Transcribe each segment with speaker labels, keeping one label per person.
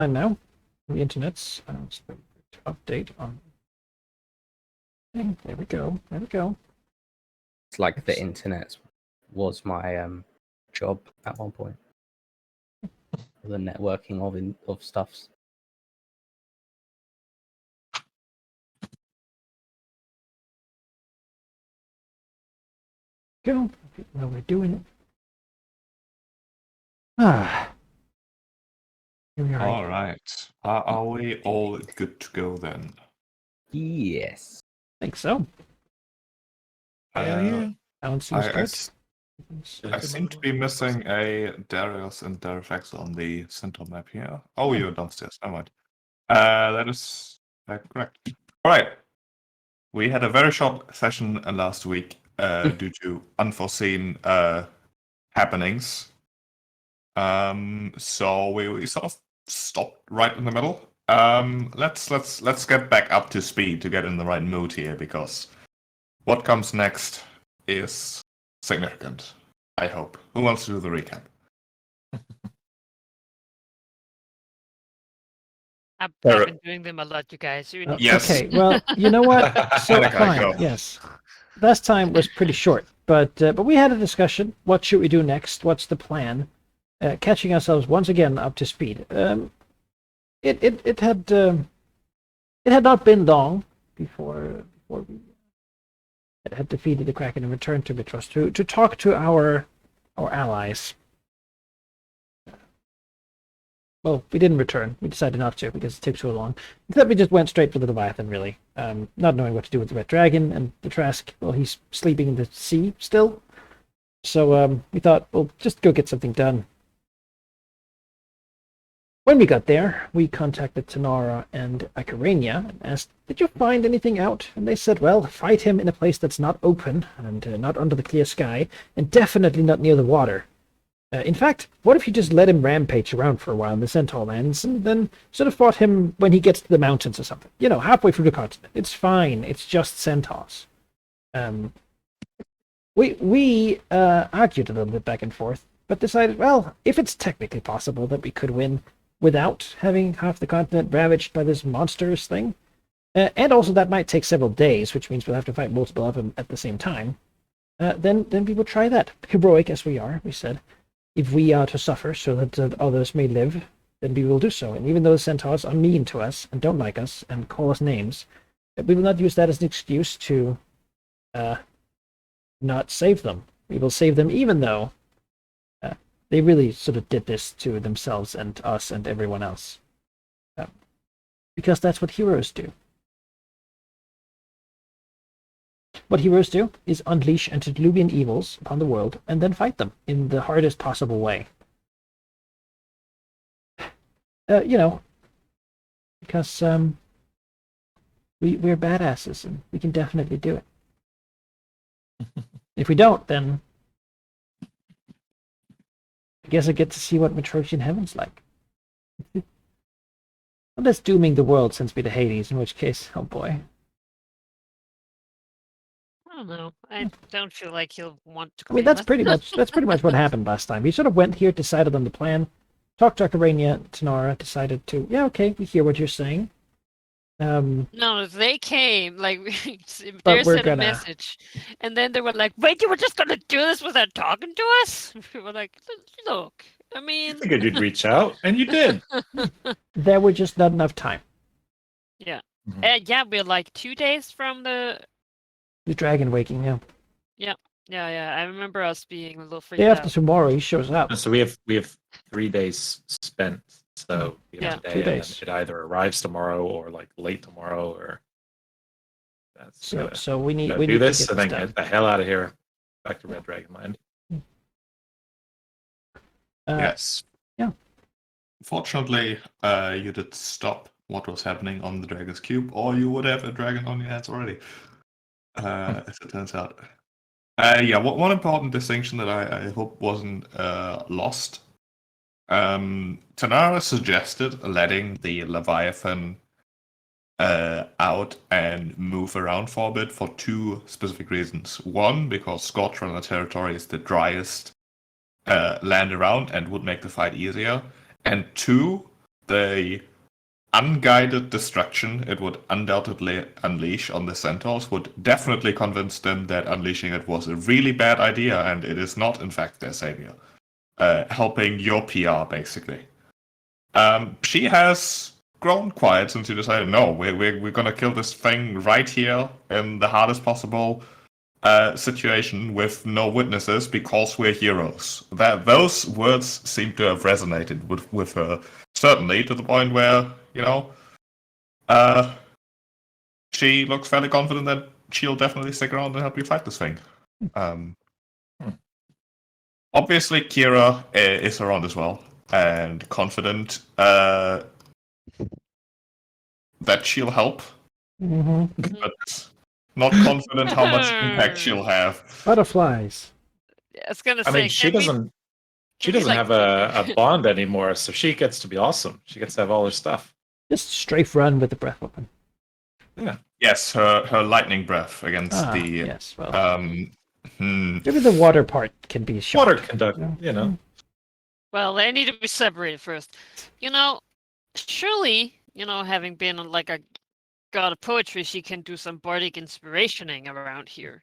Speaker 1: And now the internet's to update on. There we go. There we go.
Speaker 2: It's like the internet was my job at one point. The networking of stuffs.
Speaker 1: Go. Well, we're doing it. Ah. Here we are.
Speaker 3: All right. Are we all good to go then?
Speaker 2: Yes.
Speaker 1: I think so.
Speaker 3: Yeah.
Speaker 1: Sounds seems good.
Speaker 3: I seem to be missing a Darius and Darifax on the center map here. Oh, you're downstairs. Never mind. That is correct. All right. We had a very short session last week due to unforeseen happenings. So we sort of stopped right in the middle. Let's get back up to speed to get in the right mood here, because what comes next is significant, I hope. Who wants to do the recap?
Speaker 4: I've been doing them a lot, you guys.
Speaker 3: Yes.
Speaker 1: Okay, well, you know what? So
Speaker 3: Okay,
Speaker 1: fine,
Speaker 3: go.
Speaker 1: yes. Last time was pretty short, but we had a discussion. What should we do next? What's the plan? Catching ourselves once again up to speed. It had not been long before we had defeated the Kraken and returned to Mitros to talk to our allies. Well, we didn't return. We decided not to because it took so long. Instead, we just went straight for the Leviathan, really. Not knowing what to do with the Red Dragon and the Trask. Well, he's sleeping in the sea still. So we thought, well, just go get something done. When we got there, we contacted Tanara and Akarania and asked, did you find anything out? And they said, well, fight him in a place that's not open and not under the clear sky, and definitely not near the water. In fact, what if you just let him rampage around for a while in the Centaur lands, and then sort of fought him when he gets to the mountains or something? You know, halfway through the continent. It's fine. It's just centaurs. We argued a little bit back and forth, but decided, well, if it's technically possible that we could win without having half the continent ravaged by this monstrous thing, and also that might take several days, which means we'll have to fight multiple of them at the same time, then we will try that. Heroic as we are, we said. If we are to suffer so that others may live, then we will do so. And even though the centaurs are mean to us and don't like us and call us names, we will not use that as an excuse to not save them. We will save them even though they really sort of did this to themselves and us and everyone else. Because that's what heroes do. What heroes do is unleash antediluvian evils upon the world and then fight them in the hardest possible way. You know, because we're badasses and we can definitely do it. If we don't, then I guess I get to see what Metropian Heaven's like. Unless dooming the world sends me to Hades, in which case, oh boy.
Speaker 4: I don't know. I don't feel like he'll want to.
Speaker 1: I mean, that's pretty much what happened last time. We sort of went here, decided on the plan, talked to Akarania, Tanara, decided to, yeah, okay, we hear what you're saying.
Speaker 4: No, they came, like, they sent a message, and then they were like, wait, you were just gonna do this without talking to us? We were like, look, I mean...
Speaker 5: I figured you'd reach out, and you did.
Speaker 1: There were just not enough time.
Speaker 4: Yeah. Yeah, we're like 2 days from the
Speaker 1: dragon waking, yeah.
Speaker 4: Yeah. I remember us being a little freaked
Speaker 1: Day
Speaker 4: out.
Speaker 1: after tomorrow, he shows up.
Speaker 5: So we have 3 days spent. So we have today,
Speaker 1: 2 days.
Speaker 5: And it either arrives tomorrow or like late tomorrow, or that's
Speaker 1: so we need
Speaker 5: do this
Speaker 1: to
Speaker 5: and then get the hell out of here, back to Red Dragon Land.
Speaker 3: Yes.
Speaker 1: Yeah.
Speaker 3: Fortunately, you did stop what was happening on the Dragon's Cube, or you would have a dragon on your hands already. As it turns out. One important distinction that I hope wasn't lost. Tanara suggested letting the Leviathan out and move around for a bit for 2 specific reasons. One, because Scorchrunner territory is the driest land around and would make the fight easier. And 2, the unguided destruction it would undoubtedly unleash on the centaurs would definitely convince them that unleashing it was a really bad idea and it is not, in fact, their savior. Helping your PR, basically. She has grown quiet since you decided, no, we're gonna kill this thing right here in the hardest possible situation with no witnesses because we're heroes. Those words seem to have resonated with her, certainly to the point where, she looks fairly confident that she'll definitely stick around and help you fight this thing. Obviously, Kira is around as well, and confident that she'll help, but not confident how much impact she'll have.
Speaker 1: Butterflies.
Speaker 4: I was gonna
Speaker 5: I
Speaker 4: say,
Speaker 5: mean, she doesn't
Speaker 4: like-
Speaker 5: have a bond anymore, so she gets to be awesome. She gets to have all her stuff.
Speaker 1: Just strafe run with the breath weapon.
Speaker 5: Yeah.
Speaker 3: Yes, her lightning breath against the.
Speaker 1: Yes, well.
Speaker 3: Maybe
Speaker 1: the water part can be shot.
Speaker 5: Water conduct,
Speaker 4: Well, they need to be separated first. Surely, having been like a god of poetry, she can do some bardic inspirationing around here.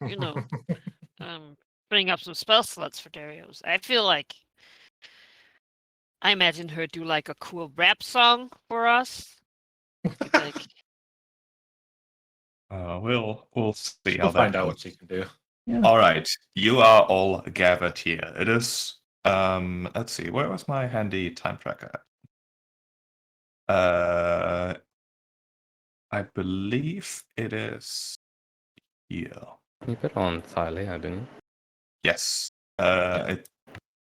Speaker 4: Bring up some spell slots for Darius. I feel like I imagine her do like a cool rap song for us. Like,
Speaker 3: we'll see
Speaker 5: we'll
Speaker 3: how
Speaker 5: find
Speaker 3: that
Speaker 5: out
Speaker 3: goes.
Speaker 5: what she can do.
Speaker 1: Yeah.
Speaker 3: All right, you are all gathered here. It is. Let's see. Where was my handy time tracker? I believe it is here.
Speaker 2: You put on Thalia, didn't you?
Speaker 3: Yes.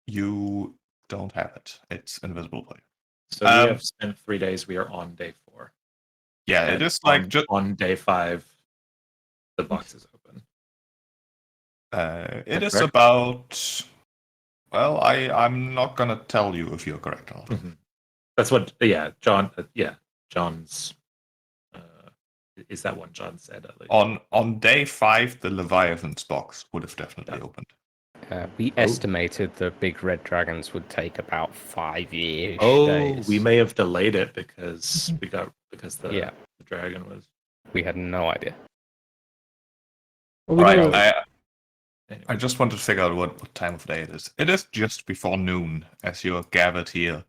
Speaker 3: You don't have it. It's invisible for you.
Speaker 5: So we have spent 3 days. We are on day 4.
Speaker 3: Yeah,
Speaker 5: And
Speaker 3: it is like just
Speaker 5: on day 5, the box is open.
Speaker 3: it is
Speaker 5: correct?
Speaker 3: about. Well, I'm not gonna tell you if you're correct or not.
Speaker 5: Mm-hmm. That's what. Yeah, John. John's. Is that what John said? At least?
Speaker 3: On day 5, the Leviathan's box would have definitely opened.
Speaker 2: We estimated the big red dragons would take about 5 years.
Speaker 5: We may have delayed it because the dragon was.
Speaker 2: We had no idea.
Speaker 1: Well,
Speaker 3: All right,
Speaker 1: know-
Speaker 3: I just want to figure out what time of day it is. It is just before noon as you are gathered here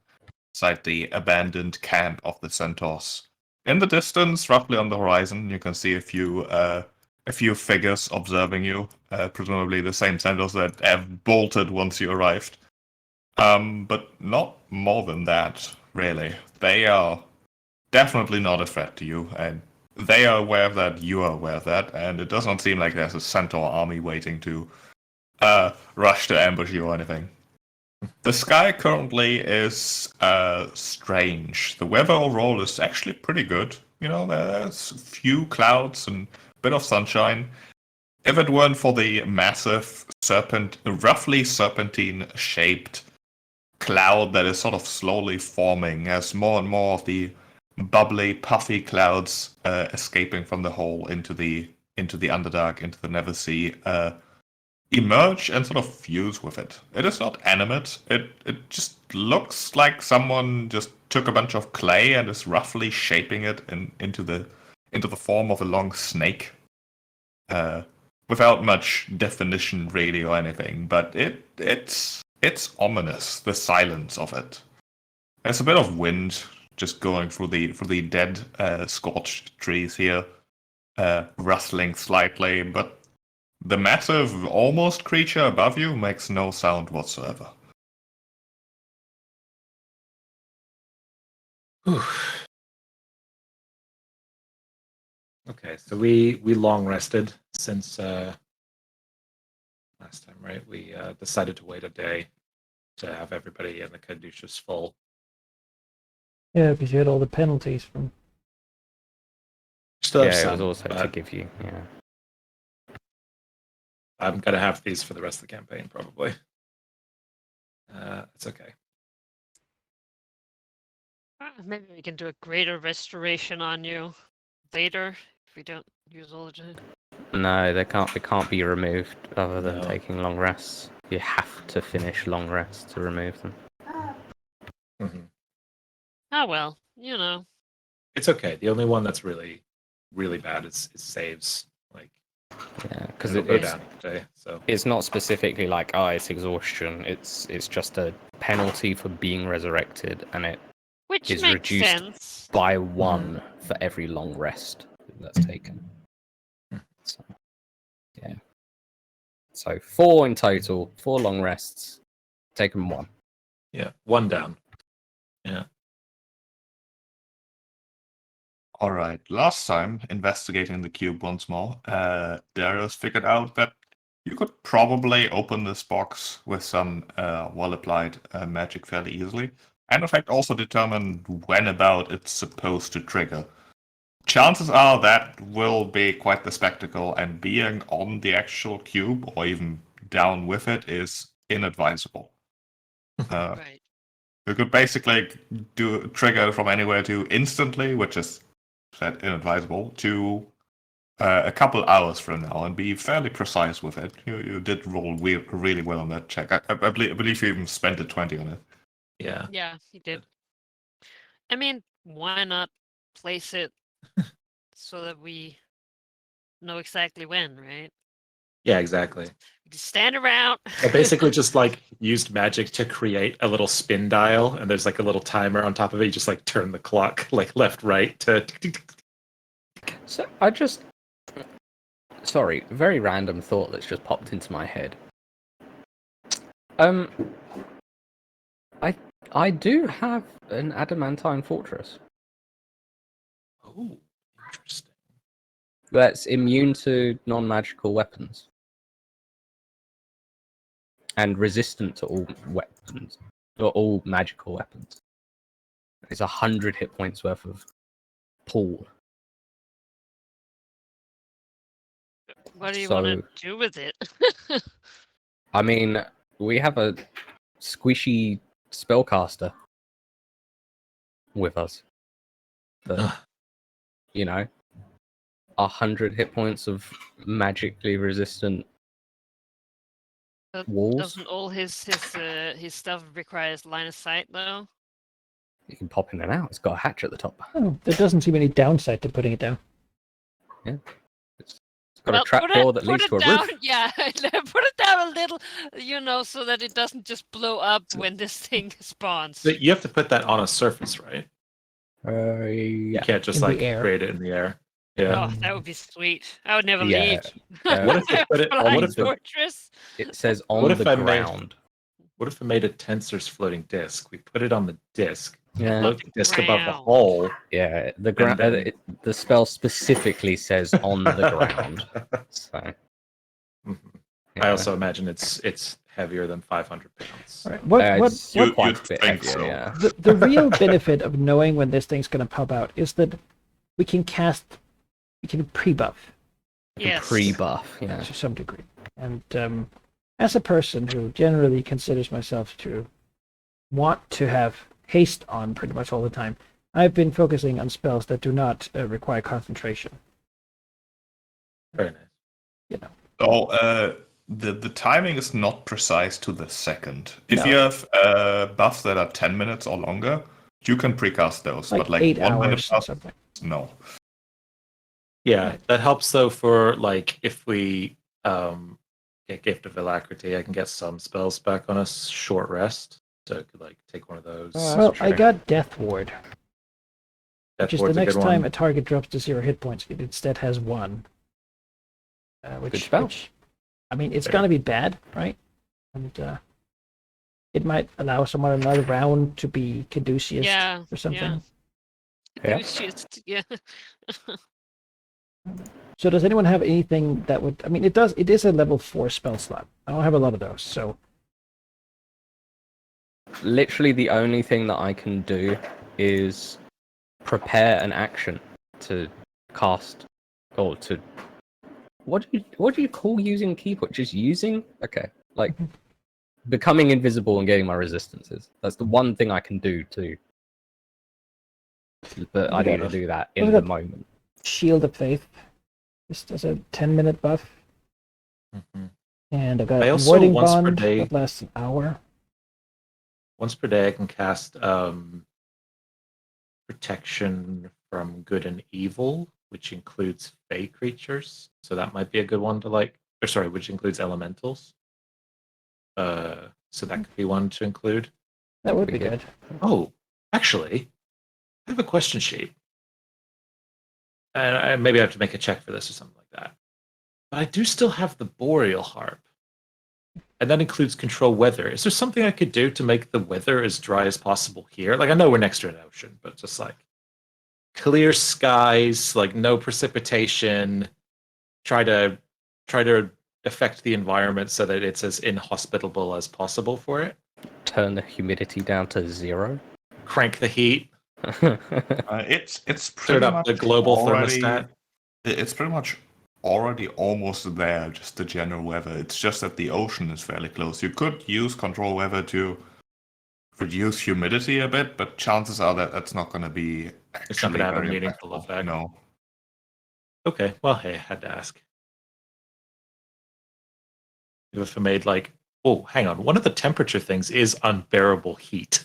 Speaker 3: inside the abandoned camp of the centaurs. In the distance, roughly on the horizon, you can see a few figures observing you, presumably the same centaurs that have bolted once you arrived. But not more than that, really. They are definitely not a threat to you, and they are aware of that, you are aware of that, and it does not seem like there's a centaur army waiting to rush to ambush you or anything. The sky currently is strange. The weather overall is actually pretty good. There's a few clouds and a bit of sunshine. If it weren't for the massive roughly serpentine-shaped cloud that is sort of slowly forming as more and more of the bubbly, puffy clouds escaping from the hole into the Underdark, into the Neversea, emerge and sort of fuse with it. It is not animate. It just looks like someone just took a bunch of clay and is roughly shaping it into the form of a long snake, without much definition really or anything. But it's ominous. The silence of it. There's a bit of wind just going through the dead, scorched trees here, rustling slightly, but the massive, almost creature above you makes no sound whatsoever.
Speaker 5: Okay, so we long rested since last time, right? We decided to wait a day to have everybody in the caduceus full.
Speaker 1: Yeah, because you had all the penalties from.
Speaker 5: Still have
Speaker 2: It
Speaker 5: some,
Speaker 2: was also to
Speaker 5: but
Speaker 2: give you. Yeah.
Speaker 5: I'm gonna have these for the rest of the campaign, probably. It's okay.
Speaker 4: maybe we can do a greater restoration on you later if we don't use all the time.
Speaker 2: No, they can't be removed other than
Speaker 5: No.
Speaker 2: taking long rests. You have to finish long rests to remove them.
Speaker 5: Mm-hmm.
Speaker 4: Oh well, you know.
Speaker 5: It's okay. The only one that's really, really bad is saves. Like,
Speaker 2: Yeah, because
Speaker 5: it'll go down each day. So
Speaker 2: it's not specifically like, oh, it's exhaustion. It's just a penalty for being resurrected, and it
Speaker 4: Which
Speaker 2: is
Speaker 4: makes
Speaker 2: reduced
Speaker 4: sense.
Speaker 2: by 1 for every long rest that's taken. So, yeah. So 4 in total, 4 long rests, taken 1.
Speaker 5: yeah, 1 down. Yeah.
Speaker 3: All right. Last time, investigating the cube once more, Darius figured out that you could probably open this box with some well-applied magic fairly easily, and in fact also determine when about it's supposed to trigger. Chances are that will be quite the spectacle, and being on the actual cube or even down with it is inadvisable.
Speaker 4: Right.
Speaker 3: You could basically do trigger from anywhere to instantly, which is said inadvisable, to a couple hours from now, and be fairly precise with it. You did roll really well on that check. I believe you even spent a 20 on it.
Speaker 5: Yeah.
Speaker 4: Yeah, he did. I mean, why not place it so that we know exactly when, right?
Speaker 5: Yeah, exactly.
Speaker 4: We just stand around.
Speaker 5: I basically just like used magic to create a little spin dial, and there's like a little timer on top of it. You just like turn the clock like left, right to.
Speaker 2: So sorry, very random thought that's just popped into my head. I do have an adamantine fortress
Speaker 5: Oh, interesting.
Speaker 2: that's immune to non-magical weapons and resistant to all weapons or all magical weapons. It's 100 hit points worth of pool.
Speaker 4: What do you want to
Speaker 2: So,
Speaker 4: do with it?
Speaker 2: I mean, we have a squishy spellcaster with us. That, you know, 100 hit points of magically resistant walls.
Speaker 4: Doesn't all his stuff requires line of sight though?
Speaker 2: You can pop in and out. It's got a hatch at the top.
Speaker 1: Oh, there doesn't seem any downside to putting it down.
Speaker 2: Yeah. It's got a trapdoor that leads to a
Speaker 4: down,
Speaker 2: roof.
Speaker 4: Yeah, put it down a little, so that it doesn't just blow up when this thing spawns.
Speaker 5: But you have to put that on a surface, right?
Speaker 2: Yeah.
Speaker 5: You can't just
Speaker 1: In the
Speaker 5: like
Speaker 1: air.
Speaker 5: create it in the air. Yeah.
Speaker 4: Oh, that would be sweet. I would never
Speaker 2: Yeah.
Speaker 4: leave.
Speaker 5: What if you put it on
Speaker 4: Flying
Speaker 5: what if the-
Speaker 4: fortress?
Speaker 2: It says
Speaker 5: What
Speaker 2: on
Speaker 5: if
Speaker 2: the
Speaker 5: I made-
Speaker 2: ground.
Speaker 5: What if we made a tensor's floating disc? We put it on the disc,
Speaker 2: Yeah.
Speaker 5: float the disc above the
Speaker 4: ground.
Speaker 5: hole.
Speaker 2: Yeah. The ground.
Speaker 5: then-
Speaker 2: The spell specifically says on the ground. So.
Speaker 5: Mhm.
Speaker 2: Yeah.
Speaker 5: I also imagine it's heavier than 500 pounds.
Speaker 1: All right. What
Speaker 2: It's
Speaker 3: You-
Speaker 2: quite
Speaker 3: you'd
Speaker 2: a bit
Speaker 3: think
Speaker 2: heavier,
Speaker 3: so.
Speaker 2: yeah.
Speaker 1: the real benefit of knowing when this thing's going to pop out is that we can pre-buff
Speaker 4: Yes.
Speaker 2: Pre-buff, yeah.
Speaker 1: to some degree. And as a person who generally considers myself to want to have haste on pretty much all the time, I've been focusing on spells that do not require concentration.
Speaker 5: Very nice.
Speaker 1: You know,
Speaker 3: So the timing is not precise to the second. If
Speaker 1: No.
Speaker 3: you have buffs that are 10 minutes or longer, you can precast those.
Speaker 1: like
Speaker 3: but like
Speaker 1: 8
Speaker 3: 1 minute
Speaker 1: hours or
Speaker 3: buffs,
Speaker 1: something.
Speaker 3: no.
Speaker 5: Yeah,
Speaker 1: Right.
Speaker 5: that helps though for like if we get Gift of Alacrity, I can get some spells back on a short rest. So I could like take one of those.
Speaker 1: Well, I got Death Ward,
Speaker 5: Death
Speaker 1: which is the
Speaker 5: Ward's a
Speaker 1: next
Speaker 5: good
Speaker 1: time
Speaker 5: one.
Speaker 1: a target drops to 0 hit points, it instead has 1.
Speaker 2: Good spell.
Speaker 1: Which, I mean, it's
Speaker 5: Fair.
Speaker 1: going to be bad, right? And it might allow someone another round to be caduceus
Speaker 4: Yeah,
Speaker 1: or something.
Speaker 2: Yeah.
Speaker 4: It was just, yeah.
Speaker 1: So does anyone have anything that would... I mean, it is a level 4 spell slot. I don't have a lot of those, so...
Speaker 2: Literally the only thing that I can do is prepare an action to cast or to what do you call using key point? Just using? Okay. Like becoming invisible and getting my resistances. That's the one thing I can do too. But I need to do that in the moment.
Speaker 1: Shield of Faith. This does a 10-minute buff.
Speaker 5: Mhm.
Speaker 1: And I've got
Speaker 5: I
Speaker 1: a
Speaker 5: also,
Speaker 1: Warding
Speaker 5: once per
Speaker 1: Bond
Speaker 5: day-
Speaker 1: that lasts an hour.
Speaker 5: Once per day, I can cast protection from good and evil, which includes fey creatures. So that might be a good one to which includes elementals. So that could be one to include.
Speaker 1: That would be good.
Speaker 5: Oh, actually, I have a question sheet. And maybe I have to make a check for this or something like that. But I do still have the Boreal Harp. And that includes control weather. Is there something I could do to make the weather as dry as possible here? Like, I know we're next to an ocean, but just like clear skies, like no precipitation. Try to affect the environment so that it's as inhospitable as possible for it.
Speaker 2: Turn the humidity down to 0.
Speaker 5: Crank the heat.
Speaker 3: It's pretty
Speaker 5: Turn up
Speaker 3: much
Speaker 5: the global
Speaker 3: already,
Speaker 5: thermostat.
Speaker 3: It's pretty much already almost there, just the general weather. It's just that the ocean is fairly close. You could use control weather to reduce humidity a bit, but chances are that that's not going to be
Speaker 5: It's not going to have a
Speaker 3: very
Speaker 5: meaningful
Speaker 3: impactful.
Speaker 5: effect.
Speaker 3: No.
Speaker 5: Okay, well, hey, I had to ask. If I made like, oh, hang on, one of the temperature things is unbearable heat.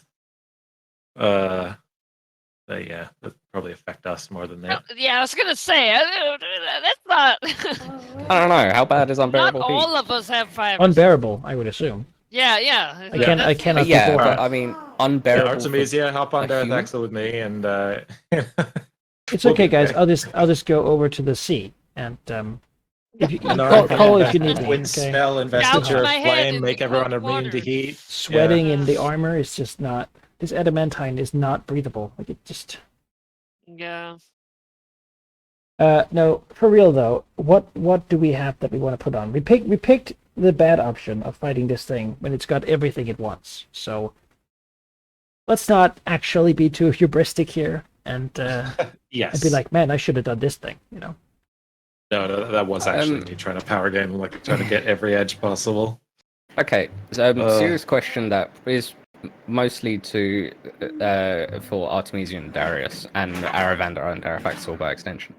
Speaker 5: Yeah, that probably affect us more than that.
Speaker 4: Yeah, I was gonna say that's not.
Speaker 2: I don't know. How bad is unbearable
Speaker 4: Not
Speaker 2: heat?
Speaker 4: all of us have fibers.
Speaker 1: Unbearable, I would assume.
Speaker 4: Yeah.
Speaker 1: I cannot
Speaker 2: Yeah,
Speaker 1: before.
Speaker 2: but I mean, unbearable.
Speaker 5: Yeah, Artemisia, hop on
Speaker 2: a
Speaker 5: Darth
Speaker 2: human?
Speaker 5: Axel with me, and
Speaker 1: It's
Speaker 5: we'll
Speaker 1: okay,
Speaker 5: be
Speaker 1: guys.
Speaker 5: okay.
Speaker 1: I'll just go over to the sea and if you
Speaker 5: And
Speaker 1: call if you need me.
Speaker 5: Wind
Speaker 1: Okay?
Speaker 5: spell, investiture of
Speaker 4: my head
Speaker 5: flame,
Speaker 4: in
Speaker 5: make
Speaker 4: the
Speaker 5: everyone
Speaker 4: cold
Speaker 5: immune to
Speaker 4: water.
Speaker 5: heat.
Speaker 1: Sweating in the armor is just not. This adamantine is not breathable. Like it just.
Speaker 4: Yeah.
Speaker 1: No, for real though. What do we have that we want to put on? We picked the bad option of fighting this thing when it's got everything it wants. So let's not actually be too hubristic here and
Speaker 5: Yes.
Speaker 1: and be like, man, I should have done this thing. You know.
Speaker 5: No, that was actually me trying to power game, like trying to get every edge possible.
Speaker 2: Okay, so serious question that is mostly to for Artemisia and Darius and Aravandar and Darafaxor by extension.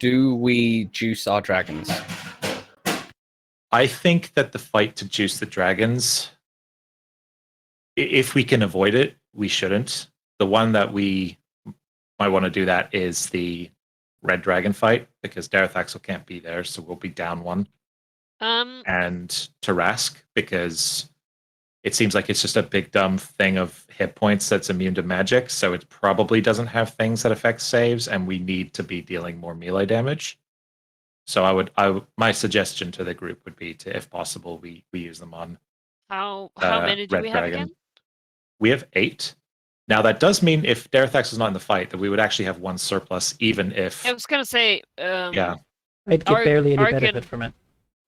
Speaker 2: Do we juice our dragons?
Speaker 5: I think that the fight to juice the dragons, if we can avoid it, we shouldn't. The one that we might want to do that is the red dragon fight, because Darth Axel can't be there, so we'll be down one. And Tarask, because it seems like it's just a big dumb thing of hit points that's immune to magic, so it probably doesn't have things that affect saves, and we need to be dealing more melee damage. So my suggestion to the group would be to, if possible, we use them on
Speaker 4: How many do
Speaker 5: Red
Speaker 4: we have
Speaker 5: Dragon.
Speaker 4: again?
Speaker 5: We have 8. Now that does mean if Darathax is not in the fight, that we would actually have 1 surplus, even if
Speaker 4: I was gonna say.
Speaker 5: yeah.
Speaker 1: I'd get barely any
Speaker 4: Argon-
Speaker 1: benefit from it.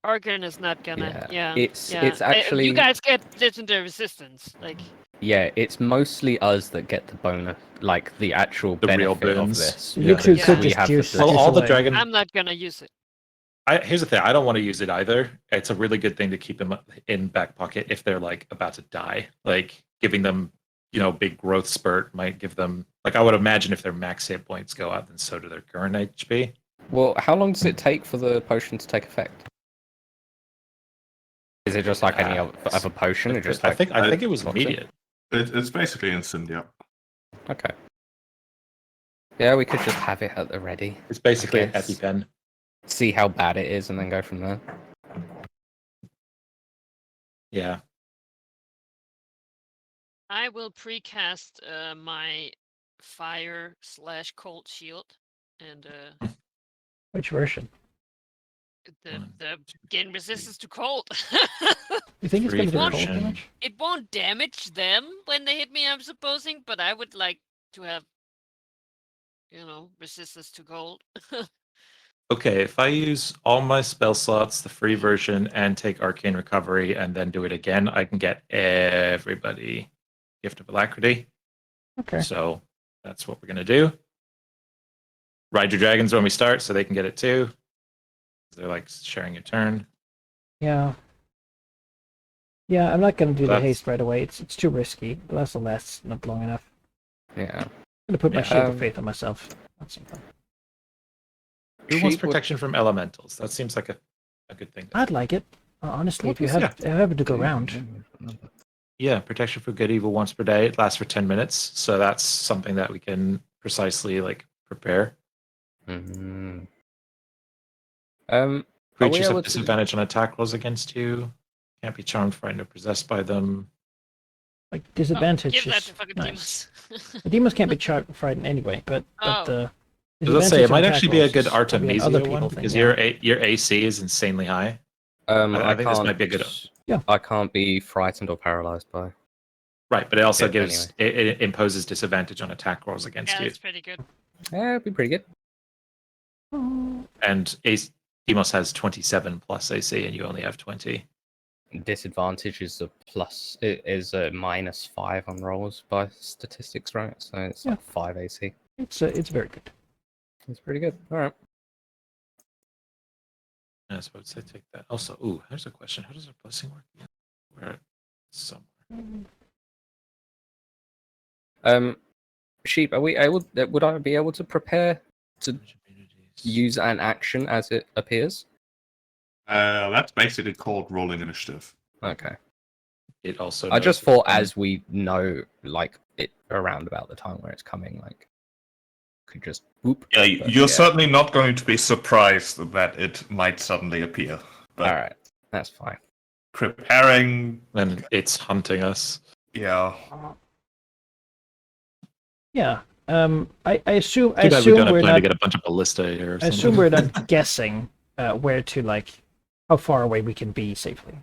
Speaker 4: Argon is not gonna. Yeah.
Speaker 2: It's
Speaker 4: yeah.
Speaker 2: actually
Speaker 4: You guys get legendary resistance, like.
Speaker 2: yeah, it's mostly us that get the bonus, like the actual
Speaker 5: The real
Speaker 2: benefit of
Speaker 5: boons.
Speaker 2: this.
Speaker 1: You
Speaker 5: Yeah.
Speaker 1: two
Speaker 4: Yeah.
Speaker 1: could
Speaker 2: We
Speaker 1: just
Speaker 2: have the
Speaker 1: juice.
Speaker 2: Well,
Speaker 5: Well,
Speaker 1: juice
Speaker 5: all the
Speaker 1: away.
Speaker 5: dragon.
Speaker 4: I'm not gonna use it.
Speaker 5: Here's the thing. I don't want to use it either. It's a really good thing to keep them in back pocket if they're like about to die. Like giving them, big growth spurt might give them. Like I would imagine if their max hit points go up, then so do their current HP.
Speaker 2: Well, how long does it take for the potion to take effect? Is it just like any other potion? Or just
Speaker 5: I
Speaker 2: like,
Speaker 5: think it was
Speaker 2: drops it?
Speaker 5: immediate.
Speaker 3: It's basically instant, yeah.
Speaker 2: Okay. Yeah, we could just have it at the ready.
Speaker 5: It's basically an
Speaker 2: guess.
Speaker 5: EpiPen.
Speaker 2: See how bad it is, and then go from there.
Speaker 5: Yeah.
Speaker 4: I will precast my fire/cold shield, and
Speaker 1: Which version?
Speaker 4: the gain resistance to cold.
Speaker 1: You think it's
Speaker 5: Free
Speaker 1: going to do cold
Speaker 5: version.
Speaker 1: damage?
Speaker 4: It won't damage them when they hit me, I'm supposing, but I would like to have, resistance to cold.
Speaker 5: Okay, if I use all my spell slots, the free version, and take Arcane Recovery, and then do it again, I can get everybody Gift of Alacrity.
Speaker 1: Okay.
Speaker 5: So that's what we're going to do. Ride your dragons when we start, so they can get it too. They're like sharing a turn.
Speaker 1: Yeah. Yeah, I'm not going to do the
Speaker 5: That's-
Speaker 1: haste right away. It's too risky. But that's the last not long enough.
Speaker 2: Yeah.
Speaker 1: I'm going to put my
Speaker 5: Yeah.
Speaker 1: shield of faith on myself. That's something.
Speaker 5: Who wants
Speaker 2: Sheep would-
Speaker 5: protection from elementals? That seems like a good thing.
Speaker 1: I'd like it. Honestly,
Speaker 5: Well,
Speaker 1: if you
Speaker 5: yeah.
Speaker 1: have to go around.
Speaker 5: Yeah, protection for good, evil once per day. It lasts for 10 minutes. So that's something that we can precisely prepare.
Speaker 2: Mm.
Speaker 5: Creatures have
Speaker 2: able to-
Speaker 5: disadvantage on attack rolls against you. Can't be charmed, frightened, or possessed by them.
Speaker 1: Like
Speaker 4: Oh,
Speaker 1: disadvantage
Speaker 4: give that
Speaker 1: is
Speaker 4: to fucking
Speaker 1: nice.
Speaker 4: demons.
Speaker 1: The demons can't be frightened anyway, but
Speaker 4: Oh.
Speaker 1: the
Speaker 5: Let's say it
Speaker 1: disadvantage on
Speaker 5: might
Speaker 1: attack
Speaker 5: actually be a
Speaker 1: rolls
Speaker 5: good
Speaker 1: is probably an other
Speaker 5: Artemisia
Speaker 1: people
Speaker 5: one
Speaker 1: thing,
Speaker 5: because
Speaker 1: yeah.
Speaker 5: your AC is insanely high.
Speaker 2: I
Speaker 5: think this might be a good.
Speaker 1: Yeah.
Speaker 2: I can't be frightened or paralyzed by.
Speaker 5: Right, but it also
Speaker 2: Yeah,
Speaker 5: gives it imposes disadvantage on attack rolls against
Speaker 4: Yeah,
Speaker 5: you.
Speaker 4: that's pretty good.
Speaker 2: Yeah, it'd be pretty good.
Speaker 5: And Demos has 27 plus AC, and you only have 20.
Speaker 2: Disadvantage is a -5 on rolls by statistics, right? So it's like 5 AC.
Speaker 1: It's very good.
Speaker 2: It's pretty good. All right.
Speaker 5: I suppose I take that. Also, there's a question. How does a blessing work? Where somewhere.
Speaker 2: Sheep, are we able? Would I be able to prepare to use an action as it appears?
Speaker 3: That's basically called rolling initiative.
Speaker 2: Okay.
Speaker 5: It also.
Speaker 2: I just
Speaker 5: knows
Speaker 2: thought,
Speaker 5: it's
Speaker 2: as we know, like it around about the time where it's coming, like could just whoop.
Speaker 3: Yeah,
Speaker 2: but
Speaker 3: you're certainly not going to be surprised that it might suddenly appear. But
Speaker 2: all right, that's fine.
Speaker 3: preparing,
Speaker 5: and it's hunting us.
Speaker 3: yeah.
Speaker 1: Yeah. I assume
Speaker 5: Too bad we don't have
Speaker 1: we're
Speaker 5: plan to
Speaker 1: not.
Speaker 5: get a bunch of ballista here. Or
Speaker 1: I assume
Speaker 5: something.
Speaker 1: we're not guessing where to how far away we can be safely.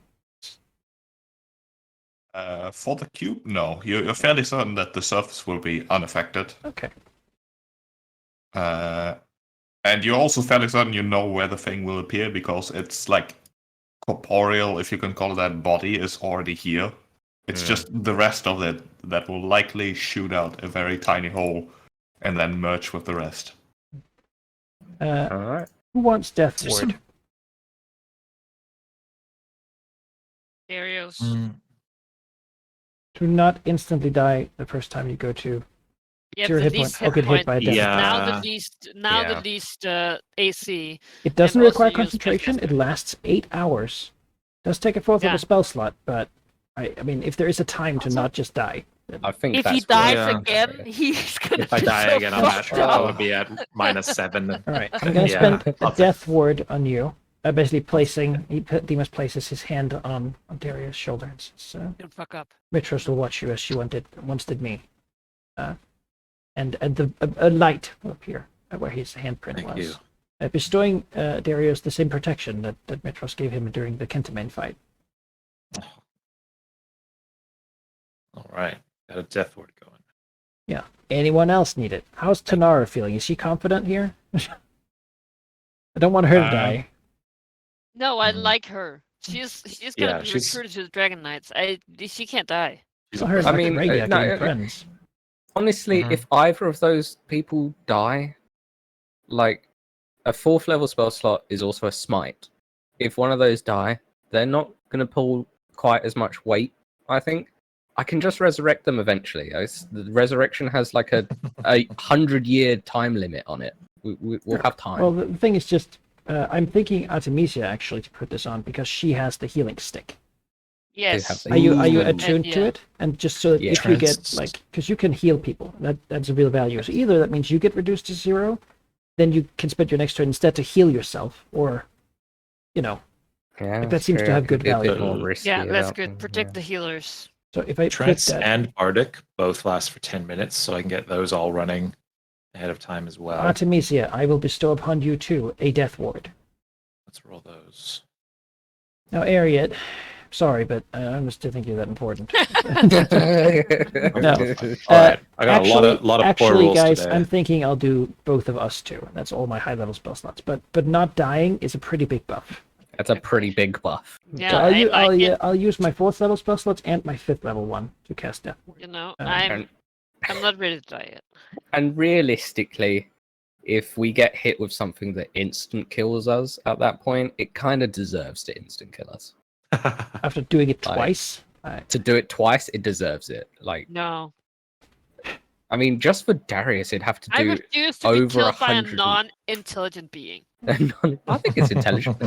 Speaker 3: For the cube, no. You're fairly certain that the surface will be unaffected.
Speaker 1: Okay.
Speaker 3: And you're also fairly certain you know where the thing will appear because it's corporeal, if you can call it that, body is already here. It's just the rest of it that will likely shoot out a very tiny hole and then merge with the rest.
Speaker 2: All right.
Speaker 1: Who wants Death
Speaker 5: There's
Speaker 1: Ward?
Speaker 5: some-
Speaker 4: Darius.
Speaker 1: To not instantly die the first time you go to
Speaker 4: Yep,
Speaker 1: zero
Speaker 4: the
Speaker 1: hit
Speaker 4: least
Speaker 1: point or get hit by a death.
Speaker 5: Yeah.
Speaker 4: Now the least AC.
Speaker 1: It doesn't
Speaker 4: and also
Speaker 1: require
Speaker 4: use
Speaker 1: concentration. It
Speaker 4: Bushmaster.
Speaker 1: lasts 8 hours. Does take a fourth of
Speaker 4: Yeah.
Speaker 1: a spell slot, but I mean, if there is a time to not just die,
Speaker 2: I think
Speaker 4: If
Speaker 2: that's
Speaker 4: he dies
Speaker 5: Yeah.
Speaker 4: again, he's gonna
Speaker 5: If I
Speaker 4: be
Speaker 5: die
Speaker 4: so
Speaker 5: again, I'm
Speaker 4: fucked
Speaker 5: natural. I
Speaker 4: up.
Speaker 5: would be at -7.
Speaker 1: all right. I'm gonna
Speaker 5: Yeah.
Speaker 1: spend a Death Ward on you. Basically placing. Demas places his hand on Darius' shoulder and says,
Speaker 4: Don't fuck up.
Speaker 1: "Mitros will watch you as she once did me." And a light will appear where his handprint
Speaker 5: Thank
Speaker 1: was.
Speaker 5: you.
Speaker 1: Bestowing Darius the same protection that Mitros gave him during the Kentamane fight.
Speaker 5: All right, got a death ward going.
Speaker 1: Yeah. Anyone else need it? How's Tanara feeling? Is she confident here? I don't want her to die.
Speaker 4: No, I
Speaker 5: Mm.
Speaker 4: like her. She's gonna
Speaker 5: Yeah,
Speaker 4: be
Speaker 5: she's-
Speaker 4: recruited to the Dragon Knights. She can't die.
Speaker 1: I saw her
Speaker 2: I mean,
Speaker 1: Regia
Speaker 2: no,
Speaker 1: getting friends.
Speaker 2: Honestly,
Speaker 5: Mhm.
Speaker 2: if either of those people die, like a 4th level spell slot is also a smite. If one of those die, they're not going to pull quite as much weight, I think. I can just resurrect them eventually. The resurrection has like a 100-year time limit on it. We'll have time.
Speaker 1: Well, the thing is just, I'm thinking Artemisia actually to put this on because she has the healing stick.
Speaker 4: Yes.
Speaker 2: the-
Speaker 1: Are you
Speaker 2: Ooh.
Speaker 1: attuned to
Speaker 4: Yeah.
Speaker 1: it? And just so that
Speaker 2: Yeah.
Speaker 1: if you get
Speaker 5: Trans-
Speaker 1: because you can heal people, that's a real value. So either that means you get reduced to 0, then you can spend your next turn instead to heal yourself, or
Speaker 2: Yeah,
Speaker 1: that
Speaker 2: that's
Speaker 1: seems to
Speaker 2: true.
Speaker 1: have
Speaker 2: I
Speaker 1: good
Speaker 2: could be a bit
Speaker 1: value.
Speaker 2: more risky
Speaker 4: Yeah, that's
Speaker 2: about
Speaker 4: good.
Speaker 2: them,
Speaker 4: Protect
Speaker 2: yeah.
Speaker 4: the healers.
Speaker 1: So if I
Speaker 5: Trance
Speaker 1: put that,
Speaker 5: and Bardic both last for 10 minutes, so I can get those all running ahead of time as well.
Speaker 1: Artemisia, I will bestow upon you too a death ward.
Speaker 5: Let's roll those.
Speaker 1: Now, Ariat, sorry, but I just didn't think you're that important.
Speaker 5: No.
Speaker 1: Uh,
Speaker 5: All right, I got a lot of poor
Speaker 1: actually,
Speaker 5: rolls
Speaker 1: guys,
Speaker 5: today.
Speaker 1: I'm thinking I'll do both of us too. That's all my high level spell slots. But not dying is a pretty big buff.
Speaker 2: That's a pretty big buff.
Speaker 4: Yeah,
Speaker 1: So
Speaker 4: I like it.
Speaker 1: I'll use my 4th level spell slots and my 5th level one to cast death ward.
Speaker 4: You know,
Speaker 1: and-
Speaker 4: I'm not ready to die yet.
Speaker 2: And realistically, if we get hit with something that instant kills us at that point, it kind of deserves to instant kill us.
Speaker 1: After doing it
Speaker 2: Like-
Speaker 1: twice,
Speaker 2: To do it twice, it deserves it. Like,
Speaker 4: No,
Speaker 2: I mean, just for Darius, it'd have to
Speaker 4: I
Speaker 2: do.
Speaker 4: refuse to be
Speaker 2: over
Speaker 4: killed by a
Speaker 2: 100
Speaker 4: non-intelligent being.
Speaker 2: I think it's intelligent.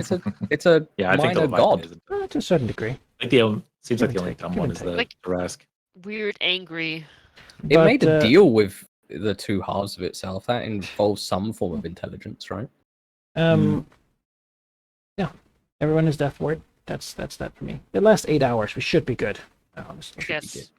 Speaker 2: It's a
Speaker 5: Yeah, I think the
Speaker 2: minor god.
Speaker 5: Leviathan is.
Speaker 1: to a certain degree.
Speaker 5: Like the seems
Speaker 1: Give
Speaker 5: like the
Speaker 1: and
Speaker 5: only
Speaker 1: take,
Speaker 5: dumb
Speaker 1: give
Speaker 5: one
Speaker 1: and
Speaker 5: is
Speaker 1: take.
Speaker 5: the
Speaker 4: Like-
Speaker 5: Rask.
Speaker 4: Weird, angry.
Speaker 2: It
Speaker 1: But,
Speaker 2: made a deal with the two halves of itself. That involves some form of intelligence, right?
Speaker 1: Yeah, everyone is death ward. That's that for me. The last 8 hours, we should be good. Honestly.
Speaker 4: Yes.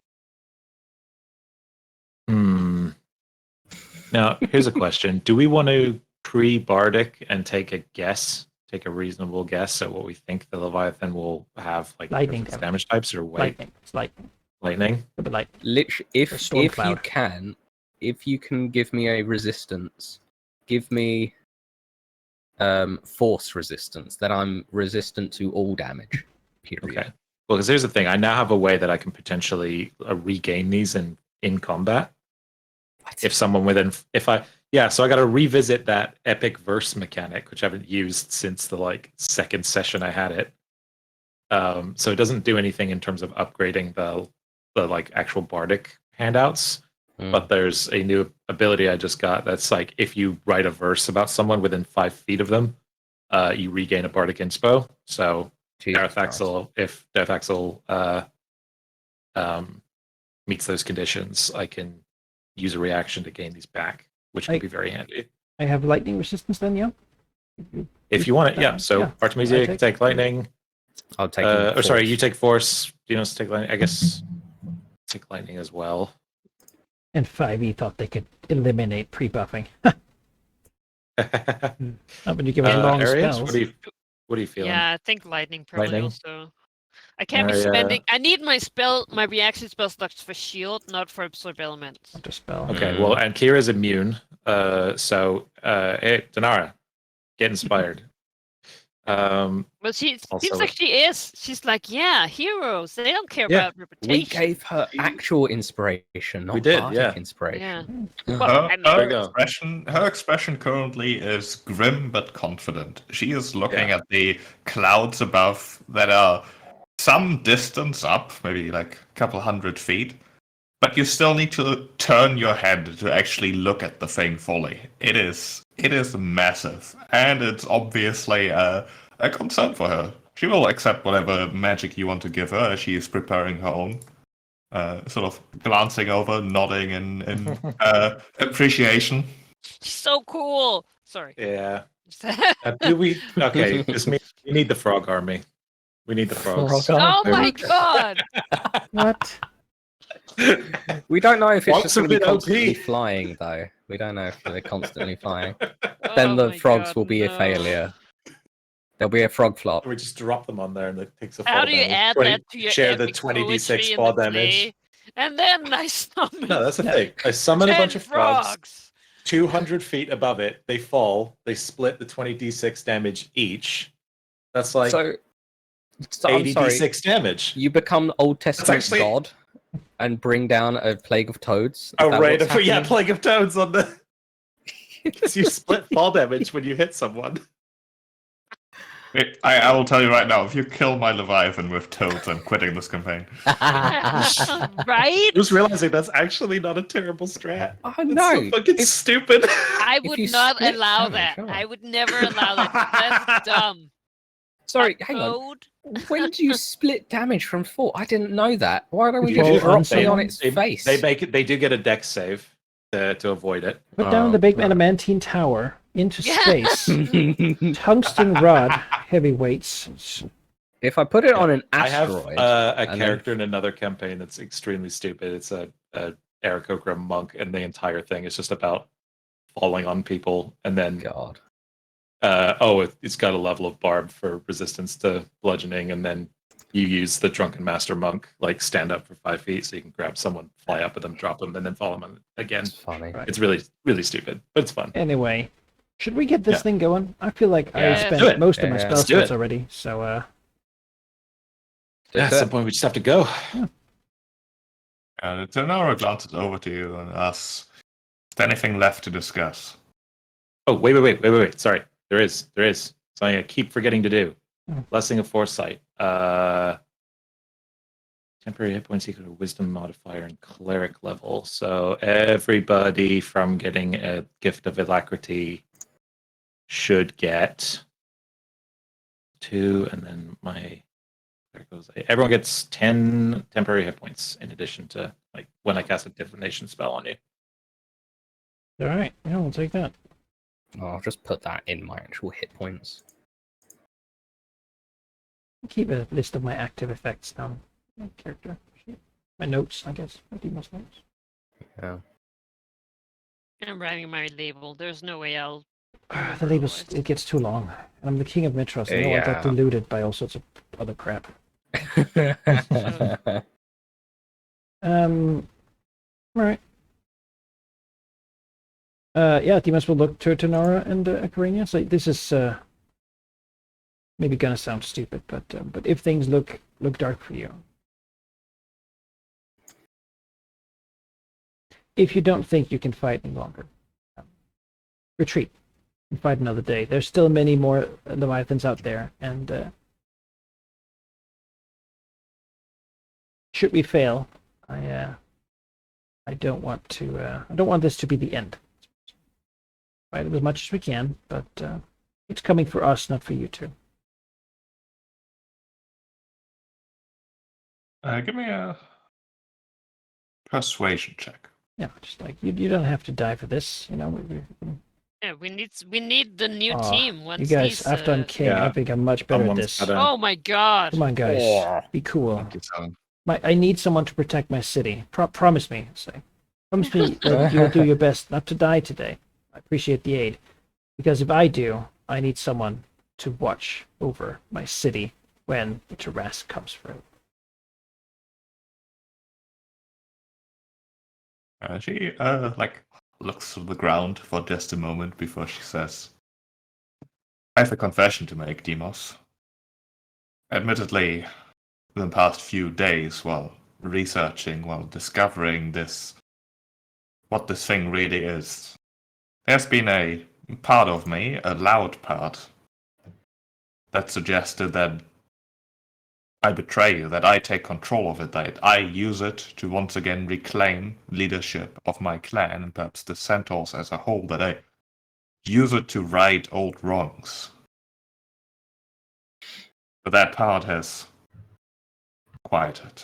Speaker 5: Now, here's a question. Do we want to pre-Bardic and take a reasonable guess at what we think the Leviathan will have, like
Speaker 1: Lightning
Speaker 5: its damage types, or wait?
Speaker 1: Lightning. It's lightning.
Speaker 5: Lightning?
Speaker 1: It'll be lightning.
Speaker 2: Literally,
Speaker 1: Or storm
Speaker 2: if you
Speaker 1: cloud.
Speaker 2: if you can give me a resistance, give me force resistance, then I'm resistant to all damage. Period.
Speaker 5: Okay. Well, because here's the thing. I now have a way that I can potentially regain these in combat. If someone so I got to revisit that epic verse mechanic, which I haven't used since the second session I had it. So it doesn't do anything in terms of upgrading the actual bardic handouts, but there's a new ability I just got that's like if you write a verse about someone within 5 feet of them, you regain a bardic inspo. So if Deathaxel meets those conditions, I can use a reaction to gain these back, which would be very handy.
Speaker 1: I have lightning resistance then, yeah?
Speaker 5: If you want it, yeah. So
Speaker 1: yeah.
Speaker 5: Artemisia can take lightning.
Speaker 2: I'll take.
Speaker 5: Or sorry, you take force. Dinos take lightning. I guess take lightning as well.
Speaker 1: And 5e thought they could eliminate pre-buffing. Not when you give us long
Speaker 5: Arias,
Speaker 1: spells.
Speaker 5: what do you feel?
Speaker 4: Yeah, I think lightning probably
Speaker 5: Lightning?
Speaker 4: also. I can't be spending. I need my reaction spell slots for shield, not for absorb elements.
Speaker 1: Not to spell.
Speaker 5: Okay, well, and Kira's immune. So, hey, Denara, get inspired.
Speaker 4: Well, she seems
Speaker 5: Also-
Speaker 4: like she is. She's like, yeah, heroes. They don't care
Speaker 5: Yeah,
Speaker 4: about
Speaker 2: We
Speaker 4: reputation.
Speaker 2: gave her actual inspiration, not
Speaker 5: did,
Speaker 2: bardic
Speaker 5: yeah.
Speaker 2: inspiration.
Speaker 4: Yeah.
Speaker 3: Her,
Speaker 4: Well, I mean,
Speaker 3: her
Speaker 5: There you go.
Speaker 3: expression currently is grim but confident. She is looking
Speaker 5: Yeah.
Speaker 3: at the clouds above that are some distance up, maybe like a couple 100 feet, but you still need to turn your head to actually look at the thing fully. It is massive, and it's obviously a concern for her. She will accept whatever magic you want to give her as she is preparing her own. Sort of glancing over, nodding in appreciation.
Speaker 4: she's so cool. Sorry.
Speaker 5: Yeah. Okay, just we need the frog army. We need the frogs.
Speaker 4: Oh my god!
Speaker 1: What?
Speaker 2: We don't know if it's
Speaker 5: Frogs
Speaker 2: just going to
Speaker 5: are
Speaker 2: be
Speaker 5: a bit OP.
Speaker 2: constantly flying, though. We don't know if they're constantly flying.
Speaker 4: Oh
Speaker 2: Then the
Speaker 4: my
Speaker 2: frogs
Speaker 4: God,
Speaker 2: will be
Speaker 4: no.
Speaker 2: a failure. There'll be a frog flop.
Speaker 5: We just drop them on there and it takes a
Speaker 4: How
Speaker 5: fall
Speaker 4: do you
Speaker 5: damage.
Speaker 4: add
Speaker 5: 20
Speaker 4: that to your
Speaker 5: share the
Speaker 4: epic
Speaker 5: 20d6
Speaker 4: poetry in
Speaker 5: fall
Speaker 4: the
Speaker 5: damage.
Speaker 4: play? And then I summon
Speaker 5: No, that's the thing. I summon a
Speaker 4: 10
Speaker 5: bunch of frogs.
Speaker 4: frogs.
Speaker 5: 200 feet above it, they fall, they split the 20d6 damage each. That's like
Speaker 2: So I'm sorry.
Speaker 5: 80d6 damage.
Speaker 2: You become Old Testament
Speaker 5: actually-
Speaker 2: God and bring down a plague of toads. Is
Speaker 5: Oh,
Speaker 2: that
Speaker 5: right.
Speaker 2: what's
Speaker 5: Yeah,
Speaker 2: happening?
Speaker 5: Plague of Toads on the. Because you split fall damage when you hit someone.
Speaker 3: I will tell you right now, if you kill my Leviathan with toads, I'm quitting this campaign.
Speaker 4: Right?
Speaker 5: Just realizing that's actually not a terrible strat.
Speaker 2: Oh
Speaker 5: It's
Speaker 2: no!
Speaker 5: so fucking
Speaker 2: If-
Speaker 5: stupid.
Speaker 4: I
Speaker 2: If
Speaker 4: would
Speaker 2: you
Speaker 4: not
Speaker 2: split
Speaker 4: allow
Speaker 2: damage,
Speaker 4: that.
Speaker 2: oh.
Speaker 4: I would never allow that. That's dumb.
Speaker 2: Sorry,
Speaker 4: A
Speaker 2: hang on.
Speaker 4: toad?
Speaker 2: When do you split damage from 4? I didn't know that. Why don't we
Speaker 1: You
Speaker 2: just
Speaker 1: do
Speaker 2: drop
Speaker 1: on
Speaker 2: me on
Speaker 1: someone.
Speaker 2: its face?
Speaker 5: They make it. They do get a dex save to avoid it.
Speaker 1: Put down
Speaker 2: Oh,
Speaker 1: the big
Speaker 2: right.
Speaker 1: adamantine tower into
Speaker 4: Yeah.
Speaker 1: space. Tungsten rod heavyweights.
Speaker 2: If I put it on an
Speaker 5: I have
Speaker 2: asteroid,
Speaker 5: a
Speaker 2: and then-
Speaker 5: character in another campaign that's extremely stupid. It's a Aarakocra monk, and the entire thing is just about falling on people, and then
Speaker 2: God.
Speaker 5: it's got a level of barb for resistance to bludgeoning, and then you use the drunken master monk, like stand up for 5 feet, so you can grab someone, fly up with them, drop them, and then follow them again.
Speaker 2: It's funny.
Speaker 1: Right.
Speaker 5: It's really, really stupid, but it's fun.
Speaker 1: Anyway, should we get this
Speaker 5: Yeah.
Speaker 1: thing going? I feel like I
Speaker 2: Yeah.
Speaker 5: Do
Speaker 1: spent
Speaker 5: it.
Speaker 1: most of my
Speaker 2: Yeah.
Speaker 1: spell
Speaker 5: Let's do
Speaker 1: slots
Speaker 5: it.
Speaker 1: already, so
Speaker 5: Yeah, at some point we just have to go.
Speaker 3: Tenara glances over to you and asks, "Is there anything left to discuss?"
Speaker 5: Oh, wait. Sorry. There is. Something I keep forgetting to do.
Speaker 1: Hmm.
Speaker 5: Blessing of Foresight. Temporary hit points equal to wisdom modifier and cleric level. So everybody from getting a gift of alacrity should get 2, and then my There goes. Everyone gets 10 temporary hit points in addition to like when I cast a divination spell on you.
Speaker 1: All right, yeah, we'll take that.
Speaker 2: I'll just put that in my actual hit points.
Speaker 1: Keep a list of my active effects down. My character sheet. My notes, I guess. My Demos notes.
Speaker 2: Yeah.
Speaker 4: I'm writing my label. There's no way I'll.
Speaker 1: The labels, it gets too long. And I'm the king of Metros. I know I got
Speaker 2: Yeah.
Speaker 1: diluted by all sorts of other crap. Alright. Yeah, Demos will look to Nora and Akarina. So this is maybe gonna sound stupid, but if things look dark for you, if you don't think you can fight any longer, retreat and fight another day. There's still many more Leviathans out there, and should we fail, I don't want to. I don't want this to be the end. Fight as much as we can, but it's coming for us, not for you two.
Speaker 3: Give me a persuasion check.
Speaker 1: Yeah, just like you don't have to die for this. You know,
Speaker 4: Yeah, we need the new team. Once
Speaker 1: you guys,
Speaker 4: these,
Speaker 1: after I'm king, I think I'm much better at
Speaker 5: Someone's
Speaker 1: this.
Speaker 5: gotta-
Speaker 4: Oh my god!
Speaker 1: Come on, guys,
Speaker 2: Yeah.
Speaker 1: be cool.
Speaker 3: Thank you, Sam.
Speaker 1: I need someone to protect my city. Promise me, say. Promise me that you'll do your best not to die today. I appreciate the aid. Because if I do, I need someone to watch over my city when the Tarrasque comes through.
Speaker 3: She looks to the ground for just a moment before she says, "I have a confession to make, Demos. Admittedly, in the past few days, while researching, while discovering what this thing really is, there's been a part of me, a loud part, that suggested that I betray you, that I take control of it, that I use it to once again reclaim leadership of my clan and perhaps the centaurs as a whole, that I use it to right old wrongs. But that part has quieted.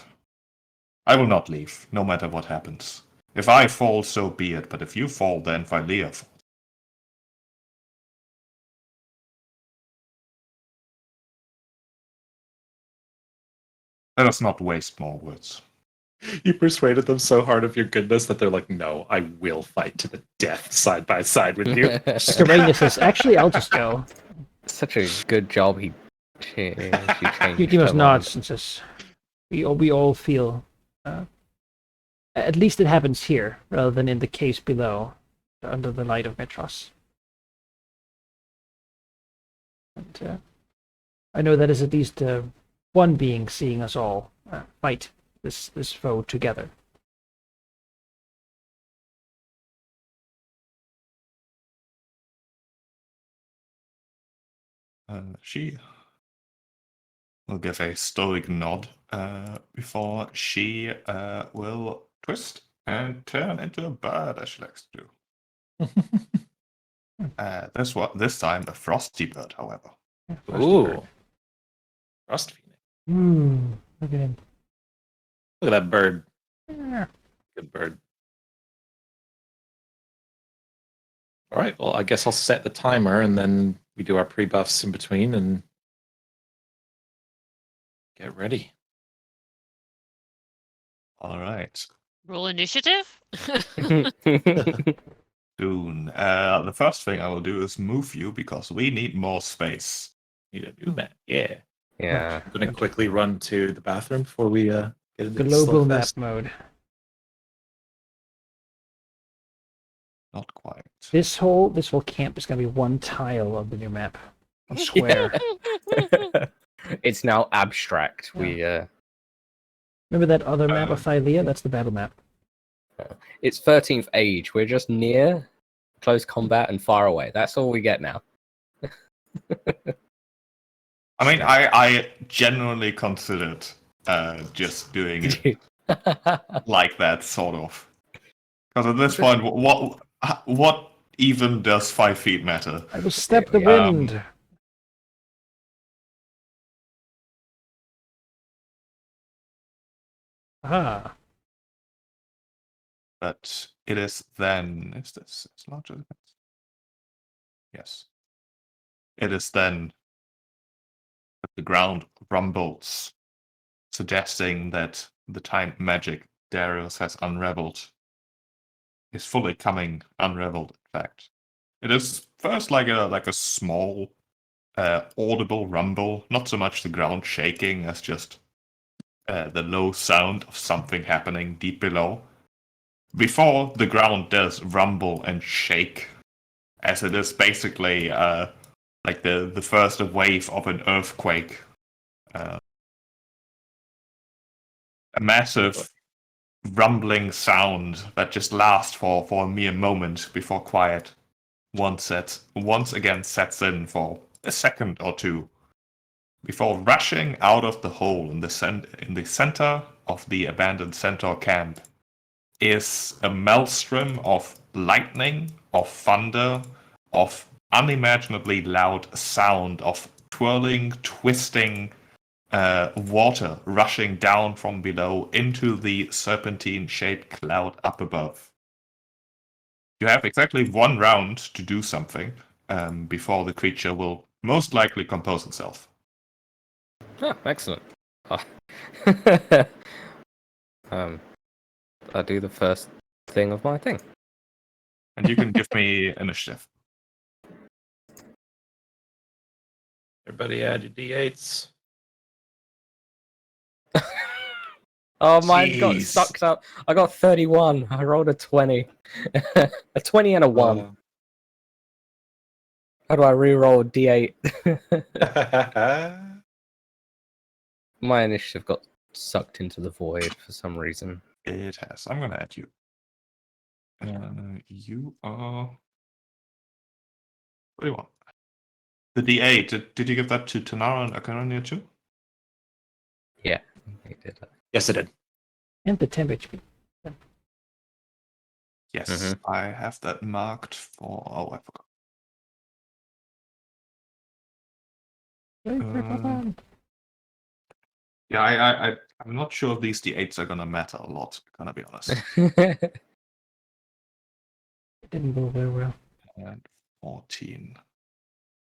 Speaker 3: I will not leave, no matter what happens. If I fall, so be it, but if you fall, then Philea falls. Let us not waste more words.
Speaker 5: You persuaded them so hard of your goodness that they're like, no, I will fight to the death side by side with you.
Speaker 1: Skarania says, actually, I'll just go.
Speaker 2: Such a good job she changed
Speaker 1: Demos
Speaker 2: her
Speaker 1: nods and says, we all feel, at least it happens here, rather than in the caves below, under the light of Metros. And I know that is at least one being seeing us all fight this foe together.
Speaker 3: She will give a stoic nod before she will twist and turn into a bird, as she likes to do. This time a frosty bird, however.
Speaker 5: Ooh. Frost Phoenix.
Speaker 1: Look at him.
Speaker 5: Look at that bird.
Speaker 1: Yeah.
Speaker 5: Good bird. All right, well, I guess I'll set the timer and then we do our pre-buffs in between and get ready.
Speaker 3: All right.
Speaker 4: Roll initiative.
Speaker 3: Soon. The first thing I will do is move you because we need more space.
Speaker 5: Need to do that. Yeah.
Speaker 2: Yeah.
Speaker 5: I'm going to quickly run to the bathroom before we get into the
Speaker 1: Global map
Speaker 5: slugfest.
Speaker 1: mode.
Speaker 3: Not quite.
Speaker 1: This whole camp is going to be one tile of the new map. One square.
Speaker 2: It's now abstract.
Speaker 1: Yeah. Remember that other map of Philea? That's the battle map.
Speaker 2: It's 13th age. We're just near close combat and far away. That's all we get now.
Speaker 3: I mean, I genuinely considered just doing it like that, sort of. Because at this point, what even does 5 feet matter?
Speaker 1: I will step the wind. Ah.
Speaker 3: But it is then. Is this as large as it? Yes. It is then that the ground rumbles, suggesting that the time magic Darius has unraveled is fully coming unraveled. In fact, it is first like a small, audible rumble. Not so much the ground shaking as just the low sound of something happening deep below. Before the ground does rumble and shake, as it is basically like the first wave of an earthquake. A massive rumbling sound that just lasts for a mere moment before quiet once again sets in for a second or two before rushing out of the hole in the center of the abandoned centaur camp is a maelstrom of lightning, of thunder, of unimaginably loud sound, of twirling, twisting water rushing down from below into the serpentine-shaped cloud up above. You have exactly 1 round to do something before the creature will most likely compose itself.
Speaker 2: Oh, excellent. Oh. I do the first thing of my thing.
Speaker 3: And you can give me initiative.
Speaker 5: Everybody add your d8s.
Speaker 2: Oh, mine got
Speaker 5: Jeez.
Speaker 2: sucked up. I got 31. I rolled a 20. A 20 and a 1. How do I re-roll a d8? My initiative got sucked into the void for some reason.
Speaker 3: It has. I'm going to add you. You are 31. The D8, did you give that to Tanara and Akaronia too?
Speaker 2: Yeah, I did that.
Speaker 5: Yes, I did.
Speaker 1: And the temp HP.
Speaker 3: Yes, I have that marked for. Oh, I forgot. Yeah, I'm not sure if these D8s are gonna matter a lot. Gonna be honest.
Speaker 1: It didn't go very well.
Speaker 3: And 14.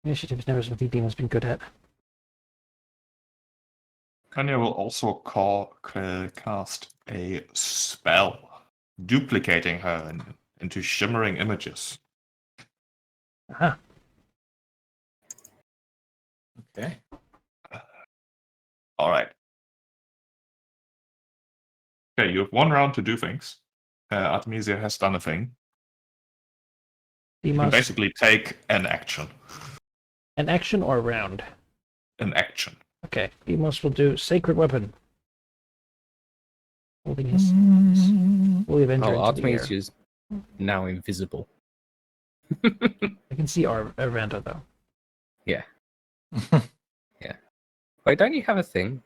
Speaker 1: Initiative is never something Demon's been good at.
Speaker 3: Kanya will also cast a spell, duplicating her into shimmering images.
Speaker 1: Aha.
Speaker 5: Okay.
Speaker 3: All right. Okay, you have 1 round to do things. Artemisia has done a thing. You can
Speaker 1: Demos,
Speaker 3: basically take an action.
Speaker 1: an action or a round?
Speaker 3: An action.
Speaker 1: Okay, Demos will do Sacred Weapon. Holding his holy avenger
Speaker 2: Oh,
Speaker 1: into the air.
Speaker 2: Artemisia is now invisible.
Speaker 1: I can see Arvanda though.
Speaker 2: Yeah. Yeah. Wait, don't you have a thing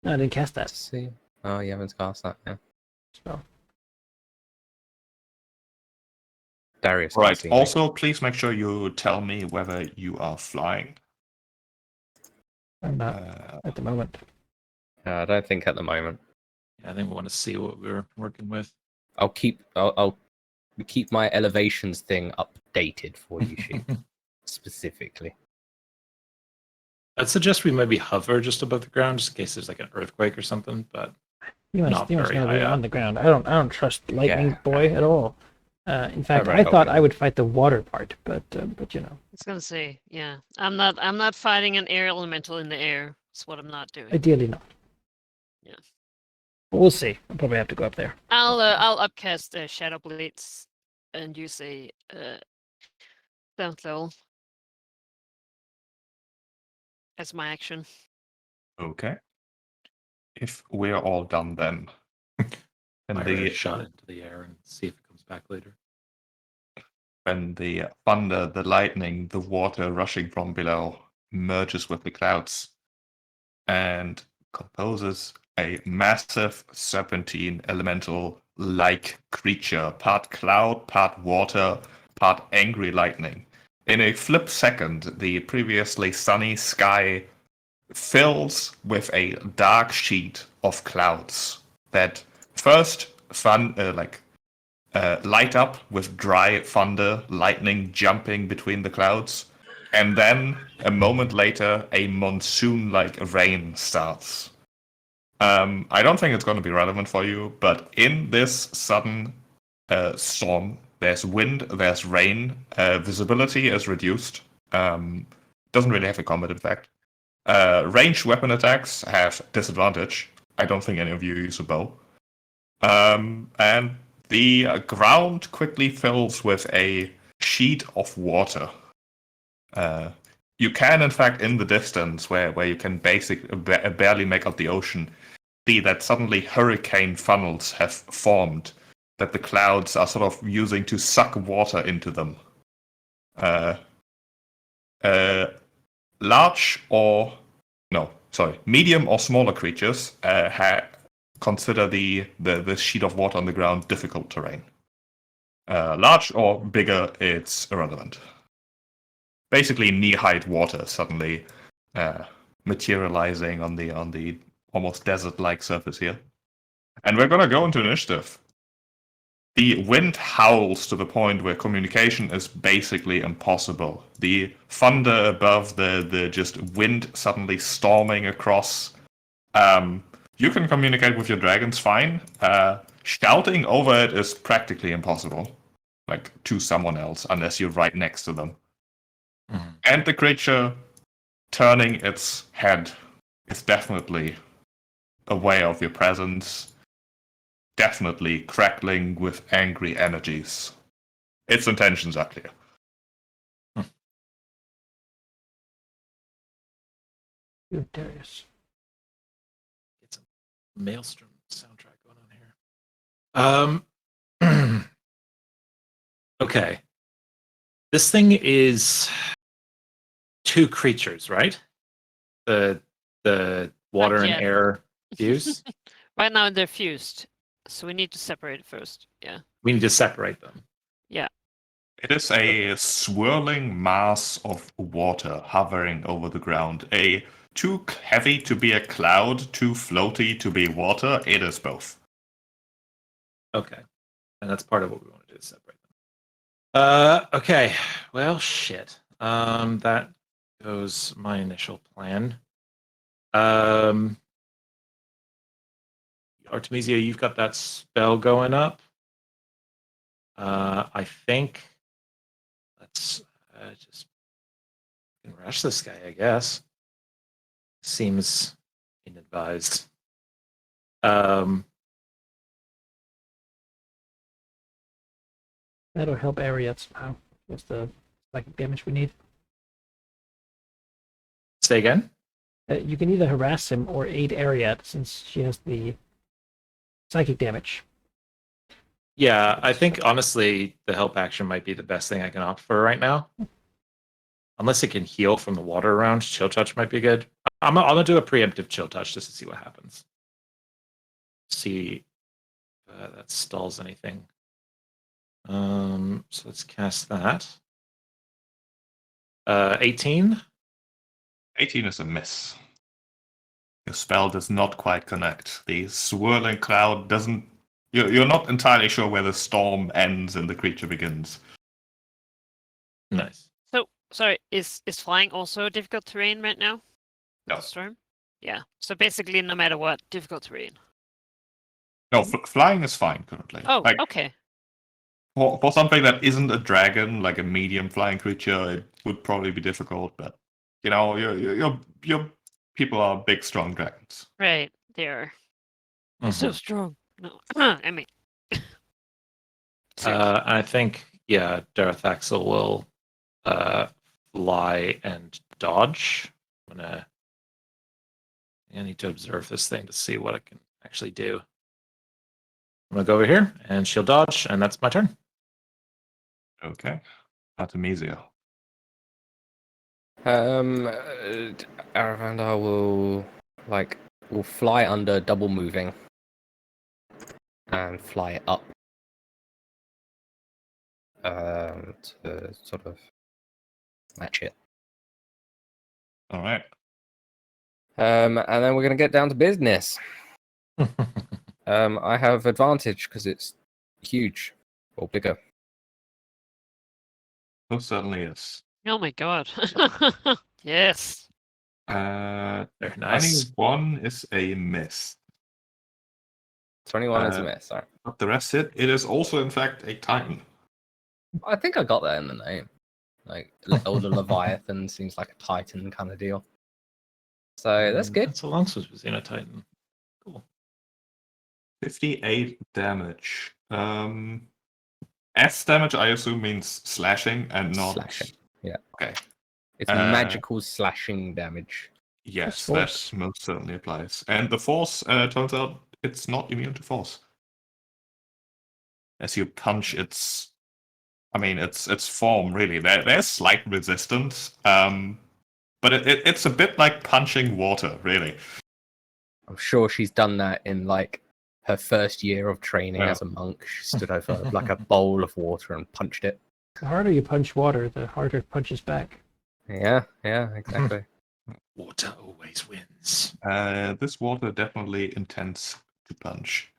Speaker 1: No, I didn't cast
Speaker 2: to
Speaker 1: that
Speaker 2: see? Oh, you haven't cast that, yeah.
Speaker 1: spell.
Speaker 2: Darius can
Speaker 3: Right.
Speaker 2: see me.
Speaker 3: Also, please make sure you tell me whether you are flying.
Speaker 1: I'm not at the moment.
Speaker 2: I don't think at the moment.
Speaker 5: Yeah, I think we want to see what we're working with.
Speaker 2: I'll keep my elevations thing updated for you, Sheep, specifically.
Speaker 5: I'd suggest we maybe hover just above the ground, just in case there's like an earthquake or something. But
Speaker 1: Demon's
Speaker 5: Not
Speaker 1: gonna
Speaker 5: very
Speaker 1: be
Speaker 5: high up.
Speaker 1: on the ground. I don't trust Lightning
Speaker 2: Yeah.
Speaker 1: Boy at all. In fact,
Speaker 2: Alright,
Speaker 1: I thought
Speaker 2: okay.
Speaker 1: I would fight the water part, but you know.
Speaker 4: I was gonna say, yeah. I'm not fighting an air elemental in the air. That's what I'm not doing.
Speaker 1: Ideally not.
Speaker 4: Yeah.
Speaker 1: But we'll see. I'll probably have to go up there.
Speaker 4: I'll upcast Shadow Blades and use a Seventh level as my action.
Speaker 3: Okay. If we're all done then. And
Speaker 5: fire a
Speaker 3: the
Speaker 5: shot into the air and see if it comes back later.
Speaker 3: when the thunder, the lightning, the water rushing from below merges with the clouds and composes a massive serpentine elemental like creature, part cloud, part water, part angry lightning. In a flip second, the previously sunny sky fills with a dark sheet of clouds, that first light up with dry thunder, lightning jumping between the clouds, and then a moment later, a monsoon-like rain starts. I don't think it's going to be relevant for you, but in this sudden storm, there's wind, there's rain, visibility is reduced. Doesn't really have a combat effect. Ranged weapon attacks have disadvantage. I don't think any of you use a bow. And the ground quickly fills with a sheet of water. You can, in fact, in the distance, where you can barely make out the ocean, see that suddenly hurricane funnels have formed that the clouds are sort of using to suck water into them. Medium or smaller creatures consider the sheet of water on the ground difficult terrain. Large or bigger, it's irrelevant. Basically, knee-height water suddenly materializing on the almost desert-like surface here. And we're gonna go into initiative. The wind howls to the point where communication is basically impossible. The thunder above, the just wind suddenly storming across. You can communicate with your dragons fine. Shouting over it is practically impossible, like to someone else, unless you're right next to them. Mm-hmm. And the creature turning its head is definitely aware of your presence. Definitely crackling with angry energies. Its intentions are clear.
Speaker 1: Good, Darius.
Speaker 5: Get some Maelstrom soundtrack going on here. Okay. This thing is 2 creatures, right? The water and air fuse.
Speaker 4: Right now they're fused. So we need to separate it first. Yeah.
Speaker 5: We need to separate them.
Speaker 4: Yeah.
Speaker 3: It is a swirling mass of water hovering over the ground. Too heavy to be a cloud, too floaty to be water. It is both.
Speaker 5: Okay. And that's part of what we want to do, is separate them. Okay. Well, shit. That goes my initial plan. Artemisia, you've got that spell going up. I think let's just rush this guy, I guess. Seems inadvised.
Speaker 1: That'll help Ariat somehow. What's the psychic damage we need?
Speaker 5: Say again?
Speaker 1: You can either harass him or aid Ariat, since she has the psychic damage.
Speaker 5: Yeah, I think honestly the help action might be the best thing I can opt for right now. Unless it can heal from the water around, chill touch might be good. I'm gonna do a preemptive chill touch just to see what happens. See if that stalls anything. So let's cast that. 18.
Speaker 3: 18 is a miss. Your spell does not quite connect. The swirling cloud doesn't. You're not entirely sure where the storm ends and the creature begins.
Speaker 5: Nice.
Speaker 4: So, sorry, is flying also difficult terrain right now?
Speaker 3: No.
Speaker 4: Storm? Yeah. So basically, no matter what, difficult terrain.
Speaker 3: No, flying is fine currently.
Speaker 4: Oh, okay.
Speaker 3: For something that isn't a dragon, like a medium flying creature, it would probably be difficult. But you know, your people are big, strong dragons.
Speaker 4: Right, they are. So strong. No, I mean.
Speaker 5: I think Darathaxel will fly and dodge. I need to observe this thing to see what it can actually do. I'm gonna go over here and she'll dodge, and that's my turn.
Speaker 3: Okay. Artemisia.
Speaker 2: Aravandar will fly under double moving and fly up to sort of match it.
Speaker 3: All right.
Speaker 2: And then we're gonna get down to business. I have advantage because it's huge or bigger.
Speaker 3: Most certainly is.
Speaker 4: Oh my god. Yes.
Speaker 5: Very nice.
Speaker 3: 21 is a miss.
Speaker 2: 21 is a miss. Sorry.
Speaker 3: But the rest hit. It is also, in fact, a Titan.
Speaker 2: I think I got that in the name. Like Elder Leviathan seems like a Titan kind of deal. So that's good.
Speaker 5: That's a longsword was in a Titan. Cool.
Speaker 3: 58 damage. S damage, I assume, means slashing and not
Speaker 2: Slashing. Yeah.
Speaker 3: Okay.
Speaker 2: It's magical slashing damage.
Speaker 3: Yes,
Speaker 1: Force.
Speaker 3: that most certainly applies. And the force turns out it's not immune to force. As you punch its form, really. There's slight resistance, but it's a bit like punching water, really.
Speaker 2: I'm sure she's done that in like her first year of training
Speaker 3: Yeah.
Speaker 2: as a monk. She stood over like a bowl of water and punched it.
Speaker 1: The harder you punch water, the harder it punches back.
Speaker 2: Yeah, exactly.
Speaker 5: Water always wins.
Speaker 3: This water definitely intends to punch.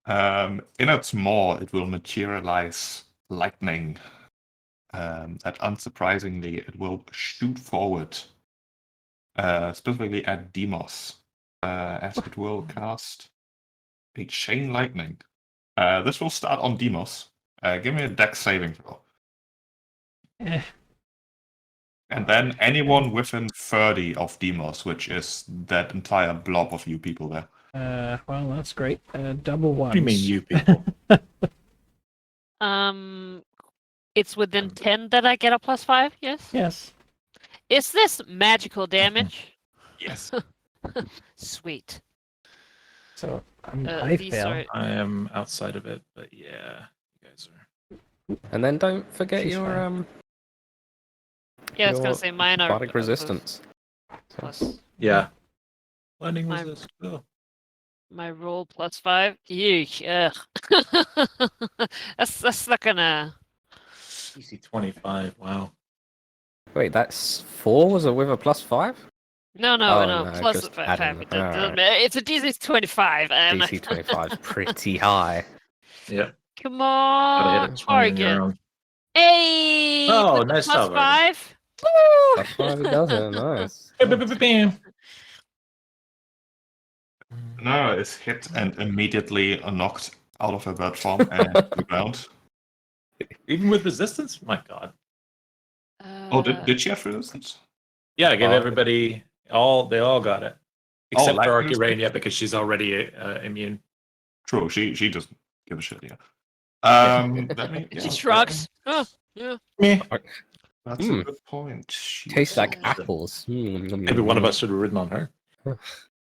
Speaker 3: In its maw, it will materialize lightning. That unsurprisingly, it will shoot forward, specifically at Demos, as it will cast a chain lightning. This will start on Demos. Give me a dex saving throw.
Speaker 1: Eh,
Speaker 3: And then anyone within 30 of Demos, which is that entire blob of you people there.
Speaker 1: well, that's great. Double ones.
Speaker 5: What do you mean, you people?
Speaker 4: It's within 10 that I get a +5, yes?
Speaker 1: Yes.
Speaker 4: Is this magical damage?
Speaker 3: Yes.
Speaker 4: Sweet.
Speaker 1: So I
Speaker 4: These
Speaker 1: fail.
Speaker 4: are-
Speaker 5: I am outside of it, but yeah, you guys are.
Speaker 2: And then don't forget
Speaker 1: She's
Speaker 2: your
Speaker 1: fine.
Speaker 4: Yeah, I was
Speaker 2: your
Speaker 4: gonna say mine are
Speaker 2: bardic resistance.
Speaker 4: plus
Speaker 5: Yeah. Lightning
Speaker 4: My-
Speaker 5: resist. Oh.
Speaker 4: my roll +5. Yeesh. Ugh. that's not gonna.
Speaker 5: DC 25. Wow.
Speaker 2: Wait, that's 4 was it with a +5?
Speaker 4: No,
Speaker 2: Oh,
Speaker 4: no,
Speaker 2: no,
Speaker 4: plus
Speaker 2: just
Speaker 4: 5.
Speaker 2: adding.
Speaker 4: It doesn't
Speaker 2: Alright.
Speaker 4: matter. It's a DC 25.
Speaker 2: DC 25 is pretty high.
Speaker 5: Yeah.
Speaker 4: Come
Speaker 5: Gotta hit
Speaker 4: on,
Speaker 5: a 20 on your
Speaker 4: target.
Speaker 5: own.
Speaker 4: Hey!
Speaker 5: Oh,
Speaker 4: with the
Speaker 5: nice job,
Speaker 4: +5.
Speaker 2: That's why he does it. Nice.
Speaker 5: Bam.
Speaker 3: No, it's hit and immediately knocked out of her bird form and rebound.
Speaker 5: Even with resistance? My god.
Speaker 3: Oh, did she have resistance?
Speaker 5: Yeah, I gave
Speaker 3: Oh.
Speaker 5: everybody they all got it. Except
Speaker 3: like
Speaker 5: for
Speaker 3: resistance?
Speaker 5: Archirania because she's already immune.
Speaker 3: True, she doesn't give a shit, yeah. Let me,
Speaker 4: She shrugs. Oh, yeah.
Speaker 5: Me.
Speaker 3: That's a good point.
Speaker 2: Tastes like
Speaker 4: Yeah.
Speaker 2: apples.
Speaker 5: Maybe one of us should have ridden on her.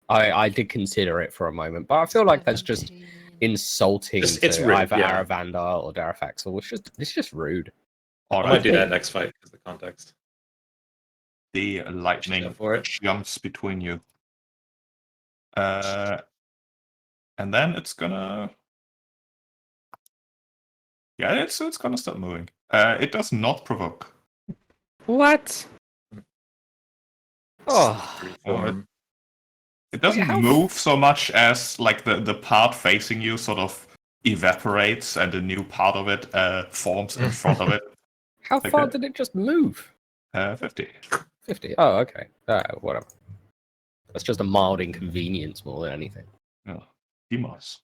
Speaker 2: I did consider it for a moment, but I feel like that's just
Speaker 4: 17.
Speaker 2: insulting
Speaker 5: It's
Speaker 2: to
Speaker 5: rude,
Speaker 2: either
Speaker 5: yeah.
Speaker 2: Aravanda or Darafaxel. It's just rude.
Speaker 5: I
Speaker 3: All
Speaker 5: might
Speaker 3: right,
Speaker 5: do that next fight because the context.
Speaker 3: the lightning
Speaker 5: Go for it.
Speaker 3: jumps between you. And then it's gonna. Yeah, it's gonna start moving. It does not provoke.
Speaker 2: What? Oh,
Speaker 5: Reform.
Speaker 3: It doesn't
Speaker 2: how f-
Speaker 3: move so much as like the part facing you sort of evaporates and a new part of it forms in front of it.
Speaker 2: how
Speaker 3: Like
Speaker 2: far
Speaker 3: that.
Speaker 2: did it just move?
Speaker 3: 50.
Speaker 2: 50. Oh, okay. Whatever. That's just a mild inconvenience more than anything.
Speaker 3: Yeah. Demos.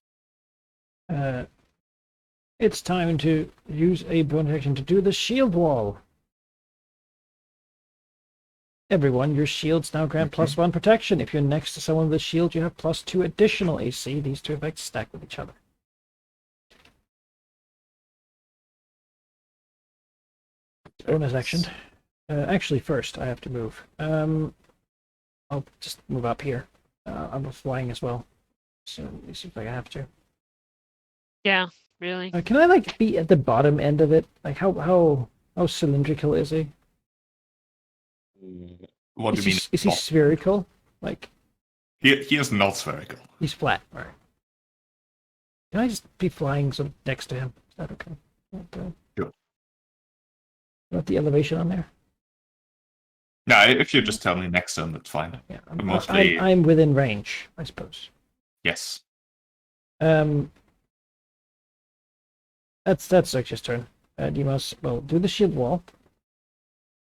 Speaker 1: It's time to use a bonus action to do the shield wall. Everyone, your shields now grant +1 protection. If you're next to someone with a shield, you have +2 additional AC. These two effects stack with each other. Bonus action. Actually, first I have to move. I'll just move up here. I'm flying as well, so let me see if I have to.
Speaker 4: Yeah, really.
Speaker 1: Can I like be at the bottom end of it? Like how cylindrical is he?
Speaker 3: What do
Speaker 1: Is
Speaker 3: you
Speaker 1: he,
Speaker 3: mean?
Speaker 1: is he spherical? Like
Speaker 3: He is not spherical.
Speaker 1: he's flat. All right. Can I just be flying sort of next to him? Is that okay?
Speaker 3: Sure.
Speaker 1: Want the elevation on there?
Speaker 3: No, if you just tell me next turn, that's fine.
Speaker 1: Yeah,
Speaker 3: Mostly-
Speaker 1: I'm within range, I suppose.
Speaker 3: Yes.
Speaker 1: That's Xerxes' turn. Demos will do the shield wall,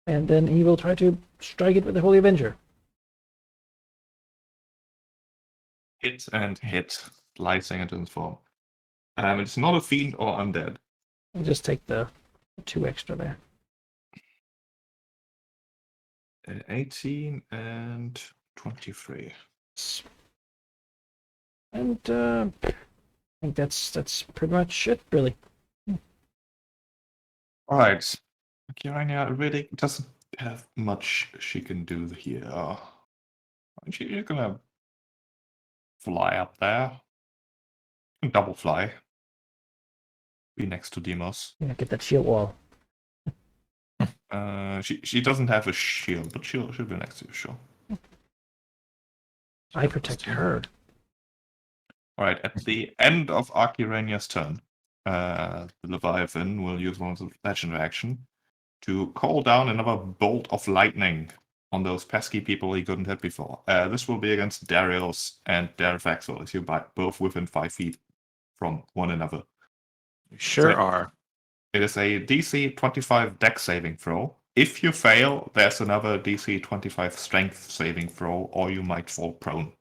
Speaker 1: and then he will try to strike it with the Holy Avenger.
Speaker 3: Hit and hit, slicing into his form. It's not a fiend or undead.
Speaker 1: I'll just take the 2 extra there.
Speaker 3: 18 and 23.
Speaker 1: And I think that's pretty much it, really.
Speaker 3: All right. Kirania really doesn't have much she can do here. She's gonna fly up there. Double fly. Be next to Demos.
Speaker 1: Yeah, get that shield wall.
Speaker 3: She doesn't have a shield, but she'll be next to you, sure.
Speaker 1: I protect her.
Speaker 3: All right. At the end of Arkirania's turn, the Leviathan will use one of the legendary action to call down another bolt of lightning on those pesky people he couldn't hit before. This will be against Darius and Darifaxel, as you both within 5 feet from one another.
Speaker 5: Sure are.
Speaker 3: It is a DC 25 Dex saving throw. If you fail, there's another DC 25 Strength saving throw, or you might fall prone.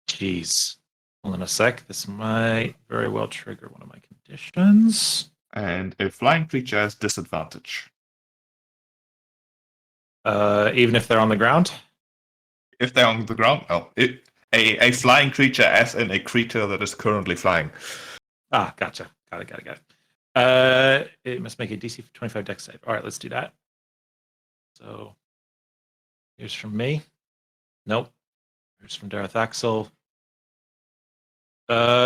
Speaker 5: Jeez. Hold on a sec. This might very well trigger one of my conditions.
Speaker 3: And a flying creature has disadvantage.
Speaker 5: Even if they're on the ground?
Speaker 3: If they're on the ground, no. A flying creature, as in a creature that is currently flying.
Speaker 5: Ah, gotcha. Got it. It must make a DC 25 Dex save. All right, let's do that. So, here's from me. Nope. Here's from Dareth Axel.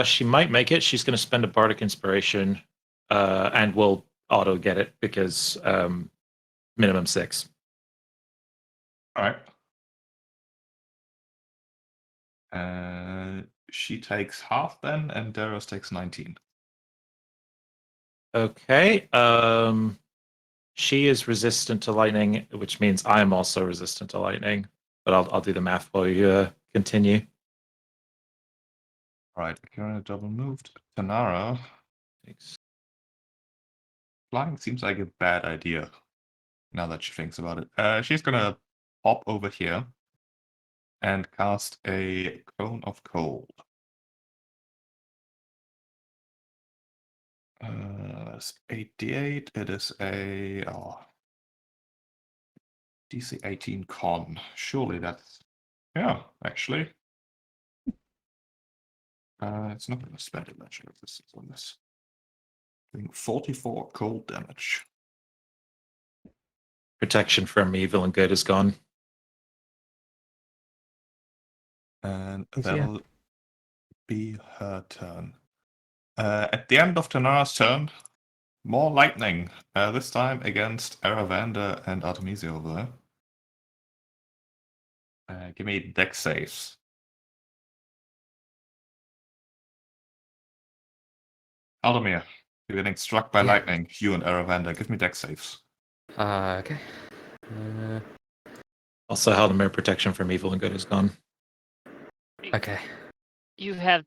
Speaker 5: She might make it. She's going to spend a Bardic Inspiration, and will auto get it because minimum 6.
Speaker 3: All right. She takes half then, and Darius takes 19.
Speaker 5: Okay. She is resistant to lightning, which means I'm also resistant to lightning. But I'll do the math while you continue.
Speaker 3: All right. Karen double moved. Tanara. Flying seems like a bad idea. Now that she thinks about it, she's gonna hop over here and cast a Cone of Cold. It's 8d8. It is a DC 18 con. Surely that's actually. It's not going to spend a legendary resistance on this. Doing 44 cold damage.
Speaker 5: Protection from evil and good is gone.
Speaker 3: And that'll be her turn. At the end of Tanara's turn, more lightning. This time against Aravander and Artemisia over there. Give me dex saves. Aldemir, you're getting struck by lightning. You and Aravander, give me dex saves.
Speaker 2: Okay.
Speaker 5: Also, Haldemir protection from evil and good is gone.
Speaker 2: Okay.
Speaker 4: You have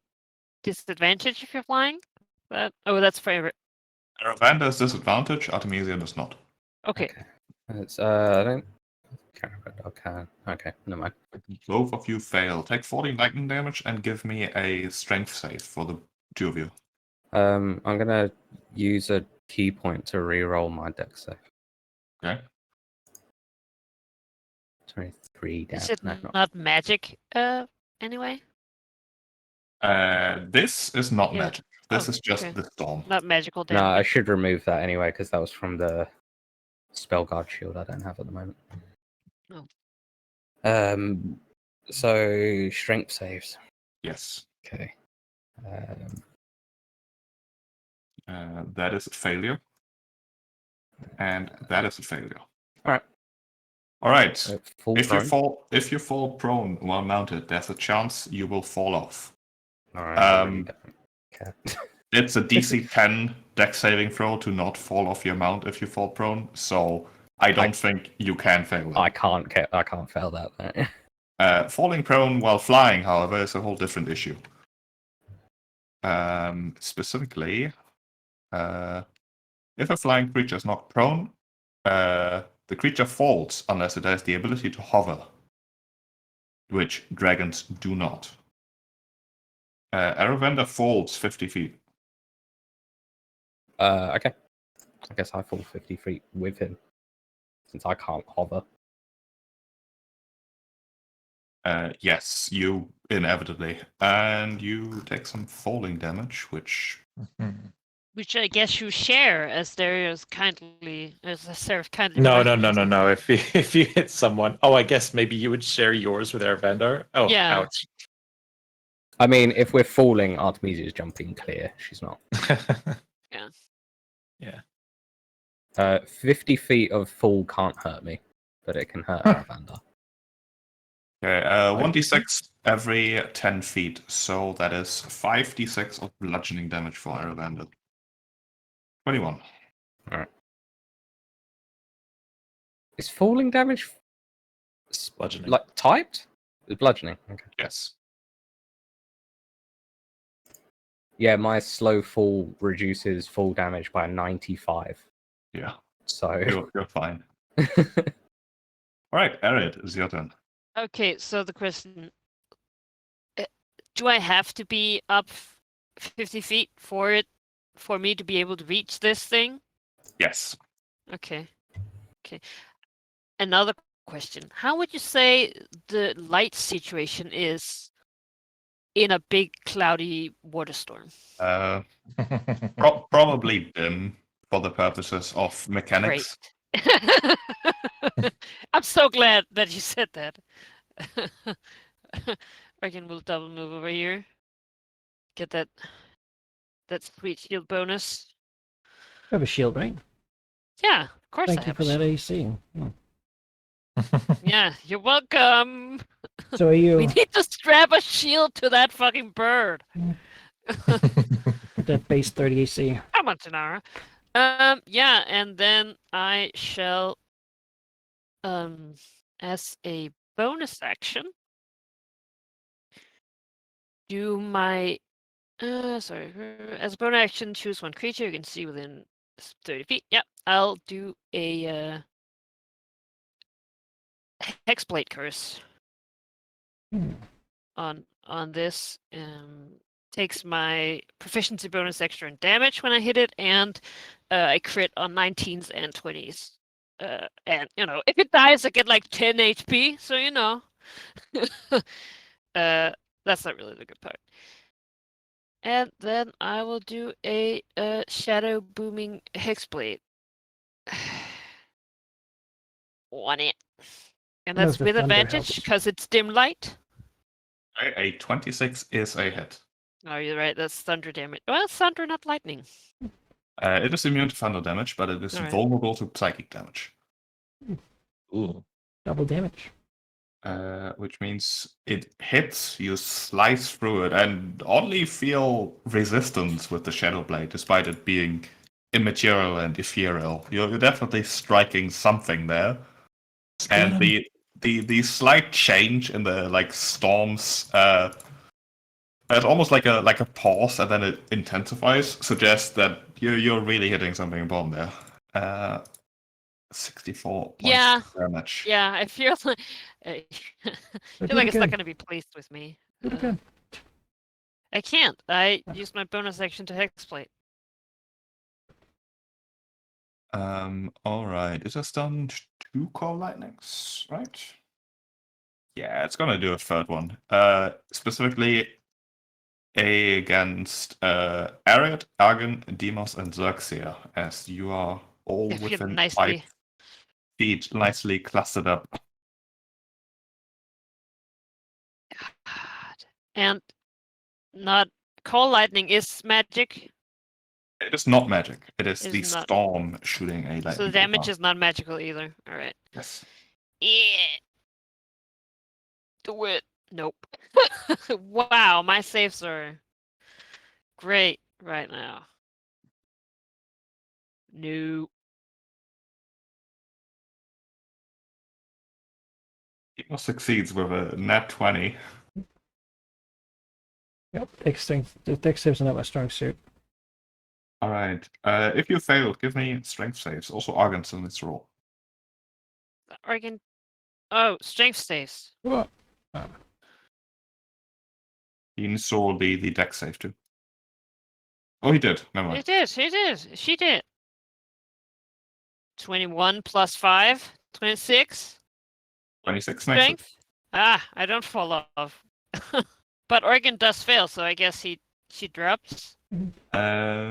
Speaker 4: disadvantage if you're flying? That's favorite.
Speaker 3: Aravander's disadvantage, Artemisia does not.
Speaker 4: Okay.
Speaker 2: It's I don't care about okay. Okay, never mind.
Speaker 3: Both of you fail. Take 40 lightning damage and give me a strength save for the two of you.
Speaker 2: I'm gonna use a key point to reroll my dex save.
Speaker 3: Okay.
Speaker 2: 23 down.
Speaker 4: Is it
Speaker 2: No,
Speaker 4: not magic anyway?
Speaker 3: This is not
Speaker 4: Yeah.
Speaker 3: magic. This is just
Speaker 4: okay.
Speaker 3: the storm.
Speaker 4: Not magical
Speaker 2: No, I
Speaker 4: damage.
Speaker 2: should remove that anyway because that was from the spell guard shield I don't have at the moment.
Speaker 4: Oh.
Speaker 2: So strength saves.
Speaker 3: Yes.
Speaker 2: Okay.
Speaker 3: That is a failure. And that is a failure.
Speaker 2: Alright.
Speaker 3: Alright.
Speaker 2: Full prone?
Speaker 3: If you fall prone while mounted, there's a chance you will fall off.
Speaker 2: Alright, I really don't care.
Speaker 3: It's a DC 10 dex saving throw to not fall off your mount if you fall prone, so I don't think you can fail that.
Speaker 2: I can't fail that.
Speaker 3: Falling prone while flying, however, is a whole different issue. Specifically, if a flying creature is knocked prone, the creature falls unless it has the ability to hover, which dragons do not. Aravender falls 50 feet.
Speaker 2: Okay. I guess I fall 50 feet with him, since I can't hover.
Speaker 3: Yes, you inevitably. And you take some falling damage, which...
Speaker 4: Which I guess you share, as Seraph kindly
Speaker 5: No,
Speaker 4: reminded
Speaker 5: no, no,
Speaker 4: me.
Speaker 5: no, no. If you hit someone, I guess maybe you would share yours with Airbender. Oh,
Speaker 4: Yeah.
Speaker 5: ouch.
Speaker 2: I mean, if we're falling, Artemisia's jumping clear. She's not.
Speaker 5: Yeah.
Speaker 2: 50 feet of fall can't hurt me, but it can hurt Aravander.
Speaker 3: Okay, 1d6 every 10 feet, so that is 5d6 of bludgeoning damage for Aravender. 21.
Speaker 2: Alright. Is falling damage
Speaker 5: Bludgeoning.
Speaker 2: like typed? It's bludgeoning. Okay.
Speaker 3: Yes.
Speaker 2: Yeah, my slow fall reduces fall damage by 95.
Speaker 3: Yeah,
Speaker 2: So
Speaker 3: you're fine. Alright, Arid, it's your turn.
Speaker 4: Okay, so the question: do I have to be up 50 feet for me to be able to reach this thing?
Speaker 3: Yes.
Speaker 4: Okay. Another question: how would you say the light situation is in a big cloudy water storm?
Speaker 3: Probably dim for the purposes of mechanics.
Speaker 4: Great. I'm so glad that you said that. Reckon we'll double move over here. Get that sweet shield bonus.
Speaker 1: You have a shield, right?
Speaker 4: Yeah, of course
Speaker 1: Thank
Speaker 4: I
Speaker 1: you
Speaker 4: have
Speaker 1: for
Speaker 4: a
Speaker 1: that
Speaker 4: shield.
Speaker 1: AC. Hmm.
Speaker 4: Yeah, you're welcome.
Speaker 1: So are
Speaker 4: We
Speaker 1: you
Speaker 4: need to strap a shield to that fucking bird.
Speaker 1: at that base 30 AC?
Speaker 4: Come on, Tanara. Yeah, and then I shall, as a bonus action, do my, as a bonus action, choose one creature you can see within 30 feet. Yep, I'll do a Hexblade Curse
Speaker 1: Hmm.
Speaker 4: on this. Takes my proficiency bonus extra in damage when I hit it, and I crit on 19s and 20s. And if it dies, I get like 10 HP. So that's not really the good part. And then I will do a shadow booming hexblade on it, and
Speaker 1: Knows
Speaker 4: that's
Speaker 1: the
Speaker 4: with
Speaker 1: thunder
Speaker 4: advantage
Speaker 1: helps.
Speaker 4: because it's dim light.
Speaker 3: A 26 is a hit.
Speaker 4: Oh, you're right. That's thunder damage. Well, it's thunder, not lightning.
Speaker 3: It is immune to thunder damage, but it is
Speaker 4: Alright.
Speaker 3: vulnerable to psychic damage.
Speaker 5: Ooh.
Speaker 1: Double damage.
Speaker 3: Which means it hits, you slice through it, and oddly feel resistance with the Shadow Blade, despite it being immaterial and ethereal. You're definitely striking something there. And the slight change in the storms, it's almost like a pause, and then it intensifies, suggests that you're really hitting something important there. 64 points
Speaker 4: Yeah.
Speaker 3: of damage.
Speaker 4: Yeah, I feel like
Speaker 1: Do it
Speaker 4: it's not
Speaker 1: again.
Speaker 4: going to be pleased with me.
Speaker 1: Do it again.
Speaker 4: I can't. I used my bonus action to hexblade.
Speaker 3: All right. It has done 2 core lightnings, right? Yeah, it's gonna do a third one. Specifically against Ariad, Argon, Demos, and Xerxia, as you are all
Speaker 4: I feel
Speaker 3: within 5
Speaker 4: nicely.
Speaker 3: feet, nicely clustered up.
Speaker 4: God. And not call lightning is magic,
Speaker 3: It is not magic. It is
Speaker 4: It
Speaker 3: the
Speaker 4: is not.
Speaker 3: storm shooting a lightning.
Speaker 4: so the damage is not magical either. All right.
Speaker 3: Yes.
Speaker 4: Yeah. Do it. Nope. Wow, my saves are great right now. No.
Speaker 3: He succeeds with a nat 20.
Speaker 1: Yep, the dex saves are not my strong suit.
Speaker 3: All right. If you fail, give me strength saves. Also, Argon still needs to roll.
Speaker 4: Organ. Oh, strength saves.
Speaker 1: Whoa.
Speaker 3: He needs to roll the dex save too. Oh, he did. Never mind.
Speaker 4: It did. She did. 21 plus 5, 26.
Speaker 3: 26 makes it.
Speaker 4: Strength. Ah, I don't fall off. But Organ does fail, so I guess she drops.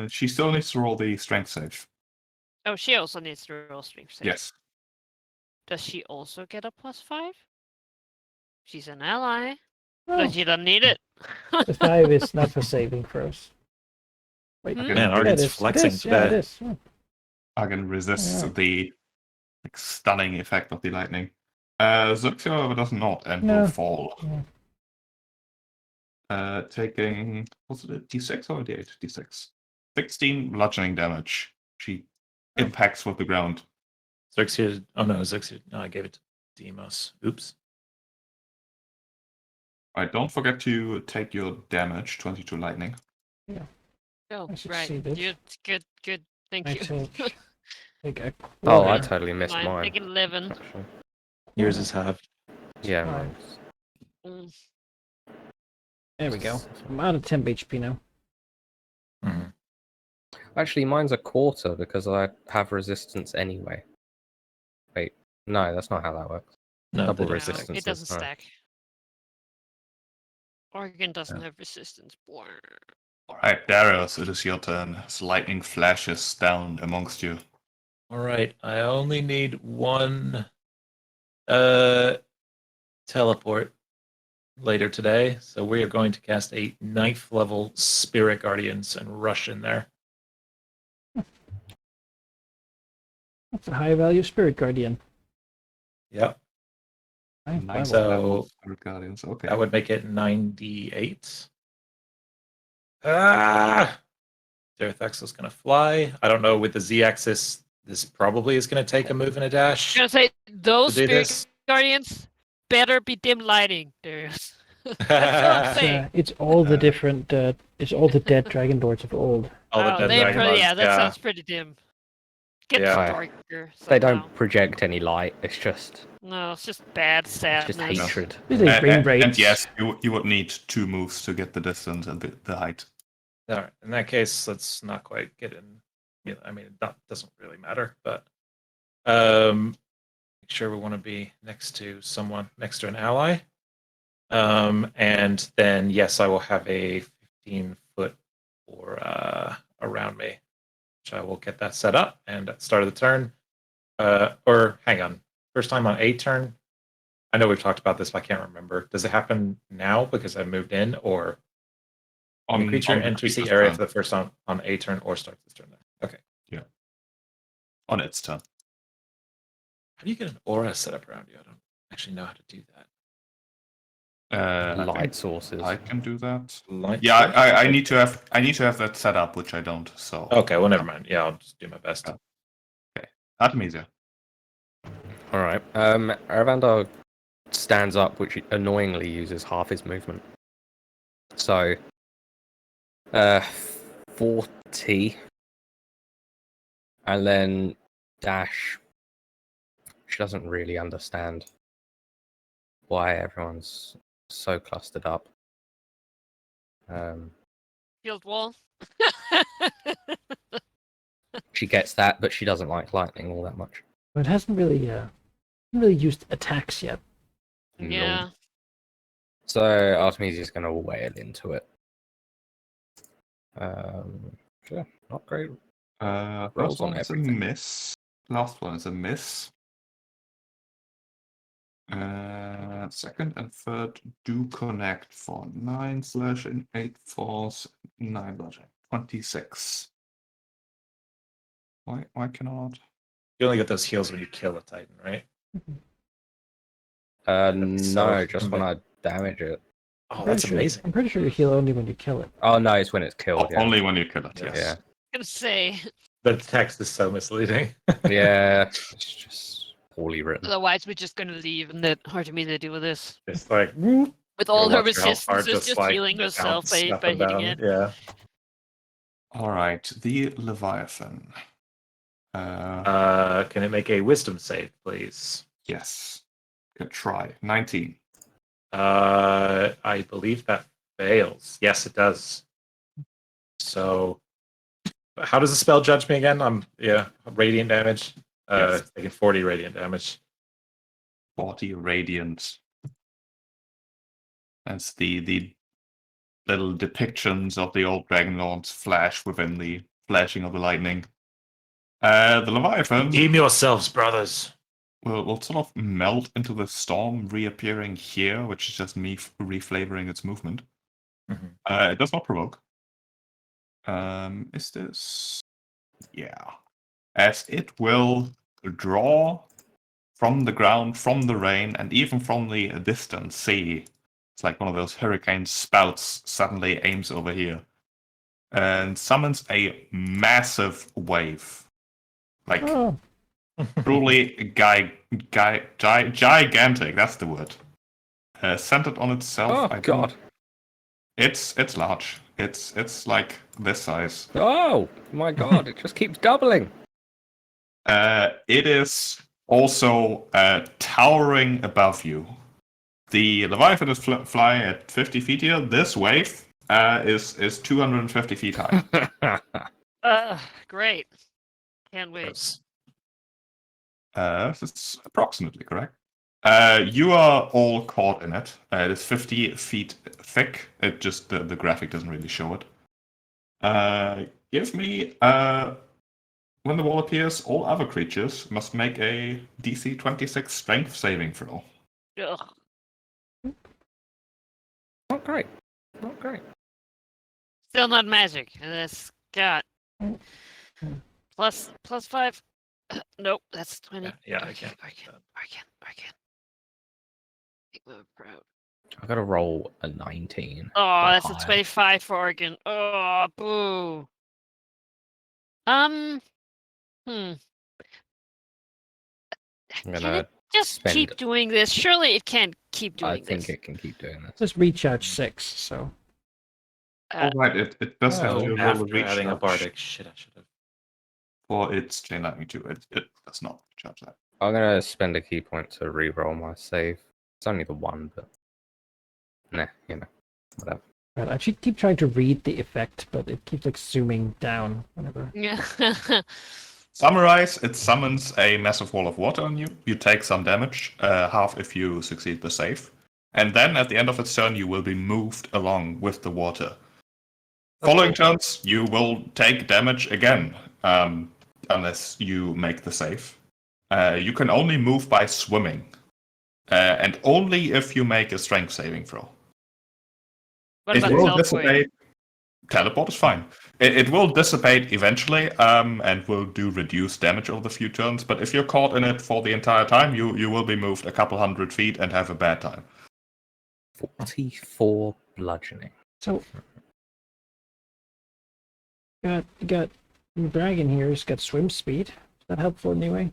Speaker 3: She still needs to roll the strength save.
Speaker 4: Oh, she also needs to roll strength save.
Speaker 3: Yes.
Speaker 4: Does she also get a +5? She's an ally.
Speaker 1: Oh,
Speaker 4: But she doesn't need it.
Speaker 1: the 5 is not for saving throws. Wait,
Speaker 4: Hmm?
Speaker 3: Okay.
Speaker 5: Man,
Speaker 1: yeah,
Speaker 5: Argon's
Speaker 1: it is.
Speaker 5: flexing
Speaker 1: It is. Yeah, it
Speaker 5: today.
Speaker 1: is. Oh.
Speaker 3: Argon resists
Speaker 1: Alright.
Speaker 3: the stunning effect of the lightning. Zuxio does not and
Speaker 1: No.
Speaker 3: will fall.
Speaker 1: Yeah.
Speaker 3: Taking, was it a d6 or a d8? D6. 16 bludgeoning damage. She impacts with the ground.
Speaker 5: Xerxes. Oh no, Xerxes. No, I gave it to Demos. Oops.
Speaker 3: Alright, don't forget to take your damage, 22 lightning.
Speaker 4: Oh,
Speaker 1: I
Speaker 4: right.
Speaker 1: succeeded.
Speaker 4: Good. Thank
Speaker 1: I
Speaker 4: you.
Speaker 1: take a
Speaker 2: Oh, I
Speaker 1: quarter.
Speaker 2: totally missed
Speaker 4: Mine,
Speaker 2: mine.
Speaker 4: taking 11.
Speaker 2: Actually.
Speaker 5: Yours is halved.
Speaker 2: Yeah,
Speaker 1: Fine.
Speaker 2: mine's.
Speaker 4: Mm.
Speaker 1: There we go. I'm out of temp HP now.
Speaker 5: Mhm.
Speaker 2: Actually, mine's a quarter because I have resistance anyway. Wait, no, that's not how that works.
Speaker 5: No,
Speaker 2: Double
Speaker 5: they don't
Speaker 2: resistance.
Speaker 5: stack.
Speaker 4: It doesn't
Speaker 2: no.
Speaker 4: stack. Organ doesn't
Speaker 5: Yeah.
Speaker 4: have resistance. Blah.
Speaker 3: Alright, Darius, it is your turn. As lightning flashes down amongst you.
Speaker 5: All right, I only need one teleport later today, so we are going to cast a 9th level Spirit Guardians and rush in there.
Speaker 1: That's a high value spirit guardian.
Speaker 5: Yep,
Speaker 1: Ninth
Speaker 3: Ninth
Speaker 1: level.
Speaker 3: level
Speaker 5: So-
Speaker 3: Spirit Guardians. Okay.
Speaker 5: that would make it 98. Ah! Derethax is going to fly. I don't know, with the Z-axis, this probably is going to take a move and a dash.
Speaker 4: I'm gonna say those
Speaker 5: To do
Speaker 4: spirit
Speaker 5: this.
Speaker 4: guardians better be dim lighting. There's. That's all I'm
Speaker 1: It's,
Speaker 4: saying.
Speaker 1: it's all the different. It's all the dead Dragonlords of old.
Speaker 5: All the
Speaker 4: Oh,
Speaker 5: dead
Speaker 4: they
Speaker 5: dragon lords,
Speaker 4: yeah, that sounds pretty dim. Gets
Speaker 5: Yeah.
Speaker 4: darker.
Speaker 2: They
Speaker 4: somehow.
Speaker 2: don't project any light. It's just
Speaker 4: No, it's just bad
Speaker 2: it's
Speaker 4: sadness.
Speaker 2: just hatred.
Speaker 1: These are ring rates.
Speaker 3: And yes, you would need 2 moves to get the distance and the height.
Speaker 5: All right. In that case, let's not quite get in. Yeah, I mean, that doesn't really matter, but make sure we want to be next to someone, next to an ally. And then yes, I will have a 15-foot or around me, which I will get that set up. And at the start of the turn, or hang on, first time on a turn. I know we've talked about this, but I can't remember. Does it happen now because I moved in, or when a creature
Speaker 3: the
Speaker 5: enters the
Speaker 3: creature's
Speaker 5: area
Speaker 3: turn.
Speaker 5: for the first time on a turn or starts this turn? Okay.
Speaker 3: On its turn.
Speaker 5: How do you get an aura set up around you? I don't actually know how to do that.
Speaker 3: I
Speaker 2: Light
Speaker 3: think
Speaker 2: sources.
Speaker 3: I can do that.
Speaker 5: Light
Speaker 3: Yeah,
Speaker 5: source?
Speaker 3: I need to have that set up, which I don't. So
Speaker 5: Okay, well, never mind. Yeah, I'll just do my best.
Speaker 3: Yeah. Artemisia.
Speaker 2: All right. Aravandar stands up, which annoyingly uses half his movement. So, 40, and then dash. She doesn't really understand why everyone's so clustered up.
Speaker 4: Field wall.
Speaker 2: She gets that, but she doesn't like lightning all that much.
Speaker 1: But it hasn't really used attacks yet.
Speaker 4: Yeah.
Speaker 2: So Artemisia's going to wail into it. Sure, not great.
Speaker 3: First
Speaker 2: Rolls on
Speaker 3: one is a
Speaker 2: everything.
Speaker 3: miss. Last one is a miss. Second and third do connect for 9 slashing, 8 force, 9 bludgeoning. 26. Why cannot?
Speaker 5: You only get those heals when you kill a Titan, right?
Speaker 2: No, just when I damage it.
Speaker 5: Oh, that's amazing.
Speaker 1: I'm pretty sure you heal only when you kill it.
Speaker 2: Oh no, it's when it's killed. Yeah.
Speaker 3: Only when you kill it,
Speaker 5: Yes.
Speaker 3: yes.
Speaker 2: Yeah.
Speaker 4: Gonna say.
Speaker 5: The text is so misleading.
Speaker 2: Yeah, it's just poorly written.
Speaker 4: Otherwise, we're just gonna leave and let Artemisia deal with this.
Speaker 5: It's like, whoop.
Speaker 4: With all
Speaker 5: You'll
Speaker 4: her
Speaker 5: watch how hard
Speaker 4: resistances, just
Speaker 5: like,
Speaker 4: healing herself
Speaker 5: bounce up
Speaker 4: by
Speaker 5: and
Speaker 4: hitting
Speaker 5: down.
Speaker 4: it.
Speaker 5: Yeah.
Speaker 3: All right, the Leviathan.
Speaker 5: Can it make a wisdom save, please?
Speaker 3: Yes. Good try. 19.
Speaker 5: I believe that fails. Yes, it does. So, how does the spell judge me again? Radiant damage.
Speaker 3: Yes.
Speaker 5: Taking 40 radiant damage.
Speaker 3: 40 radiant. That's the little depictions of the old Dragonlords flash within the flashing of the lightning. The Leviathan
Speaker 5: Aim yourselves, brothers.
Speaker 3: will sort of melt into the storm, reappearing here, which is just me reflavoring its movement.
Speaker 5: Mhm.
Speaker 3: It does not provoke. Is this? Yeah. As it will draw from the ground, from the rain, and even from the distant sea. It's like one of those hurricane spouts suddenly aims over here and summons a massive wave. Like,
Speaker 1: Oh,
Speaker 3: truly gigantic, that's the word. Centered on itself.
Speaker 2: Oh
Speaker 3: I don't-
Speaker 2: god.
Speaker 3: It's large. It's like this size.
Speaker 2: Oh my god, it just keeps doubling.
Speaker 3: It is also towering above you. The Leviathan is flying at 50 feet here. This wave is 250 feet high.
Speaker 4: Great. Can't wait.
Speaker 3: It's approximately correct. You are all caught in it. It is 50 feet thick. It just the graphic doesn't really show it. Give me when the wall appears, all other creatures must make a DC 26 Strength saving throw.
Speaker 4: Ugh.
Speaker 2: Not great. Not great.
Speaker 4: Still not magic. That's got plus 5. Nope, that's 20.
Speaker 5: Yeah, I
Speaker 4: Arcane.
Speaker 5: can.
Speaker 4: Make my proud.
Speaker 2: I gotta roll a 19.
Speaker 4: Oh,
Speaker 2: or
Speaker 4: that's a
Speaker 2: higher.
Speaker 4: 25 for Oregon. Oh, boo. Hmm.
Speaker 2: I'm
Speaker 4: Can
Speaker 2: gonna
Speaker 4: it just
Speaker 2: spend.
Speaker 4: keep doing this? Surely it can't keep
Speaker 2: I
Speaker 4: doing
Speaker 2: think
Speaker 4: this.
Speaker 2: it can keep doing this.
Speaker 1: just recharge 6, so.
Speaker 3: Alright, it does have to roll a
Speaker 5: After
Speaker 3: reach
Speaker 5: adding a
Speaker 3: touch
Speaker 5: bardic. Shit, I should have.
Speaker 3: for its chain lightning too. It does not charge that.
Speaker 2: I'm gonna spend a key point to re-roll my save. It's only the one, but nah, whatever.
Speaker 1: Right, I should keep trying to read the effect, but it keeps like zooming down whenever.
Speaker 4: Yeah.
Speaker 3: Summarize, it summons a massive wall of water on you. You take some damage, half if you succeed the save. And then at the end of its turn, you will be moved along with the water. Following turns, you will take damage again, unless you make the save. You can only move by swimming, and only if you make a strength saving throw.
Speaker 4: What
Speaker 3: It
Speaker 4: about
Speaker 3: will
Speaker 4: teleport?
Speaker 3: dissipate. Teleport is fine. It will dissipate eventually, and will do reduced damage over the few turns. But if you're caught in it for the entire time, you will be moved a couple hundred feet and have a bad time.
Speaker 2: 44 bludgeoning.
Speaker 1: So, got dragon here. He's got swim speed. Is that helpful anyway?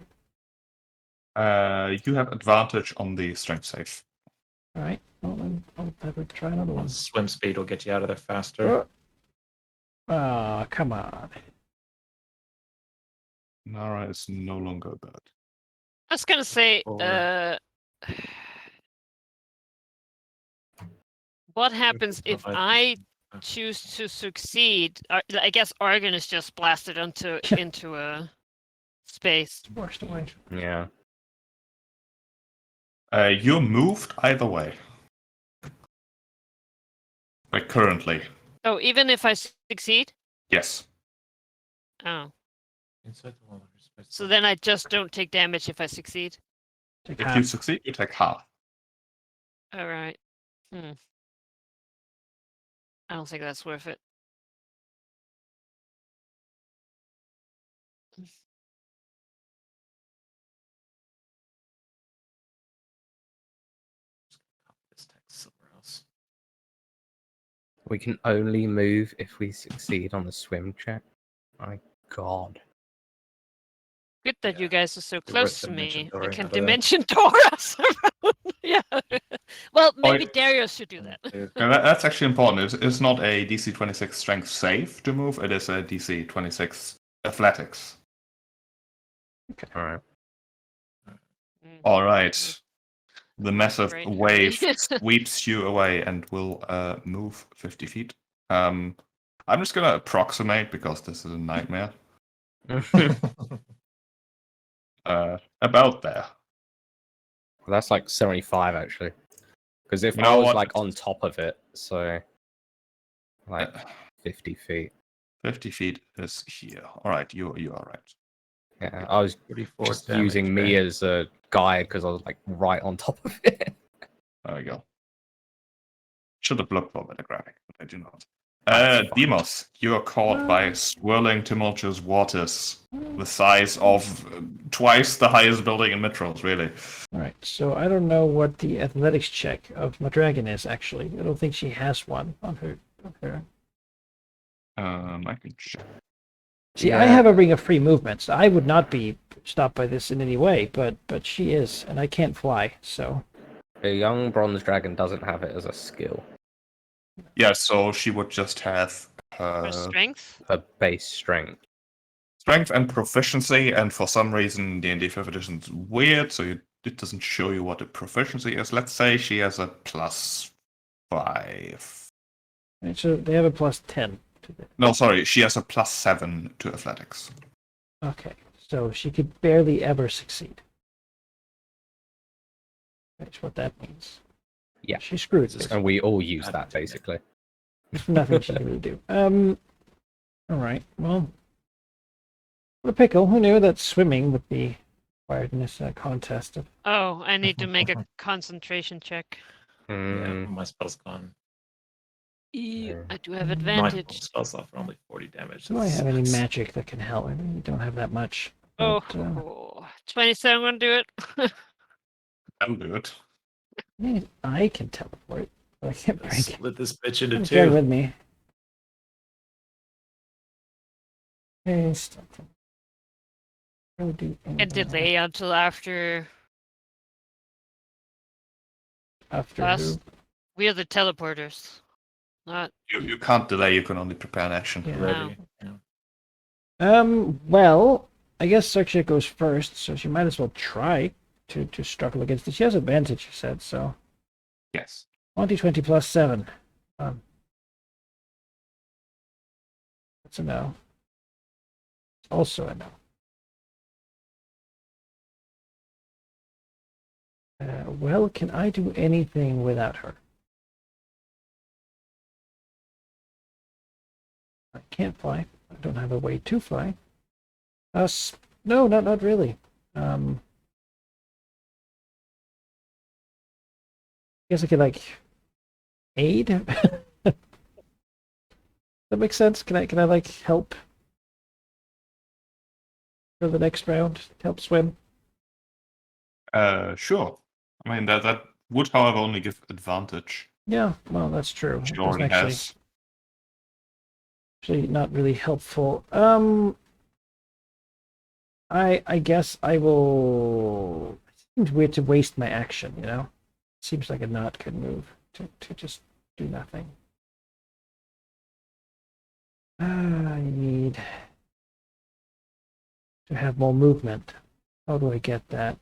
Speaker 3: You have advantage on the strength save.
Speaker 1: All right. Well, then I'll have to try another one.
Speaker 5: Swim speed will get you out of there faster.
Speaker 1: Ah, come on.
Speaker 3: Nara is no longer bad.
Speaker 4: I was gonna say,
Speaker 5: Forward.
Speaker 4: what happens if I choose to succeed? I guess Oregon is just blasted into a space.
Speaker 1: Worst away.
Speaker 2: Yeah.
Speaker 3: You're moved either way. Like currently,
Speaker 4: Oh, even if I succeed?
Speaker 3: yes.
Speaker 4: Oh,
Speaker 5: Inside the wall, there's space.
Speaker 4: so then I just don't take damage if I succeed.
Speaker 1: Take
Speaker 3: If
Speaker 1: half.
Speaker 3: you succeed, you take half.
Speaker 4: All right. I don't think that's worth it.
Speaker 5: This text somewhere else.
Speaker 2: We can only move if we succeed on the swim check. My god.
Speaker 4: Good that you
Speaker 5: Yeah.
Speaker 4: guys are so
Speaker 5: They
Speaker 4: close
Speaker 5: ripped
Speaker 4: to me.
Speaker 5: dimension
Speaker 4: I
Speaker 5: dooring
Speaker 4: can
Speaker 5: out of there.
Speaker 4: dimension door us around. Yeah. Well, maybe
Speaker 3: yeah.
Speaker 4: Darius should do that.
Speaker 3: Yeah, that's actually important. It's not a DC 26 strength save to move. It is a DC 26 athletics.
Speaker 2: All right.
Speaker 4: Mm.
Speaker 3: All right. The massive
Speaker 4: Great.
Speaker 3: wave sweeps you away and will move 50 feet. I'm just gonna approximate because this is a nightmare. About there.
Speaker 2: That's like 75 actually. Because if
Speaker 3: You
Speaker 2: I
Speaker 3: know
Speaker 2: was
Speaker 3: what?
Speaker 2: like on top of it, so like
Speaker 3: Uh,
Speaker 2: 50 feet.
Speaker 3: 50 feet is here. All right, you are right.
Speaker 2: Yeah, I was
Speaker 5: 44
Speaker 2: just
Speaker 5: damage,
Speaker 2: using me
Speaker 5: right?
Speaker 2: as a guide because I was like right on top of it.
Speaker 3: There we go. Should have looked for better graphic, but I do not.
Speaker 2: That's fine.
Speaker 3: Demos, you are caught by swirling tumultuous waters the size of twice the highest building in Mitros, really.
Speaker 1: All right, so I don't know what the athletics check of my dragon is, actually. I don't think she has one on her.
Speaker 3: I can check.
Speaker 1: See, I have a ring of free movement, so I would not be stopped by this in any way, but she is, and I can't fly, so...
Speaker 2: A young bronze dragon doesn't have it as a skill.
Speaker 3: Yeah, so she would just have
Speaker 4: For strength?
Speaker 2: Her base strength.
Speaker 3: strength and proficiency, and for some reason D&D 5th edition is weird, so it doesn't show you what the proficiency is. Let's say she has a +5.
Speaker 1: Right, so they have a +10 to the...
Speaker 3: No, sorry, she has a +7 to athletics.
Speaker 1: Okay, so she could barely ever succeed. That's what that means.
Speaker 2: Yeah.
Speaker 1: She's screwed.
Speaker 2: And we all use that basically.
Speaker 1: There's nothing she can really do. Alright, well... What a pickle. Who knew that swimming would be required in this contest?
Speaker 4: Oh, I need to make a concentration check.
Speaker 5: Yeah,
Speaker 2: Mm,
Speaker 5: my spell's gone.
Speaker 4: I do have
Speaker 5: My
Speaker 4: advantage.
Speaker 5: spells off for only 40 damage.
Speaker 1: Do I have any magic that can help? I really don't have that much.
Speaker 4: Oh,
Speaker 1: But,
Speaker 4: 27 gonna do it.
Speaker 3: That'll do it.
Speaker 1: I can teleport, but I can't break it.
Speaker 5: Split this bitch into
Speaker 1: Carry
Speaker 5: two.
Speaker 1: with me. Okay, stop. Don't do
Speaker 4: And
Speaker 1: anything
Speaker 4: delay until after
Speaker 1: after
Speaker 4: us.
Speaker 1: who?
Speaker 4: We are the teleporters. Not
Speaker 3: You can't delay, you can only prepare an action.
Speaker 1: Yeah.
Speaker 5: Ready. Yeah.
Speaker 1: Well, I guess Sarkshia goes first, so she might as well try to struggle against it. She has advantage, you said, so
Speaker 3: Yes.
Speaker 1: 20 plus 7. That's a no. Also a no. Well, can I do anything without her? I can't fly. I don't have a way to fly. No, not really. Guess I could like aid. That makes sense. Can I like help for the next round? Help swim.
Speaker 3: Sure. I mean that would, however, only give advantage.
Speaker 1: Yeah, well, that's true.
Speaker 3: She
Speaker 1: It doesn't
Speaker 3: already has.
Speaker 1: actually not really helpful. I guess I will. It seems weird to waste my action, you know? Seems like a not good move to just do nothing. I need to have more movement. How do I get that?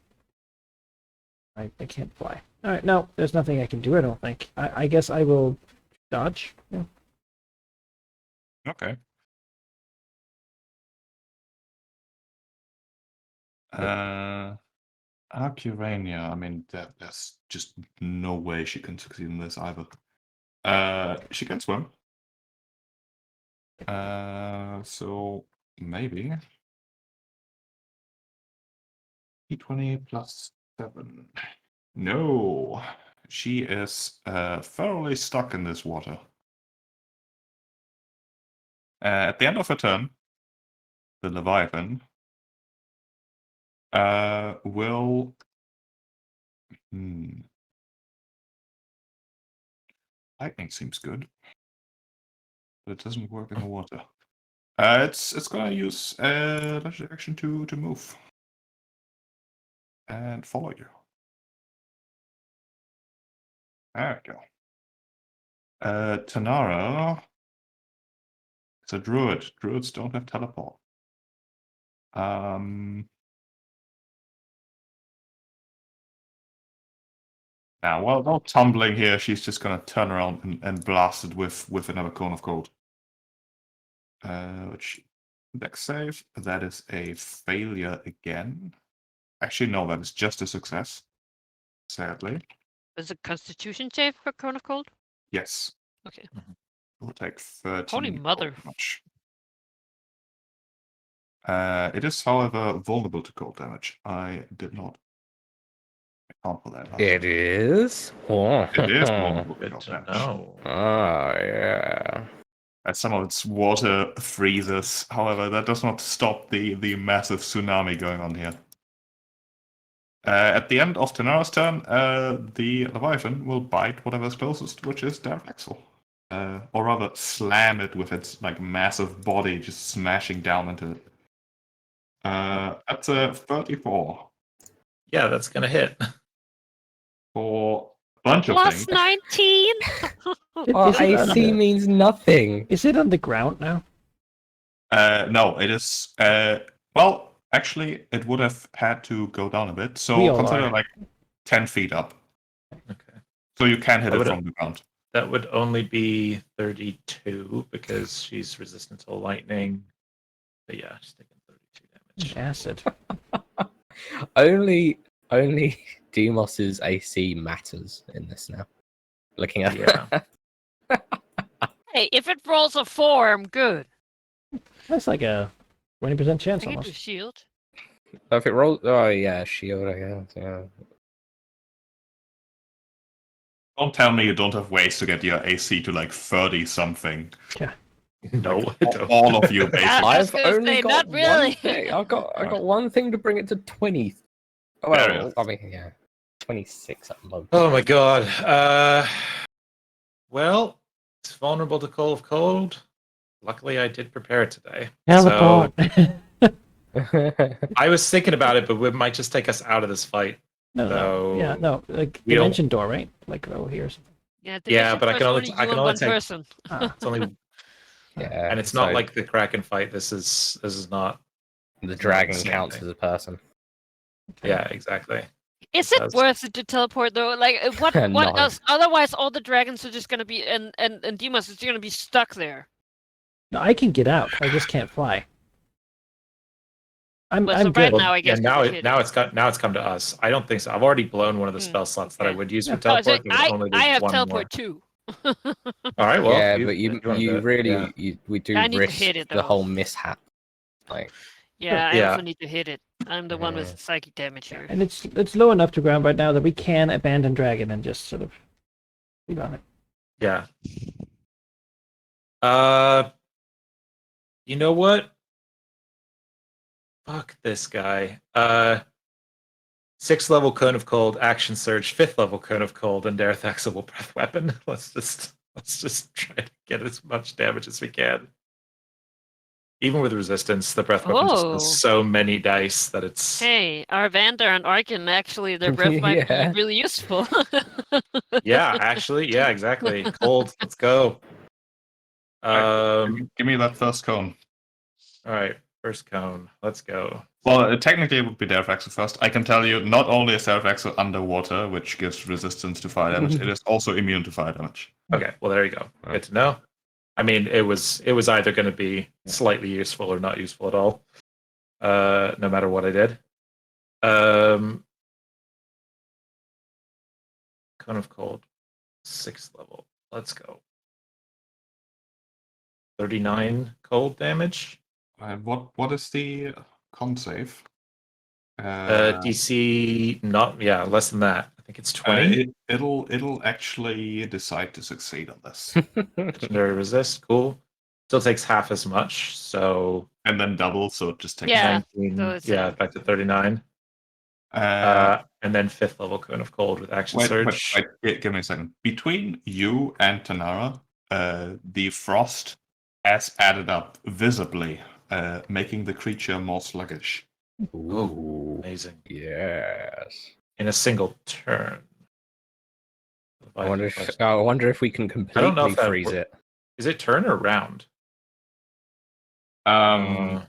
Speaker 1: I can't fly. Alright, no, there's nothing I can do, I don't think. I guess I will dodge. Yeah.
Speaker 3: Okay. Arcurania, I mean, there's just no way she can succeed in this either. She can swim. So maybe. D20 plus 7. No, she is thoroughly stuck in this water. At the end of her turn, the Leviathan will. Lightning seems good, but it doesn't work in the water. It's gonna use legendary action to move and follow you. There we go. Tanara. It's a druid. Druids don't have teleport. Now, while tumbling here, she's just gonna turn around and blast it with another cone of cold. Which dex save. That is a failure again. Actually, no, that is just a success. Sadly.
Speaker 4: Is it Constitution save for Cone of Cold?
Speaker 3: Yes.
Speaker 4: Okay.
Speaker 3: We'll take 13.
Speaker 4: Holy mother.
Speaker 3: Damage. It is, however, vulnerable to cold damage. I did not account for that.
Speaker 2: It is.
Speaker 3: It is vulnerable to
Speaker 5: Good
Speaker 3: cold
Speaker 5: to
Speaker 3: damage.
Speaker 5: know.
Speaker 2: Oh yeah.
Speaker 3: As some of its water freezes. However, that does not stop the massive tsunami going on here. At the end of Tanara's turn, the Leviathan will bite whatever's closest, which is Darflaxel. Or rather, slam it with its massive body, just smashing down into it. That's a 34
Speaker 5: Yeah, that's gonna hit.
Speaker 3: for a bunch of
Speaker 4: Plus
Speaker 3: things.
Speaker 4: 19!
Speaker 2: Oh,
Speaker 1: Is it on
Speaker 2: AC
Speaker 1: the-
Speaker 2: means nothing.
Speaker 1: Is it on the ground now?
Speaker 3: No, it is. Well, actually, it would have had to go down a bit.
Speaker 1: We
Speaker 3: So
Speaker 1: all
Speaker 3: consider
Speaker 1: are.
Speaker 3: 10 feet up.
Speaker 5: Okay.
Speaker 3: So you can hit
Speaker 5: I
Speaker 3: it
Speaker 5: would-
Speaker 3: from the ground.
Speaker 5: That would only be 32 because she's resistant to lightning. But yeah, she's taking 32 damage.
Speaker 1: Acid.
Speaker 2: Only Demos's AC matters in this now. Looking at
Speaker 5: Yeah.
Speaker 4: Hey, if it rolls a 4, I'm good.
Speaker 1: That's like a 20% chance
Speaker 4: I can do
Speaker 1: almost.
Speaker 4: shield.
Speaker 2: if it rolls, oh yeah, shield. I guess. Yeah.
Speaker 3: Don't tell me you don't have ways to get your AC to 30 something.
Speaker 5: No, I don't.
Speaker 3: All of you,
Speaker 4: I
Speaker 3: basically.
Speaker 4: was
Speaker 2: I've
Speaker 4: gonna
Speaker 2: only
Speaker 4: say,
Speaker 2: got
Speaker 4: not really.
Speaker 2: one thing. I got one thing to bring it to 20. Oh,
Speaker 3: Fair
Speaker 2: well,
Speaker 3: enough.
Speaker 2: I mean, yeah, 26 at most.
Speaker 5: Oh my god. Well, it's vulnerable to cold of cold. Luckily, I did prepare it today. So I was thinking about it, but it might just take us out of this fight.
Speaker 1: No,
Speaker 5: So,
Speaker 1: yeah, no, like
Speaker 5: we don't-
Speaker 1: dimension door, right? Like over here or something.
Speaker 4: Yeah,
Speaker 5: Yeah, but I can only-
Speaker 4: you
Speaker 5: I can
Speaker 4: and
Speaker 5: only
Speaker 4: one
Speaker 5: take-
Speaker 4: person.
Speaker 1: Ah,
Speaker 5: It's only,
Speaker 2: yeah,
Speaker 5: and it's not
Speaker 2: so
Speaker 5: like the Kraken fight. This is not.
Speaker 2: the
Speaker 5: not
Speaker 2: dragon
Speaker 5: the same
Speaker 2: counts
Speaker 5: thing.
Speaker 2: as a person.
Speaker 5: Yeah, exactly.
Speaker 4: Is it
Speaker 5: Does.
Speaker 4: worth it to teleport though? Like, what
Speaker 2: No.
Speaker 4: else? Otherwise, all the dragons are just gonna be and Demos is gonna be stuck there.
Speaker 1: no, I can get out. I just can't fly. I'm
Speaker 4: Well, so
Speaker 1: good.
Speaker 4: right now, I
Speaker 5: Yeah,
Speaker 4: guess.
Speaker 5: now
Speaker 4: we
Speaker 5: it
Speaker 4: hit
Speaker 5: now it's come to us. I don't think so. I've already blown one of the
Speaker 4: Hmm,
Speaker 5: spell slots that I
Speaker 4: okay.
Speaker 5: would use
Speaker 1: Yeah.
Speaker 5: for
Speaker 4: Oh, so
Speaker 5: teleport. There was only
Speaker 4: I have
Speaker 5: one
Speaker 4: teleport
Speaker 5: more.
Speaker 4: too.
Speaker 5: All right, well,
Speaker 2: yeah,
Speaker 5: if
Speaker 2: but you
Speaker 5: if wanna do it,
Speaker 2: really
Speaker 5: yeah.
Speaker 2: we do
Speaker 4: I need to
Speaker 2: risk
Speaker 4: hit it,
Speaker 2: the
Speaker 4: though.
Speaker 2: whole mishap. Like,
Speaker 4: Yeah, I
Speaker 5: Yeah.
Speaker 4: also need to hit it. I'm the one
Speaker 2: Yeah.
Speaker 4: with psychic damage here.
Speaker 1: And it's low enough to ground right now that we can abandon dragon and just sort of leave on it.
Speaker 5: Yeah. You know what? Fuck this guy. 6th level Cone of Cold, Action Surge, 5th level Cone of Cold, and Darethexable Breath Weapon. Let's just try to get as much damage as we can. Even with resistance, the Breath Weapon just
Speaker 4: Oh.
Speaker 5: does so many dice that it's
Speaker 4: Hey, our Vander and Arkin actually their breath might
Speaker 2: Yeah.
Speaker 4: be really useful.
Speaker 5: yeah, actually, yeah, exactly. Cold, let's go.
Speaker 3: Give me that first cone.
Speaker 5: All right, first cone. Let's go.
Speaker 3: Well, technically it would be Darflaxel first. I can tell you, not only is Darflaxel underwater, which gives resistance to fire damage, it is also immune to fire damage.
Speaker 5: Okay, well there you go. Good to know. I mean, it was either going to be slightly useful or not useful at all, no matter what I did. Cone of Cold, 6th level. Let's go. 39 cold damage.
Speaker 3: What is the con save?
Speaker 5: DC less than that. I think it's 20.
Speaker 3: It'll actually decide to succeed on this,
Speaker 5: Legendary resist, cool. Still takes half as much, so
Speaker 3: and then double, so it just takes.
Speaker 4: Yeah.
Speaker 5: 19.
Speaker 4: so it's,
Speaker 5: Yeah, back to 39. And then 5th level Cone of Cold with Action Surge.
Speaker 3: Give me a second. Between you and Tanara, the frost has added up visibly, making the creature more sluggish.
Speaker 2: ooh,
Speaker 5: Amazing.
Speaker 2: yes.
Speaker 5: In a single turn.
Speaker 2: I wonder if we can
Speaker 5: I don't know
Speaker 2: completely
Speaker 5: if that
Speaker 2: freeze it.
Speaker 5: Is it turn or round?
Speaker 3: I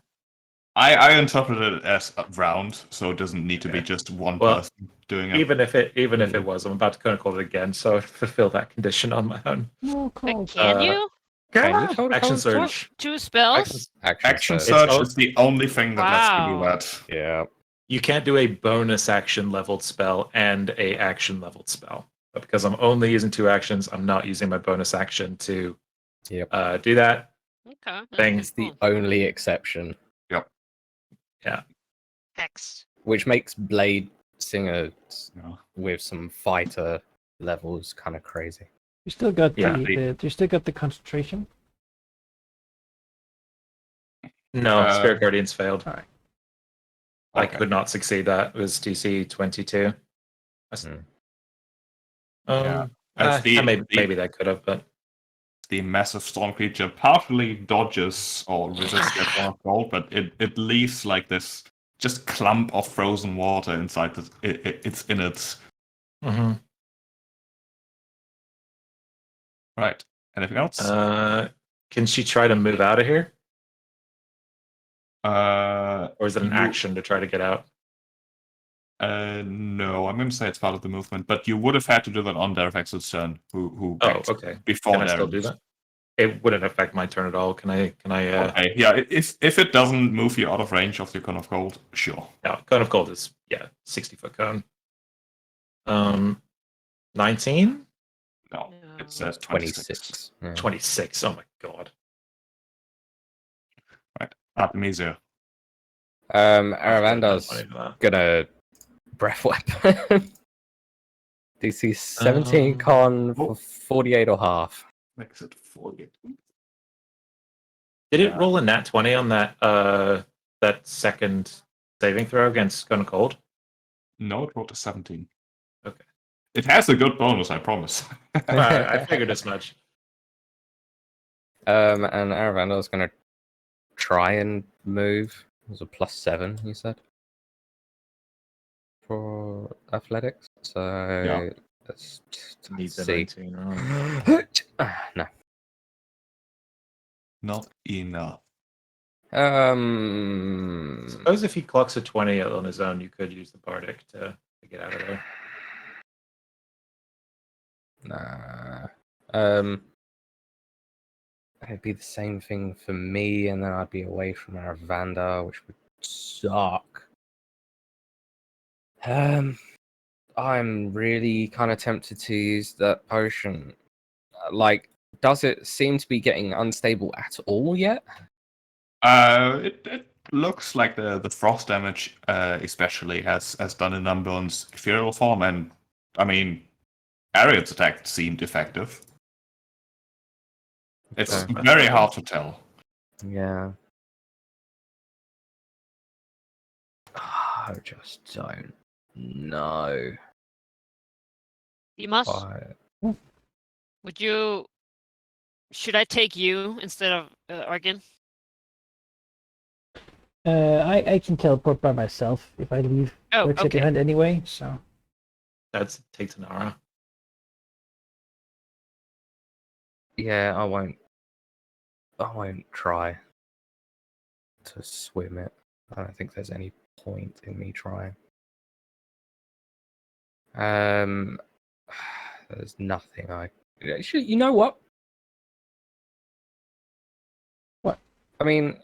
Speaker 3: interpreted it as a round, so it doesn't need to be
Speaker 5: Okay.
Speaker 3: just one
Speaker 5: Well,
Speaker 3: person doing it.
Speaker 5: even if it was, I'm about to kind of call it again, so fulfill that condition on my own.
Speaker 1: No,
Speaker 4: But
Speaker 1: call.
Speaker 4: can you?
Speaker 2: Can you call
Speaker 5: Action
Speaker 2: it
Speaker 5: surge?
Speaker 4: 2 spells?
Speaker 3: Action
Speaker 2: surge.
Speaker 3: surge is the only thing that lets you do
Speaker 4: Wow.
Speaker 3: that.
Speaker 2: Yeah.
Speaker 5: You can't do a bonus action leveled spell and a action leveled spell. But because I'm only using 2 actions, I'm not using my bonus action to do that.
Speaker 4: Okay.
Speaker 5: Thing.
Speaker 2: It's the only exception.
Speaker 3: Yep.
Speaker 5: Yeah.
Speaker 4: Hex.
Speaker 2: Which makes Blade Singer
Speaker 3: Yeah.
Speaker 2: with some fighter levels kind of crazy.
Speaker 1: You still got
Speaker 5: Yeah.
Speaker 1: you still got the concentration.
Speaker 5: No, Spirit Guardians failed.
Speaker 1: All right.
Speaker 5: I
Speaker 3: Okay.
Speaker 5: could not succeed that. It was DC 22.
Speaker 3: Yeah. That's
Speaker 5: Maybe that could have, but
Speaker 3: the massive storm creature partially dodges or resists the Cone of Cold, but it leaves like this just clump of frozen water inside its innards.
Speaker 5: Mhm.
Speaker 3: Right. Anything else?
Speaker 5: Can she try to move out of here?
Speaker 3: Or
Speaker 5: Or is it an action to try to get out?
Speaker 3: No, I'm going to say it's part of the movement, but you would have had to do that on Derefex's turn. Who
Speaker 5: Oh, okay.
Speaker 3: before
Speaker 5: Can I still do that? It wouldn't affect my turn at all. Can I?
Speaker 3: Okay, yeah. If it doesn't move you out of range of the Cone of Cold, sure.
Speaker 5: No, Cone of Cold is 60-foot cone. 19?
Speaker 3: No, it says
Speaker 2: 26. Yeah.
Speaker 5: 26. Oh my god.
Speaker 3: Right, Artemisia.
Speaker 2: Aravanda's gonna breath weapon. DC 17 con for 48 or half.
Speaker 3: Makes it 40.
Speaker 5: Did it roll a nat 20 on that second saving throw against Cone of Cold?
Speaker 3: No, it rolled a 17.
Speaker 5: Okay.
Speaker 3: It has a good bonus, I promise.
Speaker 5: I figured as much.
Speaker 2: And Aravanda's gonna try and move. It was a +7, you said, for athletics. So let's
Speaker 5: Needs a
Speaker 2: see.
Speaker 5: 19. Right?
Speaker 2: No.
Speaker 3: Not enough.
Speaker 5: Suppose if he clocks a 20 on his own, you could use the Bardic to get out of there.
Speaker 2: Nah. It'd be the same thing for me, and then I'd be away from Aravanda, which would suck. I'm really kind of tempted to use that potion. Like, does it seem to be getting unstable at all yet?
Speaker 3: It looks like the frost damage, especially, has done a number on ethereal form, and I mean, Ariad's attack seemed effective. It's very hard to tell.
Speaker 2: Yeah. I just don't know.
Speaker 4: Dimas,
Speaker 2: Why.
Speaker 4: should I take you instead of Argan?
Speaker 1: I can teleport by myself if I leave
Speaker 4: Oh,
Speaker 1: Darkseid
Speaker 4: okay.
Speaker 1: behind anyway. So
Speaker 5: That takes an hour.
Speaker 2: Yeah, I won't try to swim it. I don't think there's any point in me trying. There's nothing actually, you know what?
Speaker 1: What?
Speaker 2: I mean,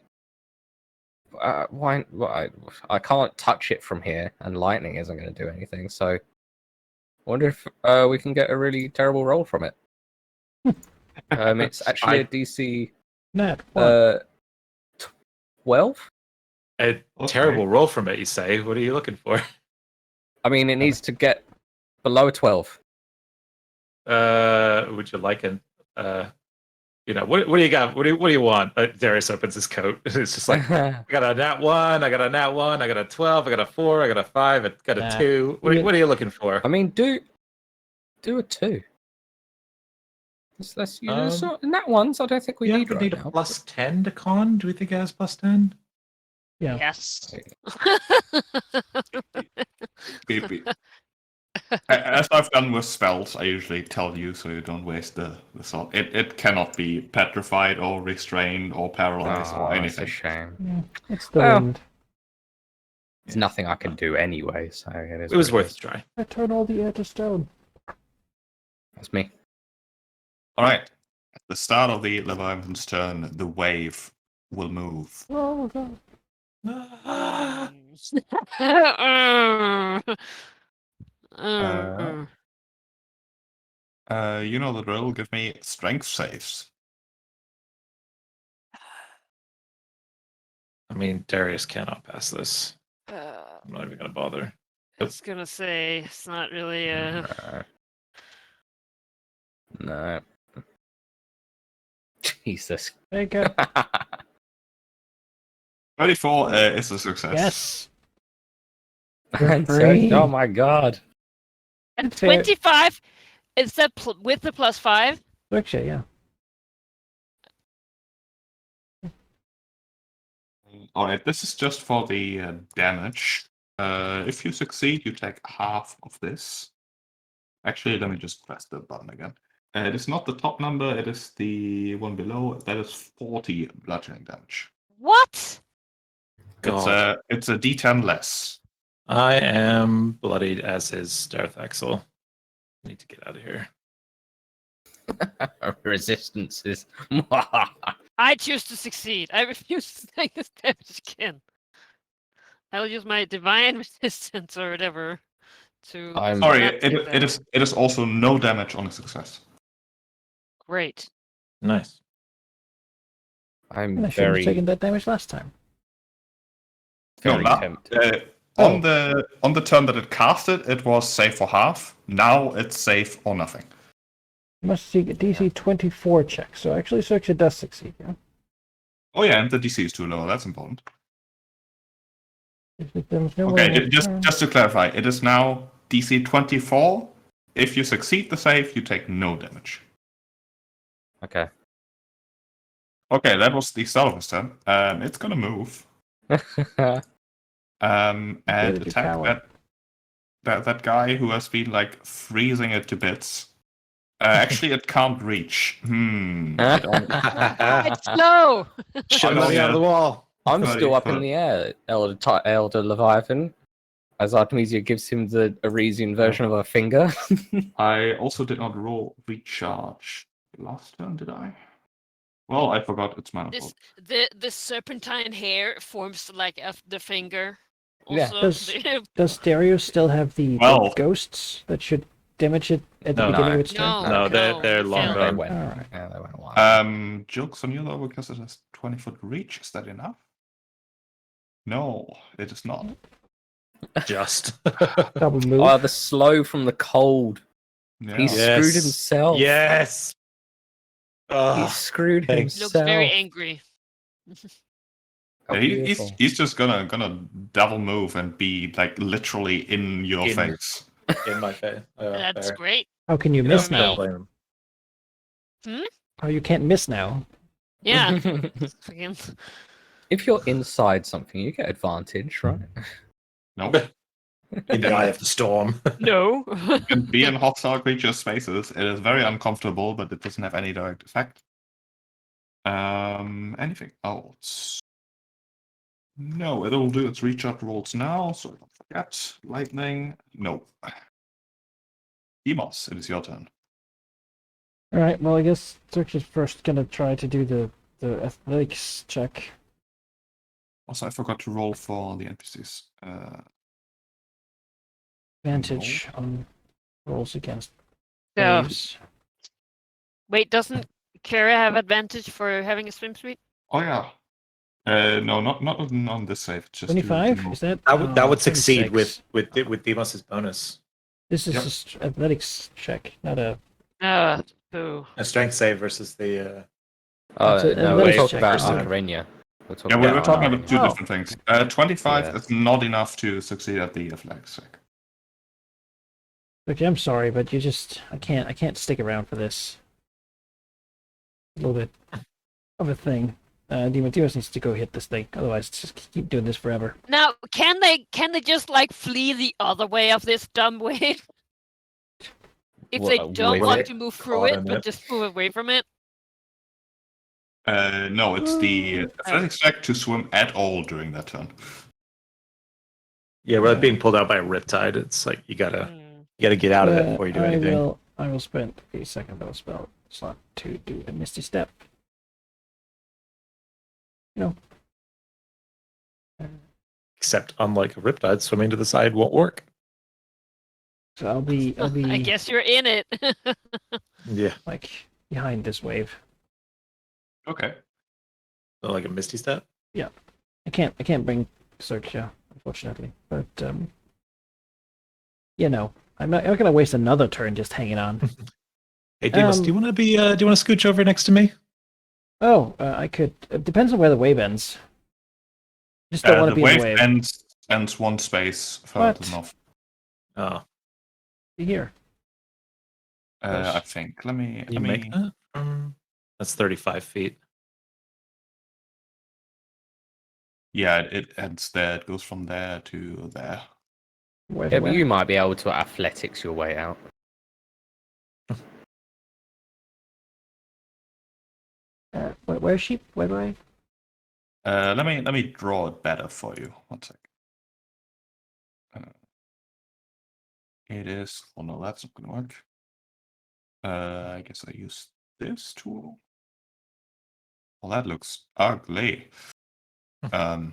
Speaker 2: why? I can't touch it from here, and lightning isn't going to do anything. So, I wonder if we can get a really terrible roll from it. It's actually a DC
Speaker 1: Nat
Speaker 2: 12.
Speaker 5: A terrible roll from it, you say? What are you looking for?
Speaker 2: I mean, it needs to get below 12.
Speaker 5: Would you like an what do you got? What do you want? Darius opens his coat. It's just like I got a nat 1, I got a nat 1, I got a 12, I got a 4, I got a 5, I got a 2. What are you looking for?
Speaker 2: I mean, do a 2. Let's use nat ones. I don't think we need right
Speaker 5: a
Speaker 2: now.
Speaker 5: plus 10 to con. Do we think it has plus 10?
Speaker 1: Yeah.
Speaker 4: Yes.
Speaker 3: As I've done with spells, I usually tell you so you don't waste the slot. It cannot be petrified or restrained or paralyzed or
Speaker 2: Oh, it's a
Speaker 3: anything.
Speaker 2: shame.
Speaker 1: Yeah, it's the
Speaker 2: Well,
Speaker 1: wind.
Speaker 2: There's nothing I can do anyway, so it
Speaker 5: It was
Speaker 2: what
Speaker 5: worth
Speaker 2: is.
Speaker 5: a try.
Speaker 1: I turn all the air to stone.
Speaker 2: That's me.
Speaker 3: All right. At the start of the Leviathan's turn, the wave will move.
Speaker 1: Oh god.
Speaker 3: You know the drill. Give me strength saves.
Speaker 5: I mean, Darius cannot pass this.
Speaker 4: Uh,
Speaker 5: I'm not even gonna bother.
Speaker 4: I was gonna say it's not really
Speaker 2: No. Jesus.
Speaker 1: There you go.
Speaker 3: 34 is a success.
Speaker 1: Yes.
Speaker 2: And
Speaker 1: free.
Speaker 2: oh my god.
Speaker 4: and
Speaker 1: It's fair.
Speaker 4: 25. Is that with the +5?
Speaker 1: Actually, yeah.
Speaker 3: All right, this is just for the damage. If you succeed, you take half of this. Actually, let me just press the button again. It is not the top number, it is the one below. That is 40 bludgeoning damage.
Speaker 4: What?
Speaker 5: God.
Speaker 3: It's a D10 less.
Speaker 5: I am bloodied, as is Darth Axel. I need to get out of here.
Speaker 2: Resistances.
Speaker 4: I choose to succeed. I refuse to take this damage again. I'll use my divine resistance or whatever to.
Speaker 2: I'm
Speaker 3: Sorry,
Speaker 4: not take that.
Speaker 3: it is also no damage on a success.
Speaker 4: Great.
Speaker 5: Nice.
Speaker 2: I'm
Speaker 1: And I should have
Speaker 2: very,
Speaker 1: taken that damage last time.
Speaker 2: very
Speaker 3: no,
Speaker 2: tempted.
Speaker 3: on the turn that it casted, it was safe for half. Now it's safe or nothing.
Speaker 1: Must see a DC 24 check. So actually does succeed. Yeah.
Speaker 3: Oh yeah, and the DC is too low. That's important.
Speaker 1: If there's no
Speaker 3: Okay,
Speaker 1: way
Speaker 3: just to clarify, it is now DC 24. If you succeed the save, you take no damage.
Speaker 2: Okay.
Speaker 3: Okay, that was the start of his turn. It's gonna move and
Speaker 1: Good, you
Speaker 3: attack
Speaker 1: coward.
Speaker 3: that guy who has been like freezing it to bits. Actually, it can't reach.
Speaker 4: It's slow.
Speaker 5: Shove money out of the wall.
Speaker 2: I'm
Speaker 3: 30
Speaker 2: still up in
Speaker 3: foot.
Speaker 2: the air, Elder Leviathan, as Artemisia gives him the Arisian version of a finger.
Speaker 3: I also did not roll recharge last turn, did I? Well, I forgot it's manifold.
Speaker 4: The serpentine hair forms like the finger.
Speaker 2: Yeah.
Speaker 4: Also,
Speaker 1: Does Darius still have the
Speaker 3: Well-
Speaker 1: ghosts that should damage it at the
Speaker 5: No.
Speaker 1: beginning
Speaker 2: No.
Speaker 1: of its turn?
Speaker 5: No, they're long
Speaker 4: failed.
Speaker 2: They
Speaker 5: gone.
Speaker 2: went.
Speaker 1: Alright.
Speaker 2: Yeah, they went a while.
Speaker 3: Jokes on you though, because it has 20-foot reach. Is that enough? No, it is not.
Speaker 5: Just.
Speaker 1: Double move.
Speaker 2: Oh, the slow from the cold.
Speaker 3: Yeah.
Speaker 2: He
Speaker 5: Yes.
Speaker 2: screwed himself.
Speaker 5: Yes.
Speaker 2: He
Speaker 5: Oh,
Speaker 2: screwed
Speaker 5: thanks.
Speaker 2: himself.
Speaker 4: looks very angry.
Speaker 2: How
Speaker 3: Yeah,
Speaker 2: beautiful.
Speaker 3: he's just gonna double move and be like literally in your
Speaker 5: In-
Speaker 3: face.
Speaker 5: in my face.
Speaker 4: That's
Speaker 5: fair.
Speaker 4: great.
Speaker 1: How can you
Speaker 5: You
Speaker 1: miss
Speaker 5: know,
Speaker 1: now?
Speaker 5: don't blame him.
Speaker 1: Oh, you can't miss now.
Speaker 4: Yeah. Fucking-
Speaker 2: If you're inside something, you get advantage, right?
Speaker 3: Nope.
Speaker 5: In the eye of the storm.
Speaker 4: no.
Speaker 3: You can be in hostile creature spaces. It is very uncomfortable, but it doesn't have any direct effect. Anything else? No, it'll do its recharge rolls now, so don't forget. Lightning. No. Demos, it is your turn.
Speaker 1: Alright, well I guess Zerk is first gonna try to do the athletics check.
Speaker 3: Also, I forgot to roll for the NPCs.
Speaker 1: Advantage on rolls against
Speaker 4: So,
Speaker 1: waves.
Speaker 4: wait, doesn't Kara have advantage for having a swimsuit?
Speaker 3: Oh yeah. No, not on this save. Just
Speaker 1: 25? Is that?
Speaker 5: That would
Speaker 1: Oh,
Speaker 5: succeed
Speaker 1: 26.
Speaker 5: with Demos's bonus.
Speaker 1: This is
Speaker 3: Yep.
Speaker 1: just athletics check, not a.
Speaker 4: Boo.
Speaker 5: A strength save versus the.
Speaker 2: Oh,
Speaker 1: It's a-
Speaker 2: no,
Speaker 1: a
Speaker 2: we're
Speaker 1: race
Speaker 2: talking
Speaker 1: check,
Speaker 2: about
Speaker 1: isn't it?
Speaker 2: Arcarenia. We're talking
Speaker 3: Yeah, we were
Speaker 2: about
Speaker 3: talking about
Speaker 2: Arcarenia.
Speaker 3: two
Speaker 1: Oh.
Speaker 3: different things. 25
Speaker 2: Yeah.
Speaker 3: is not enough to succeed at the athletics check.
Speaker 1: Okay, I'm sorry, but I can't stick around for this. A little bit of a thing. Demetrius needs to go hit this thing, otherwise just keep doing this forever.
Speaker 4: Now, can they just like flee the other way of this dumb wave? if they don't
Speaker 5: with
Speaker 4: want
Speaker 5: it,
Speaker 4: to move through
Speaker 5: caught
Speaker 4: it,
Speaker 5: in
Speaker 4: but
Speaker 5: it.
Speaker 4: just move away from it?
Speaker 3: No, it's the athletics check to swim at all during that turn.
Speaker 5: Yeah, we're being pulled out by a riptide. It's like you gotta get out of it before you do anything.
Speaker 1: I will spend a second level spell slot to do a Misty Step. No.
Speaker 5: Except unlike a riptide, swimming to the side won't work.
Speaker 1: So I'll be
Speaker 4: I guess you're in it.
Speaker 5: Yeah.
Speaker 1: like behind this wave.
Speaker 3: Okay.
Speaker 5: So like a misty step.
Speaker 1: I can't bring search, unfortunately. But you know, I'm not gonna waste another turn just hanging on.
Speaker 5: Hey, Demas, do you want to be? Do you want to scooch over next to me?
Speaker 1: Oh, I could. It depends on where the wave ends. Just don't want to
Speaker 3: The
Speaker 1: be in
Speaker 3: wave
Speaker 1: the wave.
Speaker 3: ends one space further north.
Speaker 5: Oh,
Speaker 1: Here.
Speaker 3: I think. Let me.
Speaker 5: you make that? That's 35 feet.
Speaker 3: Yeah, it ends there. It goes from there to there.
Speaker 2: Yeah, but you might be able to athletics your way out.
Speaker 1: Where's she? Where do I?
Speaker 3: Let me draw it better for you. One sec. It is. Oh no, that's not gonna work. I guess I use this tool. Well, that looks ugly.
Speaker 4: Oh.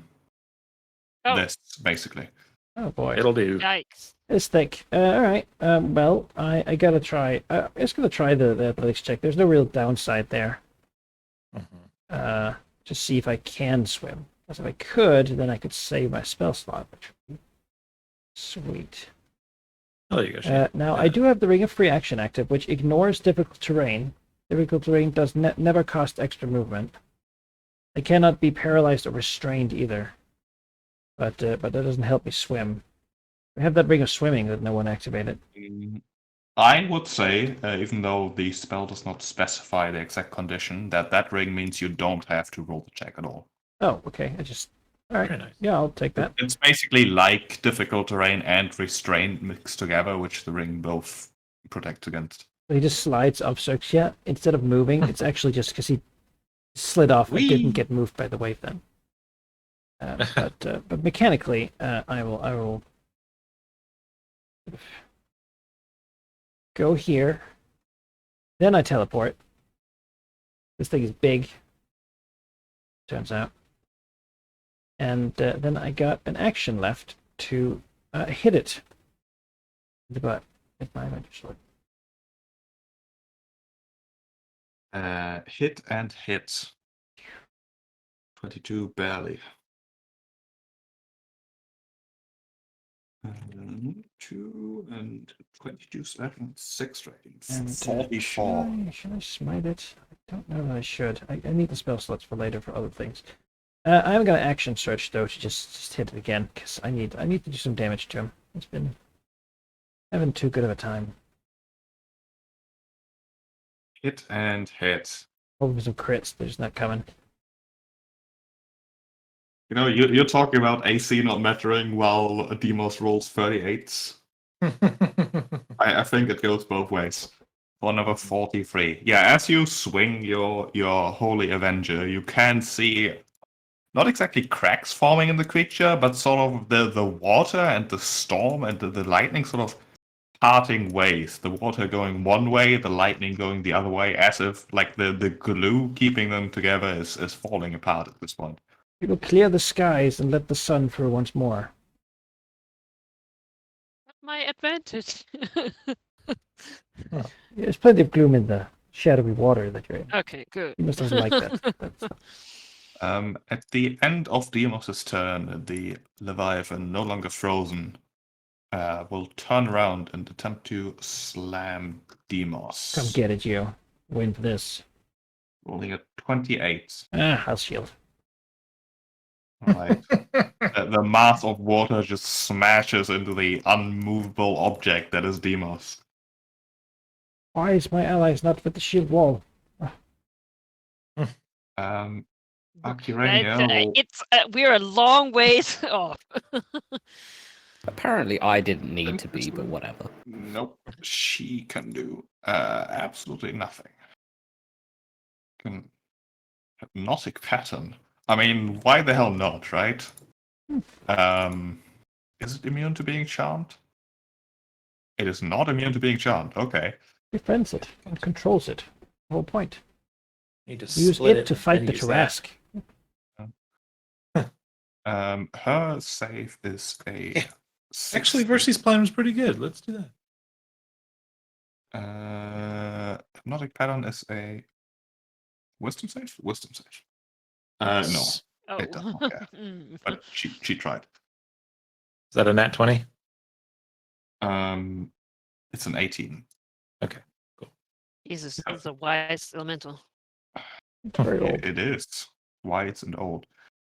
Speaker 3: This basically.
Speaker 1: Oh boy.
Speaker 5: It'll do.
Speaker 4: Yikes.
Speaker 1: It's thick. All right. Well, I gotta try. I'm just gonna try the athletics check. There's no real downside there. Just see if I can swim. Because if I could, then I could save my spell slot, which would be sweet.
Speaker 5: Oh, there you go. Shane.
Speaker 1: Now I do have the Ring of Free Action active, which ignores difficult terrain. Difficult terrain does never cost extra movement. I cannot be paralyzed or restrained either. But that doesn't help me swim. We have that Ring of Swimming that no one activated.
Speaker 3: I would say, even though the spell does not specify the exact condition, that ring means you don't have to roll the check at all.
Speaker 1: Oh, okay. All right.
Speaker 5: Very nice.
Speaker 1: Yeah, I'll take that.
Speaker 3: It's basically like difficult terrain and restraint mixed together, which the ring both protects against.
Speaker 1: But he just slides up, so yeah, instead of moving, it's actually just because he slid off and didn't get moved by the wave then. But mechanically, I will go here. Then I teleport. This thing is big. Turns out. And then I got an action left to hit it in the butt with my magic sword.
Speaker 3: Hit and hit. 22 barely. 2 and 22 slash 6 rating.
Speaker 1: And
Speaker 3: 44.
Speaker 1: Should I smite it? I don't know that I should. I need the spell slots for later for other things. I'm gonna action search though to just hit it again because I need to do some damage to him. It's been having too good of a time.
Speaker 3: Hit and hit.
Speaker 1: Hoping for some crits. They're just not coming.
Speaker 3: You know, you're talking about AC not mattering while Demos rolls 38s. I think it goes both ways. For number 43. Yeah, as you swing your Holy Avenger, you can see not exactly cracks forming in the creature, but sort of the water and the storm and the lightning sort of parting ways. The water going one way, the lightning going the other way, as if like the glue keeping them together is falling apart at this point.
Speaker 1: We will clear the skies and let the sun through once more.
Speaker 4: My advantage.
Speaker 1: There's plenty of gloom in the shadowy water that you're in.
Speaker 4: Okay, good.
Speaker 1: He must doesn't like that.
Speaker 3: At the end of Demos' turn, the Leviathan, no longer frozen, will turn around and attempt to slam Demos.
Speaker 1: Come get it, you. Win for this.
Speaker 3: Rolling at 28.
Speaker 1: I'll shield.
Speaker 3: Right. The mass of water just smashes into the unmovable object that is Demos.
Speaker 1: Why is my allies not with the shield wall?
Speaker 3: Akirania will...
Speaker 4: It's we're a long ways off.
Speaker 2: Apparently, I didn't need to be, but whatever.
Speaker 3: Nope. She can do absolutely nothing. Hypnotic pattern. I mean, why the hell not, right? Is it immune to being charmed? It is not immune to being charmed. Okay.
Speaker 1: Befriends it and controls it. The whole point.
Speaker 5: Need to
Speaker 1: Use
Speaker 5: split
Speaker 1: it to
Speaker 5: and
Speaker 1: fight
Speaker 5: then
Speaker 1: the
Speaker 5: use that.
Speaker 1: Tarrasque.
Speaker 3: Her save is a.
Speaker 5: Yeah. Actually, Versy's plan was pretty good. Let's do that.
Speaker 3: Hypnotic pattern is a wisdom save. Wisdom save. No,
Speaker 4: Oh.
Speaker 3: it does not. Yeah. But she tried.
Speaker 5: Is that a nat 20?
Speaker 3: It's an 18.
Speaker 4: Jesus, this is a wise elemental.
Speaker 1: Very old.
Speaker 3: It is wise and old.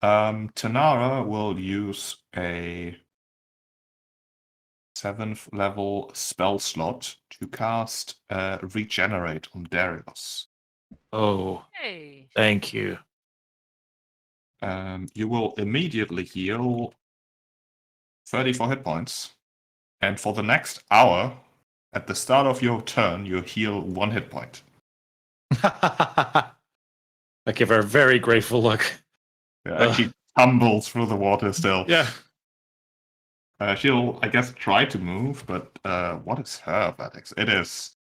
Speaker 3: Tanara will use a 7th level spell slot to cast Regenerate on Darius.
Speaker 5: Oh,
Speaker 4: Hey.
Speaker 5: thank you.
Speaker 3: You will immediately heal 34 hit points, and for the next hour, at the start of your turn, you heal 1 hit point.
Speaker 5: I give her a very grateful look.
Speaker 3: And she tumbles through the water still.
Speaker 5: Yeah.
Speaker 3: She'll, I guess, try to move, but what is her athletics? It is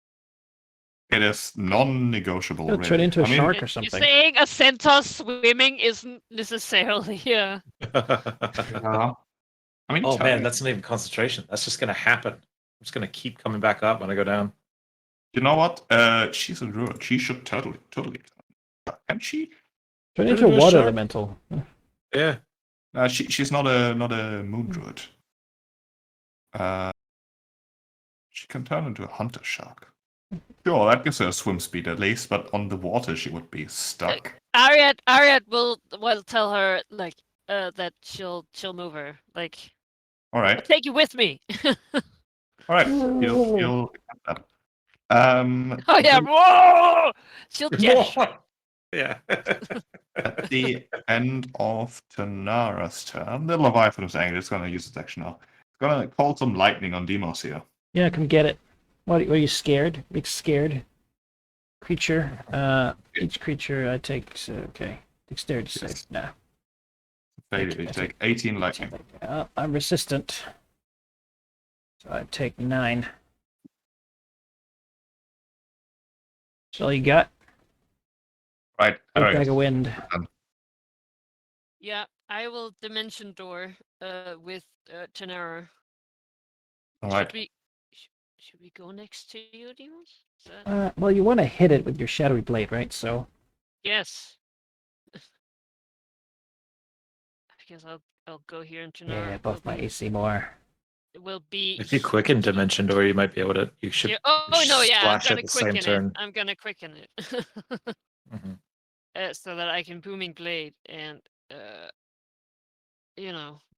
Speaker 3: non-negotiable.
Speaker 1: It'll
Speaker 3: Really.
Speaker 1: turn into a
Speaker 3: I mean,
Speaker 1: shark or
Speaker 4: You're
Speaker 1: something.
Speaker 4: saying a centaur swimming isn't necessarily
Speaker 3: yeah. I mean,
Speaker 5: Oh man,
Speaker 3: turning-
Speaker 5: that's not even concentration. That's just gonna happen. I'm just gonna keep coming back up when I go down.
Speaker 3: You know what? She's a druid. She should totally. Can she?
Speaker 1: Turn
Speaker 5: Turn
Speaker 1: into a
Speaker 5: into a
Speaker 1: water
Speaker 5: shark?
Speaker 1: elemental.
Speaker 5: Yeah.
Speaker 3: She's not a moon druid. She can turn into a hunter shark. Sure, that gives her a swim speed at least, but on the water she would be stuck.
Speaker 4: Ariad will tell her like that she'll move her. Like,
Speaker 3: All
Speaker 4: I'll
Speaker 3: right,
Speaker 4: take you with me.
Speaker 3: all right. You'll accept that.
Speaker 4: Oh yeah, whoa! She'll gesture.
Speaker 5: Yeah.
Speaker 3: At the end of Tanara's turn, the Leviathan is angry. It's going to use its action now. It's going to call some lightning on Demos here.
Speaker 1: Yeah, come get it. What are you scared? Big scared creature. Each creature I take. Okay, dexterity save.
Speaker 3: Yes.
Speaker 1: Nah.
Speaker 3: You take 18 lightning.
Speaker 1: I'm resistant. So I take 9. That's all you got?
Speaker 3: Right.
Speaker 1: Big
Speaker 3: All right.
Speaker 1: bag of wind.
Speaker 4: Yeah, I will dimension door with Tenera.
Speaker 3: All right.
Speaker 4: Should we go next to you, Demos? Is that...
Speaker 1: Well, you want to hit it with your shadowy blade, right? So
Speaker 4: Yes. I guess I'll go here and Tenera.
Speaker 1: yeah, buff my AC more.
Speaker 4: It will be.
Speaker 5: If you quicken Dimension Door, you might be able to. You should.
Speaker 4: Yeah, oh no, yeah, I'm
Speaker 5: splash at
Speaker 4: gonna
Speaker 5: the same
Speaker 4: quicken it.
Speaker 5: turn.
Speaker 4: I'm gonna quicken it.
Speaker 5: Mhm.
Speaker 4: So that I can booming blade and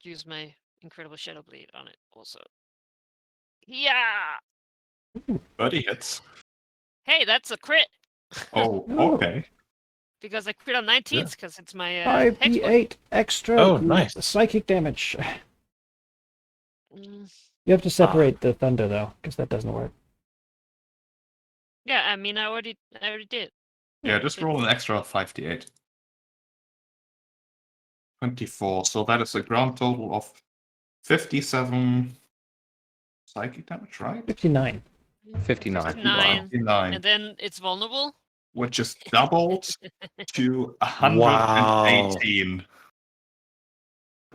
Speaker 4: use my incredible shadow blade on it also. Yeah.
Speaker 3: 30 hits.
Speaker 4: Hey, that's a crit.
Speaker 3: Oh,
Speaker 1: Oh.
Speaker 3: okay.
Speaker 4: Because I crit on 19s because it's my
Speaker 1: 5d8 extra
Speaker 5: Oh, nice.
Speaker 1: psychic damage.
Speaker 4: Mm,
Speaker 1: You have to separate the thunder though, because that doesn't work.
Speaker 4: yeah, I mean I already did.
Speaker 3: Yeah, just roll an extra 5d8. 24. So that is a grand total of 57 psychic damage, right?
Speaker 1: 59.
Speaker 2: 59.
Speaker 4: 9.
Speaker 3: 59,
Speaker 4: And then it's vulnerable.
Speaker 3: which is doubled to 118.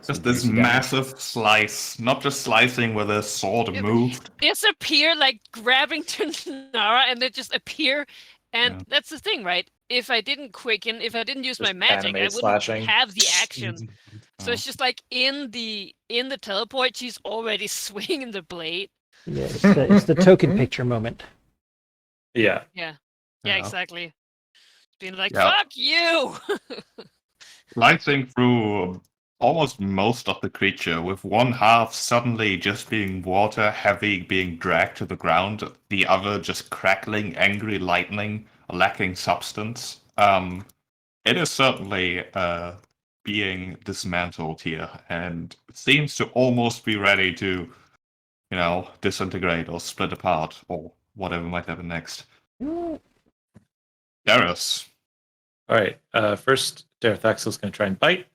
Speaker 3: Just this
Speaker 2: Juicy damage.
Speaker 3: massive slice, not just slicing with a sword
Speaker 4: Yep.
Speaker 3: moved.
Speaker 4: Disappear like grabbing Tanara and they just appear. And
Speaker 3: Yeah.
Speaker 4: that's the thing, right? If I didn't quicken, if I didn't use my
Speaker 5: Just
Speaker 4: magic, I
Speaker 5: animate
Speaker 4: wouldn't
Speaker 5: slashing.
Speaker 4: have the action. So
Speaker 3: Oh.
Speaker 4: it's just like in the teleport, she's already swinging the blade.
Speaker 1: Yeah, it's the token picture moment.
Speaker 5: Yeah.
Speaker 4: Yeah,
Speaker 3: Yeah.
Speaker 4: exactly. Being like,
Speaker 3: Yeah.
Speaker 4: fuck you!
Speaker 3: Slicing through almost most of the creature, with one half suddenly just being water heavy, being dragged to the ground, the other just crackling, angry lightning, lacking substance. It is certainly being dismantled here and seems to almost be ready to, disintegrate or split apart or whatever might happen next. Darius.
Speaker 5: All right. First, Darathaxel's going to try and bite.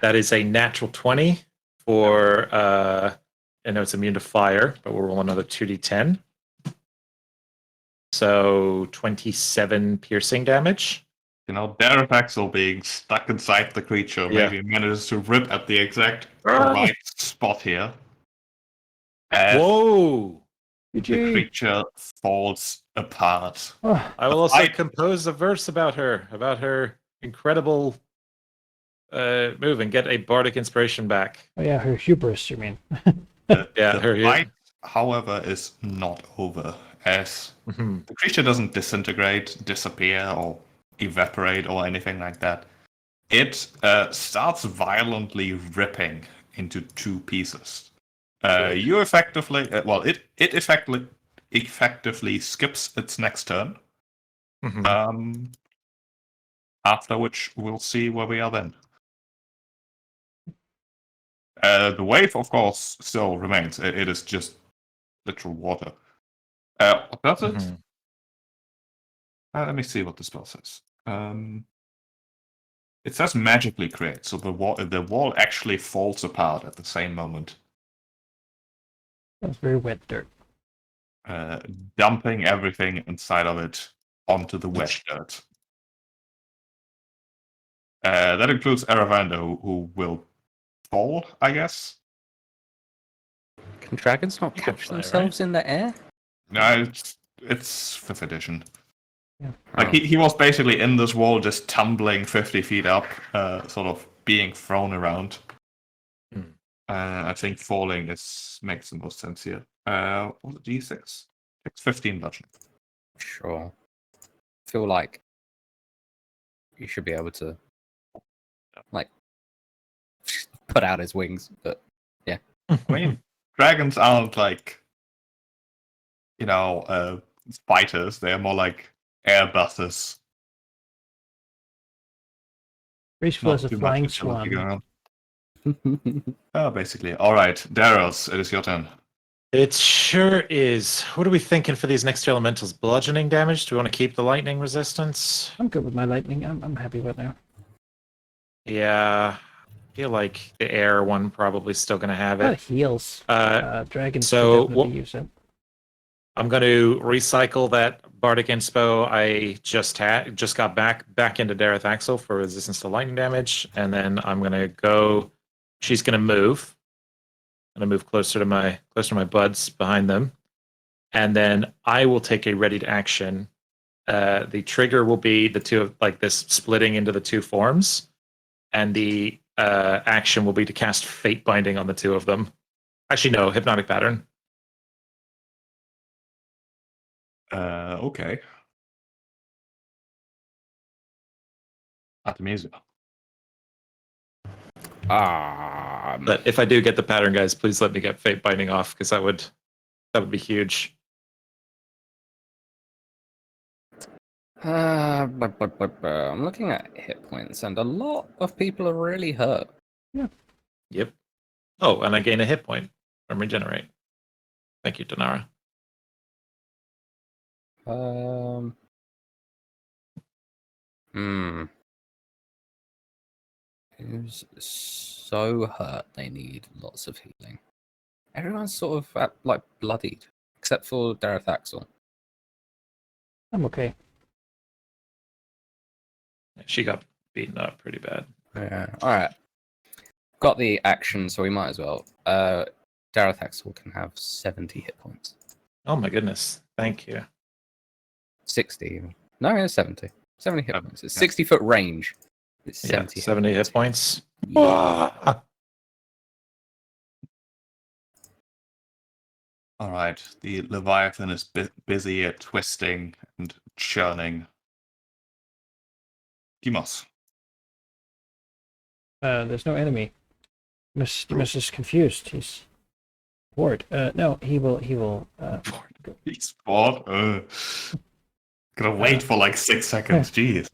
Speaker 5: That is a natural 20 for, I know it's immune to fire, but we'll roll another 2d10. So 27 piercing damage.
Speaker 3: Darathaxel being stuck inside the creature maybe manages to rip at the exact right spot here.
Speaker 5: Whoa!
Speaker 3: The creature falls apart.
Speaker 5: I will also compose a verse about her incredible move, and get a bardic inspiration back.
Speaker 1: Oh yeah, her hubris, you mean?
Speaker 3: The fight, however, is not over, as the creature doesn't disintegrate, disappear, or evaporate, or anything like that. It starts violently ripping into two pieces. You effectively, it effectively skips its next turn. After which we'll see where we are then. The wave, of course, still remains. It is just literal water. What does it? Let me see what the spell says. It says magically create, so the wall actually falls apart at the same moment.
Speaker 1: That's very wet dirt.
Speaker 3: Dumping everything inside of it onto the wet dirt. That includes Aravanda, who will fall, I guess.
Speaker 2: Can dragons not catch themselves in the air?
Speaker 3: No, it's 5th edition.
Speaker 1: Yeah.
Speaker 3: Like he was basically in this wall, just tumbling 50 feet up, sort of being thrown around. I think falling makes the most sense here. Was it D6? It's 15 bludgeoning.
Speaker 2: Sure. I feel like you should be able to, put out his wings, but yeah.
Speaker 3: I mean, dragons aren't fighters. They're more like Airbuses.
Speaker 1: Graceful as a flying swan.
Speaker 3: Basically. All right, Darius, it is your turn.
Speaker 5: It sure is. What are we thinking for these next two elementals? Bludgeoning damage? Do we want to keep the lightning resistance?
Speaker 1: I'm good with my lightning. I'm happy with that.
Speaker 5: Yeah. I feel like the air one probably still going to have
Speaker 1: That
Speaker 5: it.
Speaker 1: heals. Dragons
Speaker 5: so
Speaker 1: can definitely use it.
Speaker 5: I'm going to recycle that Bardic Inspo I just got back into Darathaxel for resistance to lightning damage, and then I'm going to go. She's going to move. I'm going to move closer to my buds behind them, and then I will take a ready to action. The trigger will be the two of this splitting into the two forms, and the action will be to cast Fate Binding on the two of them. Actually, no, Hypnotic Pattern.
Speaker 3: Okay. Artemisia.
Speaker 5: But if I do get the pattern, guys, please let me get Fate Binding off, because that would be huge.
Speaker 2: I'm looking at hit points, and a lot of people are really hurt.
Speaker 1: Yeah.
Speaker 5: Yep. Oh, and I gain a hit point from Regenerate. Thank you, Donara.
Speaker 2: Who's so hurt they need lots of healing? Everyone's sort of bloodied, except for Darathaxel.
Speaker 1: I'm okay.
Speaker 5: She got beaten up pretty bad.
Speaker 2: Yeah. All right. Got the action, so we might as well. Darathaxel can have 70 hit points.
Speaker 5: Oh my goodness! Thank you.
Speaker 2: 60. No, it's 70. 70 hit points. It's 60-foot range. It's 70.
Speaker 5: 70 hit points.
Speaker 2: Yeah.
Speaker 3: All right, the Leviathan is busy at twisting and churning. Demos.
Speaker 1: There's no enemy. Demus is confused. He's bored. No, he will.
Speaker 3: He's bored. Gonna wait for 6 seconds. Jeez.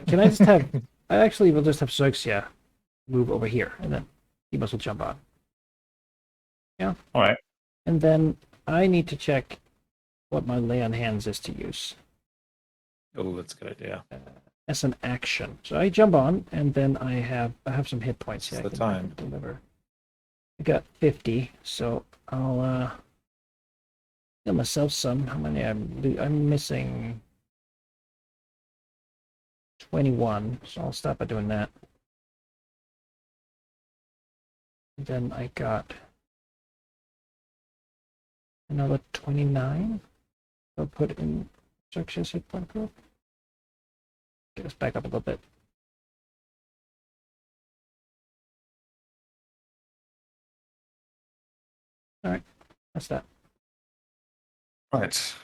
Speaker 1: Can I just have I actually will just have Xoxia move over here, and then he must will jump on.
Speaker 3: All right.
Speaker 1: And then I need to check what my lay on hands is to use
Speaker 5: Oh, that's a good idea.
Speaker 1: as an action. So I jump on, and then I have some hit points here.
Speaker 5: It's
Speaker 1: I
Speaker 5: the
Speaker 1: can
Speaker 5: time.
Speaker 1: deliver. I got 50, so I'll get myself some. How many I'm missing? 21, so I'll stop by doing that. And then I got another 29. I'll put in Xoxia's hit point group. Get us back up a little bit. Alright, that's that.
Speaker 3: Right.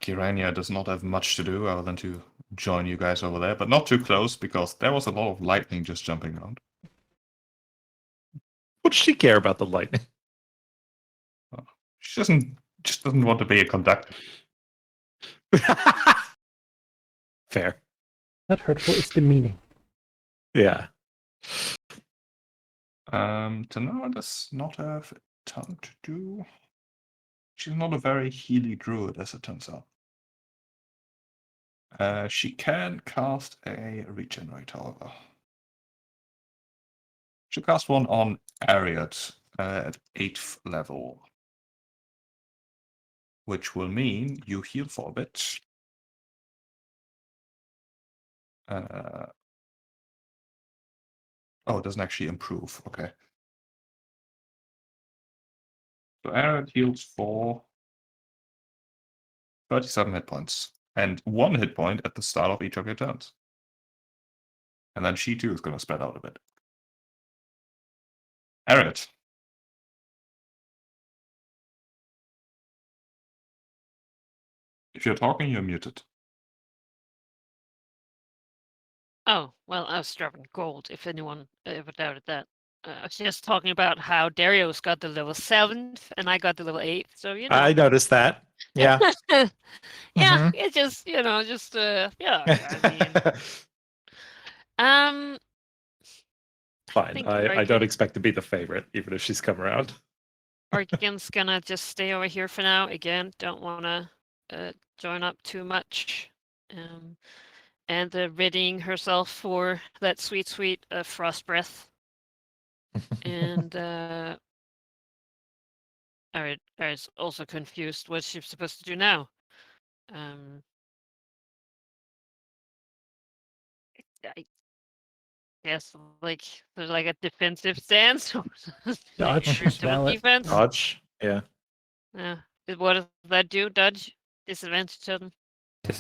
Speaker 3: Kirania does not have much to do other than to join you guys over there, but not too close because there was a lot of lightning just jumping around.
Speaker 5: What does she care about the lightning?
Speaker 3: She just doesn't want to be a conductor.
Speaker 5: Fair.
Speaker 1: Not hurtful, it's demeaning.
Speaker 5: Yeah.
Speaker 3: Tanara does not have a ton to do. She's not a very healy druid, as it turns out. She can cast a regenerate, however. She'll cast one on Ariat at 8th level. Which will mean you heal for a bit. Oh, it doesn't actually improve. Okay. So Ariat heals for 37 hit points. And 1 hit point at the start of each of your turns. And then she too is going to spread out a bit. Ariat. If you're talking, you're muted.
Speaker 4: Oh, well, I was dropping gold, if anyone ever doubted that. I was just talking about how Darius got the level 7th and I got the level 8th, so you know.
Speaker 5: I noticed that. Yeah.
Speaker 4: Yeah,
Speaker 5: Mhm.
Speaker 4: it's just, yeah, I mean,
Speaker 5: Fine.
Speaker 4: think
Speaker 5: I don't
Speaker 4: Arkin-
Speaker 5: expect to be the favorite, even if she's come around.
Speaker 4: Arkin's gonna just stay over here for now. Again, don't wanna join up too much. And readying herself for that sweet frost breath. And I was also confused what she's supposed to do now. I guess like there's like a defensive stance.
Speaker 1: Dodge
Speaker 4: Or
Speaker 1: is
Speaker 4: double
Speaker 1: valid.
Speaker 4: defense.
Speaker 5: Dodge. Yeah.
Speaker 4: Yeah. What does that do? Dodge? Disadvantage to them?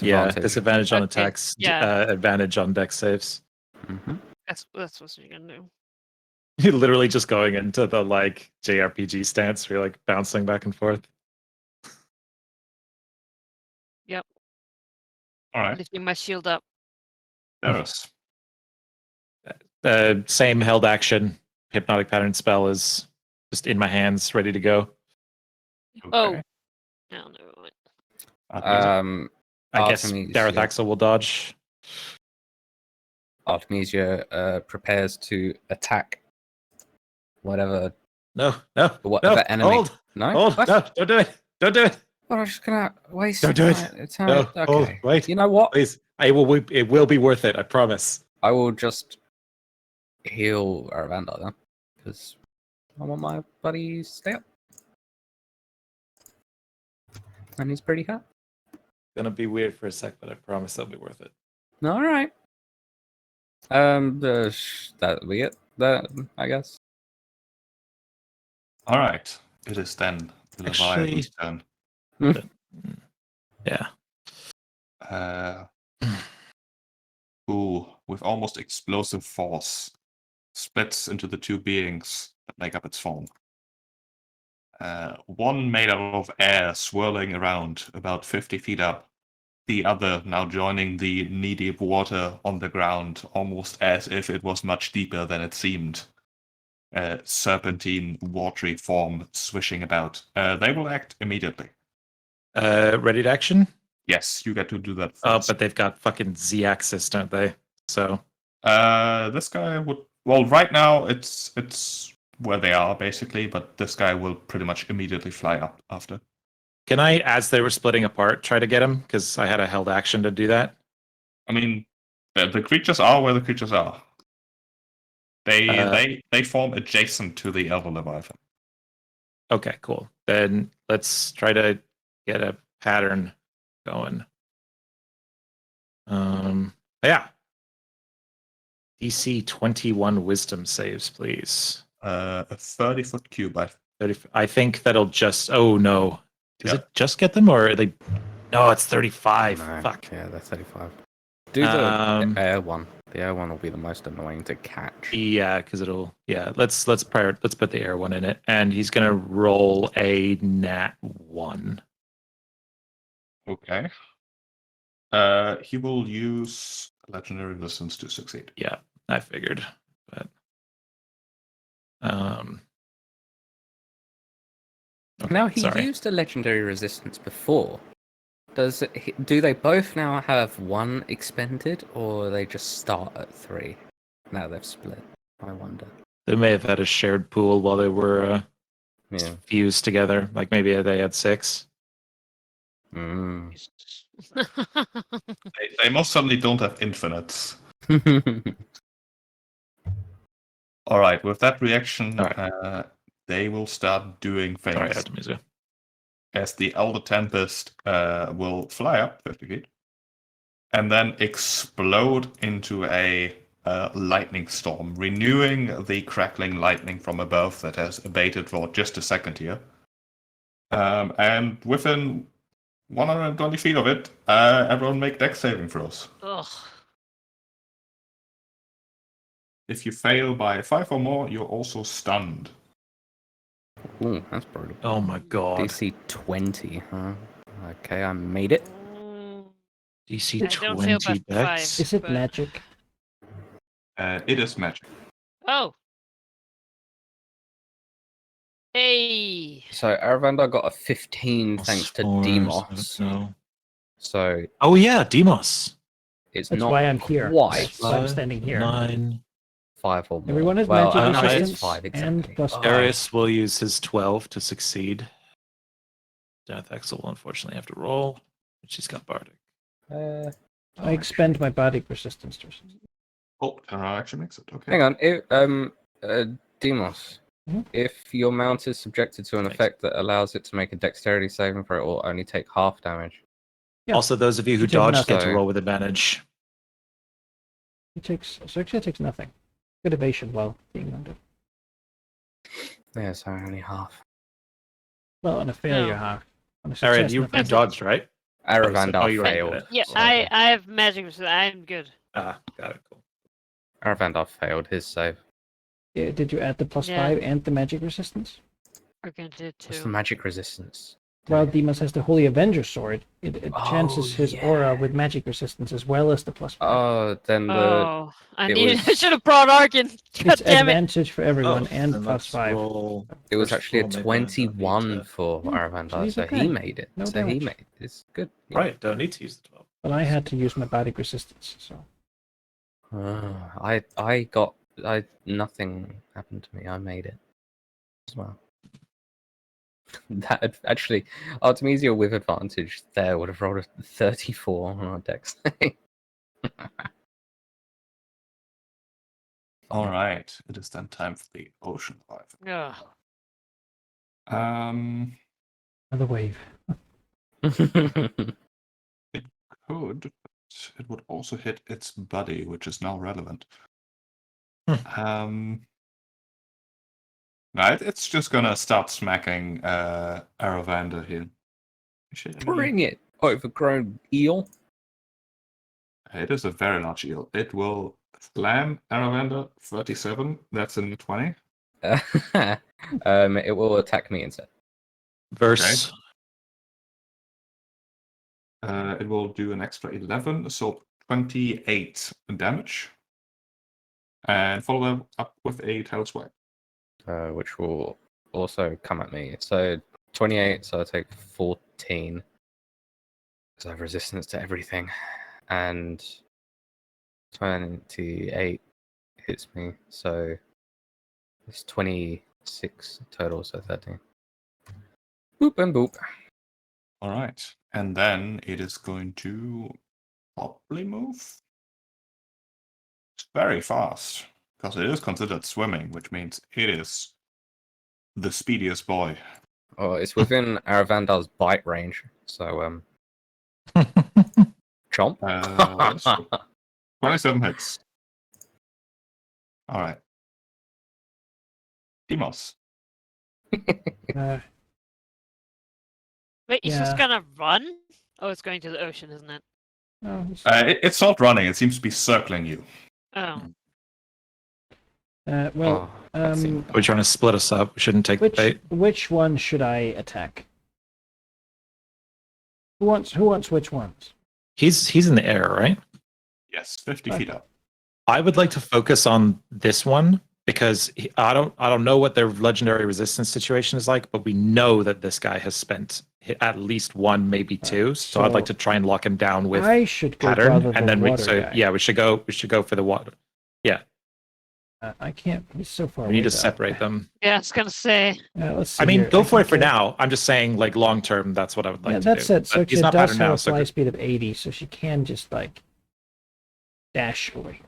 Speaker 5: Yeah.
Speaker 2: Disadvantage.
Speaker 5: Disadvantage on
Speaker 4: Okay,
Speaker 5: attacks.
Speaker 4: yeah.
Speaker 5: Advantage on dex saves.
Speaker 2: Mhm.
Speaker 4: That's what you're gonna do.
Speaker 5: You're literally just going into the like JRPG stance where you're like bouncing back and forth.
Speaker 4: Yep.
Speaker 3: All right.
Speaker 4: Lifting my shield up.
Speaker 3: Darius.
Speaker 5: Same held action. Hypnotic pattern spell is just in my hands, ready to go.
Speaker 4: Oh.
Speaker 3: Okay.
Speaker 4: No, never mind.
Speaker 5: I guess
Speaker 2: Artemisia.
Speaker 5: Darathaxel will dodge.
Speaker 2: Artemisia prepares to attack whatever
Speaker 5: No,
Speaker 2: enemy.
Speaker 5: Hold,
Speaker 2: No?
Speaker 5: hold,
Speaker 2: What?
Speaker 5: no, don't do it. Don't do it.
Speaker 2: Well, I'm just gonna waste.
Speaker 5: Don't do it.
Speaker 2: Time.
Speaker 5: No, hold,
Speaker 2: Okay.
Speaker 5: wait.
Speaker 2: You know what?
Speaker 5: Please, it will be worth it. I promise.
Speaker 2: I will just heal Aravander then, because I want my buddy to stay up, and he's pretty hurt.
Speaker 5: Gonna be weird for a sec, but I promise it'll be worth it.
Speaker 2: All right. That'll be it. That I guess.
Speaker 3: All right. It is then the
Speaker 5: Actually-
Speaker 3: Leviathan's turn.
Speaker 5: Yeah.
Speaker 3: Who, with almost explosive force, splits into the two beings that make up its form. One made out of air swirling around about 50 feet up. The other now joining the knee-deep water on the ground, almost as if it was much deeper than it seemed. Serpentine, watery form swishing about. They will act immediately.
Speaker 5: Ready to action?
Speaker 3: Yes, you get to do that
Speaker 5: Oh,
Speaker 3: first.
Speaker 5: but they've got fucking Z-axis, don't they? So
Speaker 3: This guy would. Well, right now it's where they are basically, but this guy will pretty much immediately fly up after.
Speaker 5: Can I, as they were splitting apart, try to get him? Because I had a held action to do that.
Speaker 3: I mean, the creatures are where the creatures are. They form adjacent to the Elder Leviathan.
Speaker 5: Okay, cool. Then let's try to get a pattern going. Yeah. DC 21 wisdom saves, please.
Speaker 3: A 30-foot cube.
Speaker 5: 30, I think that'll just. Oh no. Does
Speaker 3: Yeah.
Speaker 5: it just get them or are they? No, it's 35.
Speaker 2: No,
Speaker 5: Fuck.
Speaker 2: Yeah, they're 35. Do the air one. The air one will be the most annoying to catch.
Speaker 5: Yeah, because it'll. Yeah, let's put the air one in it, and he's gonna roll a nat 1.
Speaker 3: Okay. He will use legendary resistance to succeed.
Speaker 5: Yeah, I figured, but okay,
Speaker 2: Now he
Speaker 5: sorry.
Speaker 2: used a legendary resistance before. Do they both now have 1 expended, or they just start at 3? Now they've split. I wonder.
Speaker 5: They may have had a shared pool while they were
Speaker 2: Yeah.
Speaker 5: fused together. Like maybe they had 6.
Speaker 2: Mm.
Speaker 3: They most certainly don't have infinites. All right. With that reaction,
Speaker 5: All right.
Speaker 3: they will start doing things.
Speaker 5: Sorry, Artemisia.
Speaker 3: As the Elder Tempest will fly up 50 feet and then explode into a lightning storm, renewing the crackling lightning from above that has abated for just a second here. And within 120 feet of it, everyone make dex saving throws.
Speaker 4: Ugh.
Speaker 3: If you fail by 5 or more, you're also stunned.
Speaker 2: Ooh, that's brutal.
Speaker 5: Oh my god.
Speaker 2: DC 20, huh? Okay, I made it.
Speaker 5: DC
Speaker 4: I don't feel
Speaker 5: 20
Speaker 4: bad for
Speaker 5: dex.
Speaker 4: 5.
Speaker 1: Is it
Speaker 4: but-
Speaker 1: magic?
Speaker 3: It is magic.
Speaker 4: Oh. Hey.
Speaker 2: So Aravandar got a 15 thanks to
Speaker 5: Plus 4,
Speaker 2: Demos.
Speaker 5: No.
Speaker 2: So
Speaker 5: Oh yeah, Demos.
Speaker 2: it's
Speaker 1: That's
Speaker 2: not
Speaker 1: why I'm here.
Speaker 2: quite
Speaker 1: That's why I'm standing here.
Speaker 5: 9.
Speaker 2: 5 or more.
Speaker 1: Everyone has
Speaker 2: well,
Speaker 1: magic
Speaker 2: no,
Speaker 5: resistance
Speaker 2: it's 5
Speaker 1: and
Speaker 2: exactly.
Speaker 1: plus 5.
Speaker 5: Darius will use his 12 to succeed. Death Axel will unfortunately have to roll, but she's got Bardic.
Speaker 1: I expend my body resistance to resistance.
Speaker 3: Oh, actually makes it. Okay.
Speaker 2: Hang on, Demos.
Speaker 1: Mhm.
Speaker 2: If your mount is subjected to an
Speaker 5: Thanks.
Speaker 2: effect that allows it to make a dexterity saving throw, it will only take half damage.
Speaker 1: Yeah.
Speaker 5: Also, those of you who
Speaker 1: You take
Speaker 5: dodged get to
Speaker 2: nothing.
Speaker 5: roll with advantage.
Speaker 1: It takes nothing. Good evasion while being under.
Speaker 2: Yeah, so only half.
Speaker 1: Well, on a failure
Speaker 4: No.
Speaker 1: half. On a
Speaker 5: Aaron,
Speaker 1: success,
Speaker 5: you
Speaker 1: nothing.
Speaker 5: dodged, right?
Speaker 2: Aravandar
Speaker 5: oh, you already did
Speaker 2: failed.
Speaker 5: it.
Speaker 4: Yeah,
Speaker 2: so-
Speaker 4: I have magic resistance. I'm good.
Speaker 5: Ah, got it. Cool.
Speaker 2: Aravandar failed his save.
Speaker 1: Yeah, did you add the plus
Speaker 4: Yeah.
Speaker 1: 5 and the magic resistance?
Speaker 4: Argan did
Speaker 2: What's the
Speaker 4: too.
Speaker 2: magic resistance?
Speaker 1: While Demas has the Holy Avenger sword, it chances
Speaker 2: Oh,
Speaker 1: his
Speaker 2: yeah.
Speaker 1: aura with magic resistance as well as the plus 5.
Speaker 2: Oh, then the
Speaker 4: Oh, I
Speaker 2: it
Speaker 4: need. I
Speaker 2: was-
Speaker 4: should have brought Argan. God
Speaker 1: it's
Speaker 4: damn it.
Speaker 1: advantage for everyone and
Speaker 5: then
Speaker 1: plus
Speaker 5: let's
Speaker 1: 5.
Speaker 5: roll.
Speaker 2: it was
Speaker 5: First
Speaker 2: actually a
Speaker 5: roll, maybe I don't need
Speaker 2: 21
Speaker 5: to-
Speaker 2: for
Speaker 1: so
Speaker 2: Aravandar,
Speaker 1: he's
Speaker 2: so
Speaker 1: okay.
Speaker 2: he made it.
Speaker 1: No
Speaker 2: so he
Speaker 1: damage.
Speaker 2: made it. It's good. Yeah.
Speaker 5: Right, don't need to use the 12.
Speaker 1: But I had to use my body resistance, so
Speaker 2: Nothing happened to me. I made it as well. That actually, Artemisia with advantage there would have rolled a 34 on our dex.
Speaker 3: All right. It is then time for the Ocean
Speaker 4: Ugh.
Speaker 3: Leviathan.
Speaker 1: another wave.
Speaker 3: Could, but it would also hit its buddy, which is now relevant. Right, it's just gonna start smacking Aravander here.
Speaker 2: Bring it, overgrown eel.
Speaker 3: It is a very large eel. It will slam Aravander 37. That's in 20.
Speaker 2: It will attack me instead.
Speaker 5: Verse.
Speaker 3: It will do an extra 11, so 28 damage. And follow them up with a tail swipe.
Speaker 2: Which will also come at me. So 28, so I take 14. Because I have resistance to everything. And 28 hits me, so it's 26 total, so 13. Boop and boop.
Speaker 3: All right. And then it is going to probably move. It's very fast because it is considered swimming, which means it is the speediest boy.
Speaker 2: Oh, it's within Aravandar's bite range, so chomp.
Speaker 3: That's true. 27 hits. All right. Demos.
Speaker 1: Uh,
Speaker 4: Wait, it's just
Speaker 1: Yeah.
Speaker 4: gonna run? Oh, it's going to the ocean, isn't it?
Speaker 1: no,
Speaker 3: It's not running. It seems to be circling you.
Speaker 4: Oh.
Speaker 1: well,
Speaker 2: Oh, that seemed
Speaker 5: We're trying to split us up. We shouldn't take the bait.
Speaker 1: which one should I attack? Who wants which ones?
Speaker 5: He's in the air, right?
Speaker 3: Yes, 50 feet up.
Speaker 5: I would like to focus on this one because I don't know what their legendary resistance situation is like, but we know that this guy has spent at least one, maybe two. So I'd like to try and lock him down with
Speaker 1: I should go
Speaker 5: pattern,
Speaker 1: bother
Speaker 5: and
Speaker 1: the
Speaker 5: then
Speaker 1: water guy.
Speaker 5: we should go for the water. Yeah,
Speaker 1: I can't. He's so far
Speaker 5: we need
Speaker 1: away,
Speaker 5: to
Speaker 1: though.
Speaker 5: separate them.
Speaker 4: Yeah, I was gonna say.
Speaker 1: Let's see
Speaker 5: I mean,
Speaker 1: here.
Speaker 5: go
Speaker 1: I
Speaker 5: for it
Speaker 1: can
Speaker 5: for
Speaker 1: get-
Speaker 5: now. I'm just saying, like long term, that's what I would like
Speaker 1: Yeah,
Speaker 5: to
Speaker 1: that's
Speaker 5: do.
Speaker 1: it. So
Speaker 5: But he's
Speaker 1: she
Speaker 5: not
Speaker 1: does
Speaker 5: patterned
Speaker 1: have
Speaker 5: now,
Speaker 1: a
Speaker 5: so
Speaker 1: fly
Speaker 5: good.
Speaker 1: speed of 80, so she can just like dash over here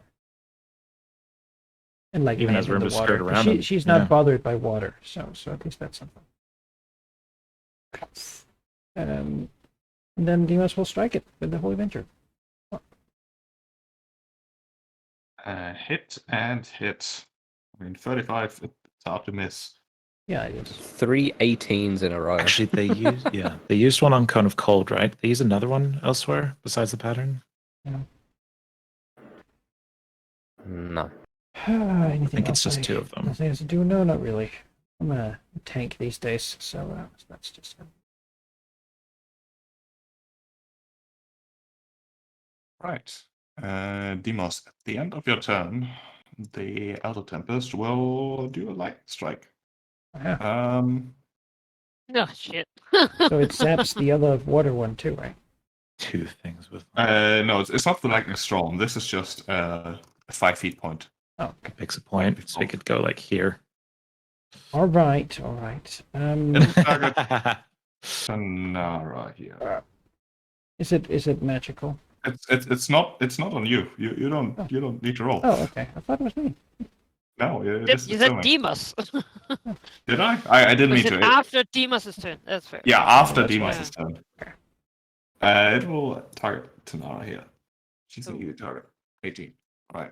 Speaker 1: and like
Speaker 5: Even
Speaker 1: land
Speaker 5: has
Speaker 1: in
Speaker 5: room
Speaker 1: the
Speaker 5: to
Speaker 1: water.
Speaker 5: skirt around
Speaker 1: She,
Speaker 5: him.
Speaker 1: she's not
Speaker 5: Yeah.
Speaker 1: bothered by water, so at least that's something. And then Demas will strike it with the Holy Venture.
Speaker 3: Hit and hit. I mean, 35, it's hard to miss.
Speaker 1: Yeah, it is.
Speaker 2: 3 18s in a row.
Speaker 5: Actually, they used one on Cone of Cold, right? They use another one elsewhere besides the pattern.
Speaker 2: No.
Speaker 1: Anything
Speaker 5: I think it's
Speaker 1: else
Speaker 5: just two of them.
Speaker 1: Nothing else to do? No, not really. I'm a tank these days, so that's just.
Speaker 3: Right. Demos, at the end of your turn, the Elder Tempest will do a lightning strike.
Speaker 1: Yeah.
Speaker 4: Oh shit.
Speaker 1: So it saps the other water one too, right?
Speaker 5: Two things with
Speaker 3: No, it's not the lightning storm. This is just a 5 feet point.
Speaker 1: Oh,
Speaker 5: makes a point, so we could go like here.
Speaker 1: all right, all right.
Speaker 3: Target Shannara here.
Speaker 1: Is it magical?
Speaker 3: It's not on you. You don't need to roll.
Speaker 1: Oh, okay. I thought it was me.
Speaker 3: No,
Speaker 4: You
Speaker 3: this is
Speaker 4: said
Speaker 3: swimming.
Speaker 4: Demas.
Speaker 3: Did I? I didn't
Speaker 4: Was
Speaker 3: mean
Speaker 4: it
Speaker 3: to.
Speaker 4: after Demas' turn? That's fair.
Speaker 3: Yeah, after
Speaker 1: That's
Speaker 3: Demas'
Speaker 4: fine.
Speaker 3: turn. It will target Tanara here. She's an easy target. 18. Right.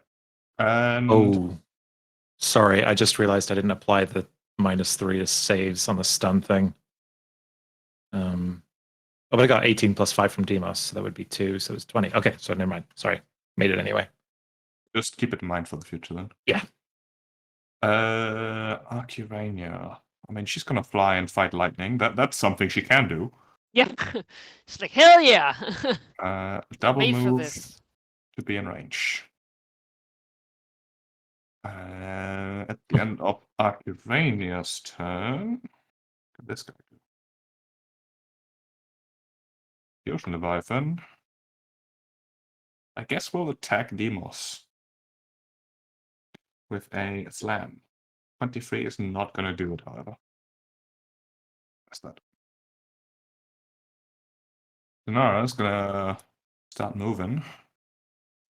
Speaker 3: And
Speaker 5: Oh, sorry. I just realized I didn't apply the -3 to saves on the stun thing. Oh, but I got 18 plus 5 from Demos, so that would be 2, so it's 20. Okay, so never mind. Sorry. Made it anyway.
Speaker 3: just keep it in mind for the future then.
Speaker 5: Yeah.
Speaker 3: Arcurania. I mean, she's gonna fly and fight lightning. That's something she can do.
Speaker 4: Yeah. It's like hell yeah.
Speaker 3: Double
Speaker 4: Made for
Speaker 3: move
Speaker 4: this.
Speaker 3: to be in range. At the end of Arcurania's turn, what did this guy do? The Ocean Leviathan. I guess we'll attack Demos with a slam. 23 is not going to do it, however. That's that. Sonara's going to start moving.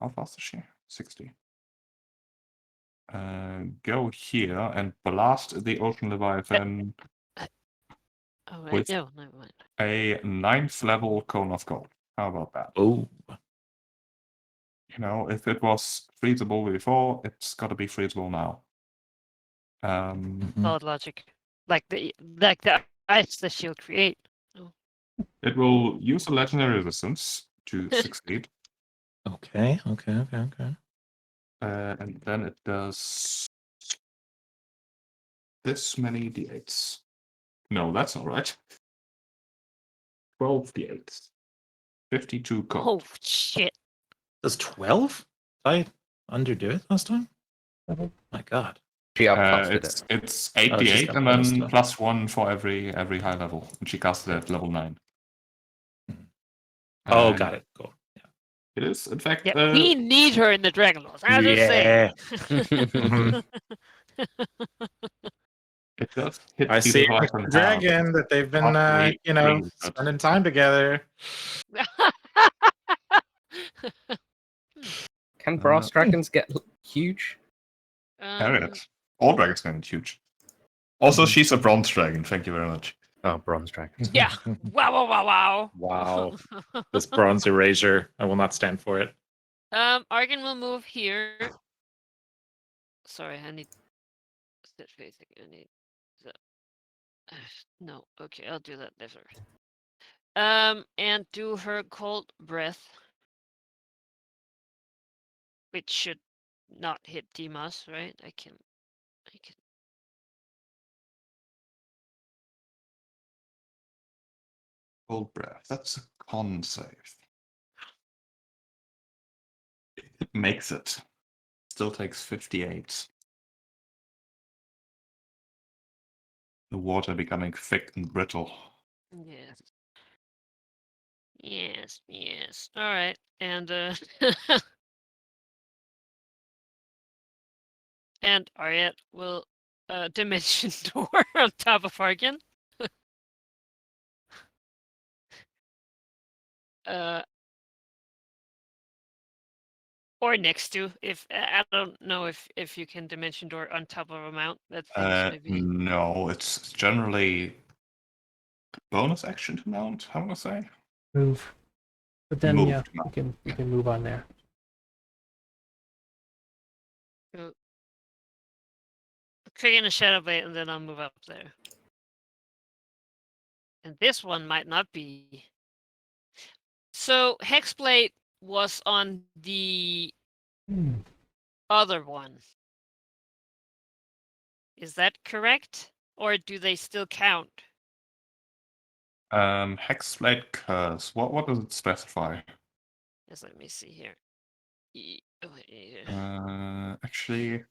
Speaker 3: How fast is she? 60. Go here and blast the Ocean Leviathan
Speaker 4: Oh wait,
Speaker 3: With-
Speaker 4: no, never mind.
Speaker 3: a 9th level Cone of Gold. How about that?
Speaker 5: Oh,
Speaker 3: You know, if it was freezable before, it's got to be freezable now.
Speaker 4: Solid logic. Like the ice that she'll create.
Speaker 3: It will use a legendary resistance to succeed,
Speaker 5: okay.
Speaker 3: and then it does this many d8s. No, that's not right. 12 d8s. 52
Speaker 4: Oh
Speaker 3: gold.
Speaker 4: shit.
Speaker 5: Does 12? Did I underdo it last time?
Speaker 1: Mhm.
Speaker 5: My God.
Speaker 2: She upcasted it.
Speaker 3: It's 8
Speaker 5: Oh, she's
Speaker 3: d8
Speaker 5: got
Speaker 3: and
Speaker 5: bonus
Speaker 3: then
Speaker 5: stuff.
Speaker 3: plus 1 for every high level. And she casted it at level 9.
Speaker 5: Oh,
Speaker 3: And
Speaker 5: got it. Cool.
Speaker 3: It is, in fact.
Speaker 4: Yeah, we need her in the Dragonlords. I'm just saying.
Speaker 5: Mhm.
Speaker 3: It does hit
Speaker 5: I see
Speaker 3: Peter
Speaker 5: it with
Speaker 3: Parker
Speaker 5: the
Speaker 3: hard.
Speaker 5: dragon that they've been,
Speaker 3: Possibly clean, but-
Speaker 5: spending time together.
Speaker 2: Can brass dragons get huge?
Speaker 3: Harriet. All dragons can be huge. Also,
Speaker 5: Mhm.
Speaker 3: she's a bronze dragon. Thank you very much.
Speaker 2: Oh, bronze dragons.
Speaker 4: Yeah. Wow! Wow! Wow!
Speaker 5: Wow. This bronze erasure, I will not stand for it.
Speaker 4: Argon will move here. Sorry, I need sit facing. I need the. No, okay, I'll do that later. And do her cold breath, which should not hit Dimas, right? I can.
Speaker 3: Cold breath. That's a con save. It makes it. Still takes 58. The water becoming thick and brittle.
Speaker 4: Yes. Yes. Yes. All right, and and Ariette will dimension door on top of Argon. Or next to, if I don't know if you can dimension door on top of a mount. That things maybe.
Speaker 3: No, it's generally bonus action to mount. How would I say?
Speaker 1: Move. But then,
Speaker 3: Move
Speaker 1: yeah,
Speaker 3: to mount.
Speaker 1: you can move on there.
Speaker 4: Create a shadow blade and then I'll move up there. And this one might not be. So Hexblade was on the other one. Is that correct? Or do they still count?
Speaker 3: Hexblade Curse. What does it specify?
Speaker 4: Yes, let me see here. Oh,
Speaker 3: Actually,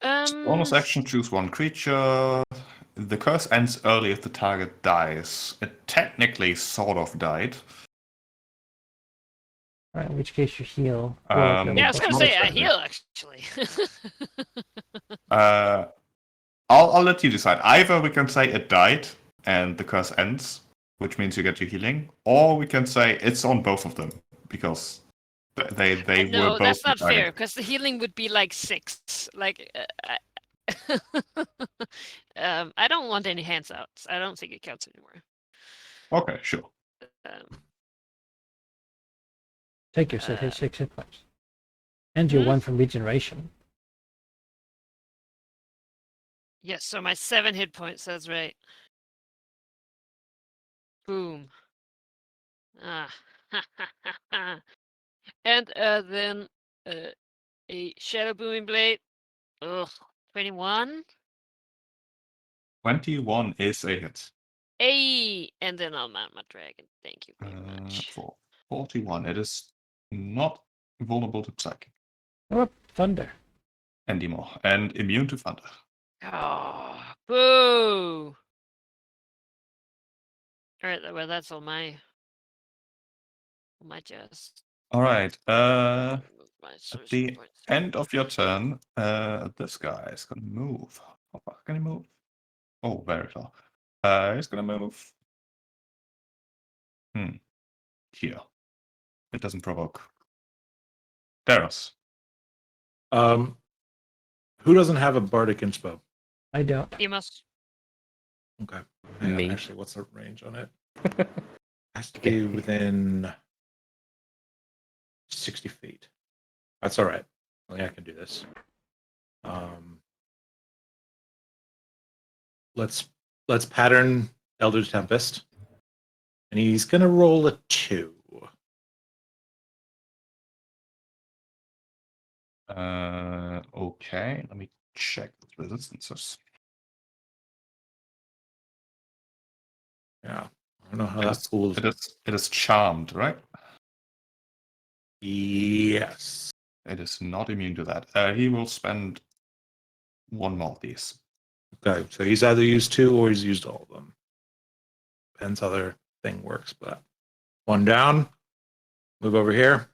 Speaker 3: bonus
Speaker 4: Um,
Speaker 3: action, choose one creature. The curse ends early if the target dies. It technically sort of died.
Speaker 1: Right, in which case you heal.
Speaker 3: Um,
Speaker 4: yeah, I was gonna
Speaker 3: not
Speaker 4: say I
Speaker 3: exactly.
Speaker 4: heal actually.
Speaker 3: I'll let you decide. Either we can say it died and the curse ends, which means you get your healing, or we can say it's on both of them because they were
Speaker 4: No,
Speaker 3: both.
Speaker 4: that's not
Speaker 3: dying.
Speaker 4: fair because the healing would be like 6. Like, I don't want any hands outs. I don't think it counts anymore.
Speaker 3: Okay, sure.
Speaker 1: Take your hit 6 hit points. And your 1 from regeneration.
Speaker 4: Yes, so my 7 hit points. That's right. Boom. Ah. And then a shadow booming blade. Ugh. 21.
Speaker 3: 21 is a hit.
Speaker 4: And then I'll mount my dragon. Thank you very much.
Speaker 3: For 41, it is not vulnerable to psychic
Speaker 1: Oh, thunder.
Speaker 3: anymore and immune to thunder.
Speaker 4: Oh, boo! All right, well that's all my chest.
Speaker 3: All right.
Speaker 4: My
Speaker 3: At the
Speaker 4: points.
Speaker 3: end of your turn, this guy is gonna move. How far can he move? Oh, very far. He's gonna move. Here. It doesn't provoke. Theros.
Speaker 5: Who doesn't have a bardic inspo?
Speaker 1: I don't.
Speaker 4: Demos.
Speaker 5: Okay. Hang on,
Speaker 2: Me.
Speaker 5: actually, what's the range on it? Has to be within 60 feet. That's all right. I think I can do this. Let's pattern Elder Tempest, and he's gonna roll a 2.
Speaker 3: Okay. Let me check the resistances.
Speaker 5: Yeah, I don't know how that pools.
Speaker 3: It is charmed, right?
Speaker 5: Yes.
Speaker 3: It is not immune to that. He will spend 1 more of these.
Speaker 5: Okay, so he's either used 2 or he's used all of them. Depends how their thing works, but 1 down. Move over here.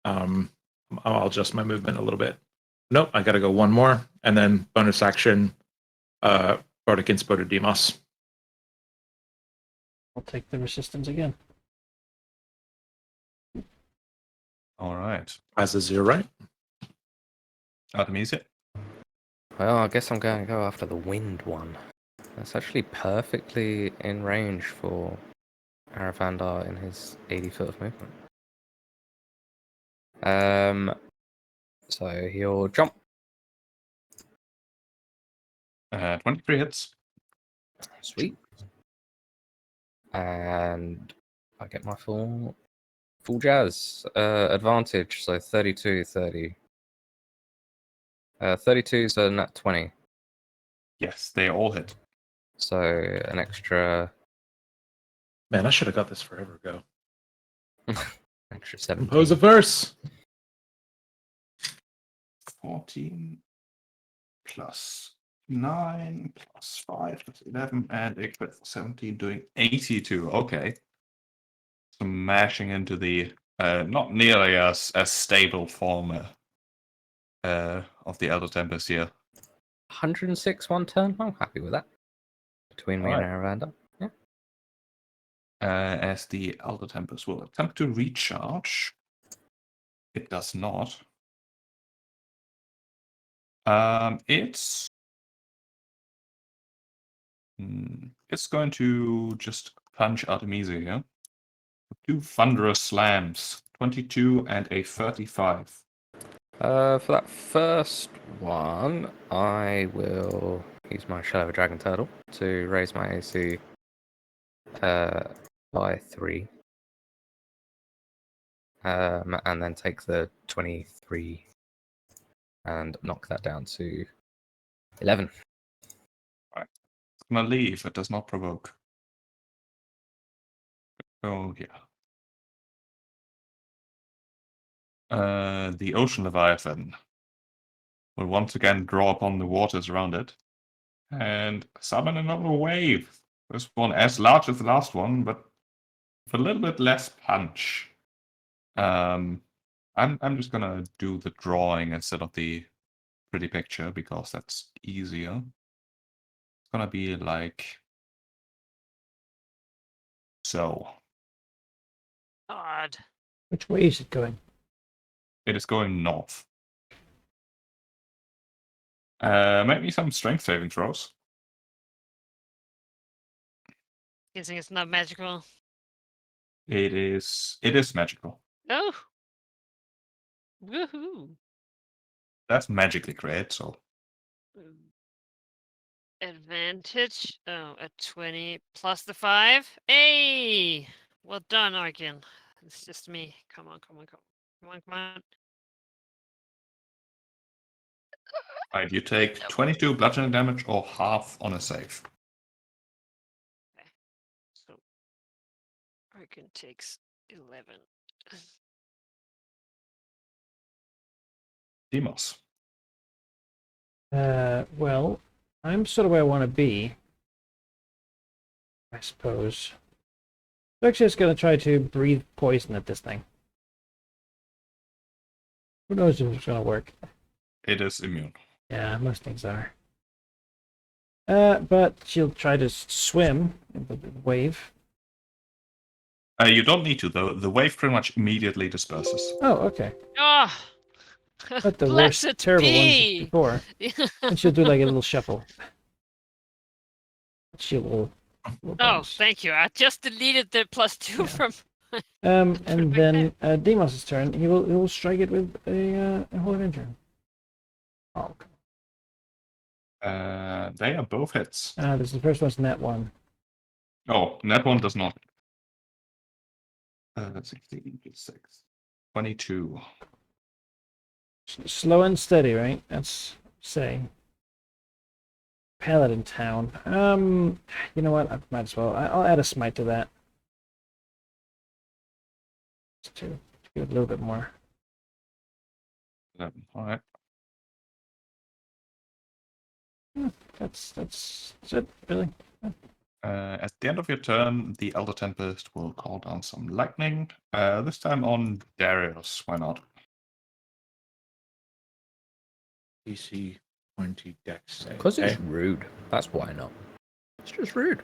Speaker 5: I'll adjust my movement a little bit. Nope, I got to go one more, and then bonus action, Bardic Inspo to Demos.
Speaker 1: I'll take the resistance again.
Speaker 3: All right.
Speaker 5: As is your right.
Speaker 3: Artemisia.
Speaker 2: Well, I guess I'm going to go after the wind one. That's actually perfectly in range for Aravandar in his 80 foot of movement. So he'll jump.
Speaker 3: 23 hits.
Speaker 2: Sweet. And I get my full jazz advantage. So 32, 30. 32, so not 20.
Speaker 3: Yes, they all hit.
Speaker 2: So an extra
Speaker 5: Man, I should have got this forever ago.
Speaker 2: 17.
Speaker 5: Compose a verse.
Speaker 3: 14 plus 9 plus 5 plus 11 and a crit for 17, doing 82. Okay. Smashing into the not nearly as stable form of the Elder Tempest here.
Speaker 2: 106 one turn. I'm happy with that. Between me and Aravandar. Yeah.
Speaker 3: As the Elder Tempest will attempt to recharge. It does not. It's going to just punch Artemisia here. 2 thunderous slams, 22 and a 35.
Speaker 2: For that first one, I will use my Shell of a Dragon Turtle to raise my AC by 3. And then take the 23 and knock that down to 11.
Speaker 3: It's gonna leave, it does not provoke. Oh, yeah. The Ocean Leviathan will once again draw upon the waters around it and summon another wave. This one as large as the last one, but with a little bit less punch. I'm just gonna do the drawing instead of the pretty picture because that's easier. It's gonna be like so.
Speaker 4: Odd.
Speaker 1: Which way is it going?
Speaker 3: It is going north. Make me some strength saving throws.
Speaker 4: Guessing it's not magical.
Speaker 3: It is magical.
Speaker 4: Oh. Woohoo.
Speaker 3: That's magically great, so
Speaker 4: Advantage. Oh, a 20 plus the 5. Hey! Well done, Arkin. It's just me. Come on, come on, come on. Come on, come on.
Speaker 3: right, you take 22 bludgeoning damage or half on a save.
Speaker 4: So Arkin takes 11.
Speaker 3: Demos.
Speaker 1: Well, I'm sort of where I want to be, I suppose. I'm actually just going to try to breathe poison at this thing. Who knows if it's going to work?
Speaker 3: It is immune.
Speaker 1: Yeah, most things are. But she'll try to swim in the wave.
Speaker 3: You don't need to, though. The wave pretty much immediately disperses.
Speaker 1: Oh, okay.
Speaker 4: Oh!
Speaker 1: But the worst,
Speaker 4: Blessed
Speaker 1: terrible ones
Speaker 4: be!
Speaker 1: before. And she'll do like a little shuffle. She will.
Speaker 4: Oh, thank you. I just deleted the +2
Speaker 1: Yeah.
Speaker 4: from.
Speaker 1: And then Demos' turn. He will strike it with a Holy Avenger. Oh,
Speaker 3: They are both hits.
Speaker 1: this is the first one's net 1.
Speaker 3: Oh, that one does not. 16 plus 6. 22.
Speaker 1: Slow and steady, right? That's say. Paladin Town. You know what? I might as well. I'll add a smite to that. Just to give it a little bit more.
Speaker 3: 11. All right.
Speaker 1: That's it, really.
Speaker 3: At the end of your turn, the Elder Tempest will call down some lightning. This time on Darius. Why not?
Speaker 5: DC 20 dex save.
Speaker 2: Because
Speaker 5: Okay.
Speaker 2: it's rude. That's why not. It's just rude.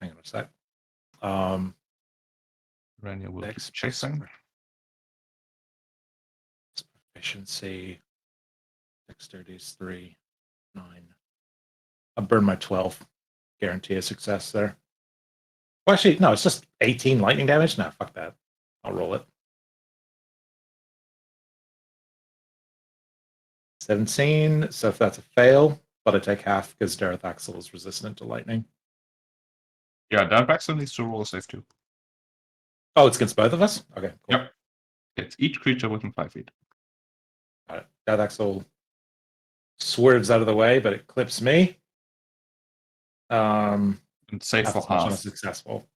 Speaker 5: Hang on a sec.
Speaker 3: Rania will keep
Speaker 5: Dex
Speaker 3: chasing.
Speaker 5: Efficiency. Dexterity is 3. 9. I'll burn my 12. Guarantee a success there. Well, actually, no, it's just 18 lightning damage. No, fuck that. I'll roll it. 17. So if that's a fail, but I take half because Dareth Axel is resistant to lightning.
Speaker 3: Yeah, Darth needs to roll a save too.
Speaker 5: Oh, it's against both of us? Okay, cool.
Speaker 3: Yep. It's each creature within 5 feet.
Speaker 5: Got it. Dareth Axel swerves out of the way, but it clips me.
Speaker 3: And save
Speaker 5: Half
Speaker 3: for
Speaker 5: as much on a
Speaker 3: half.
Speaker 5: successful.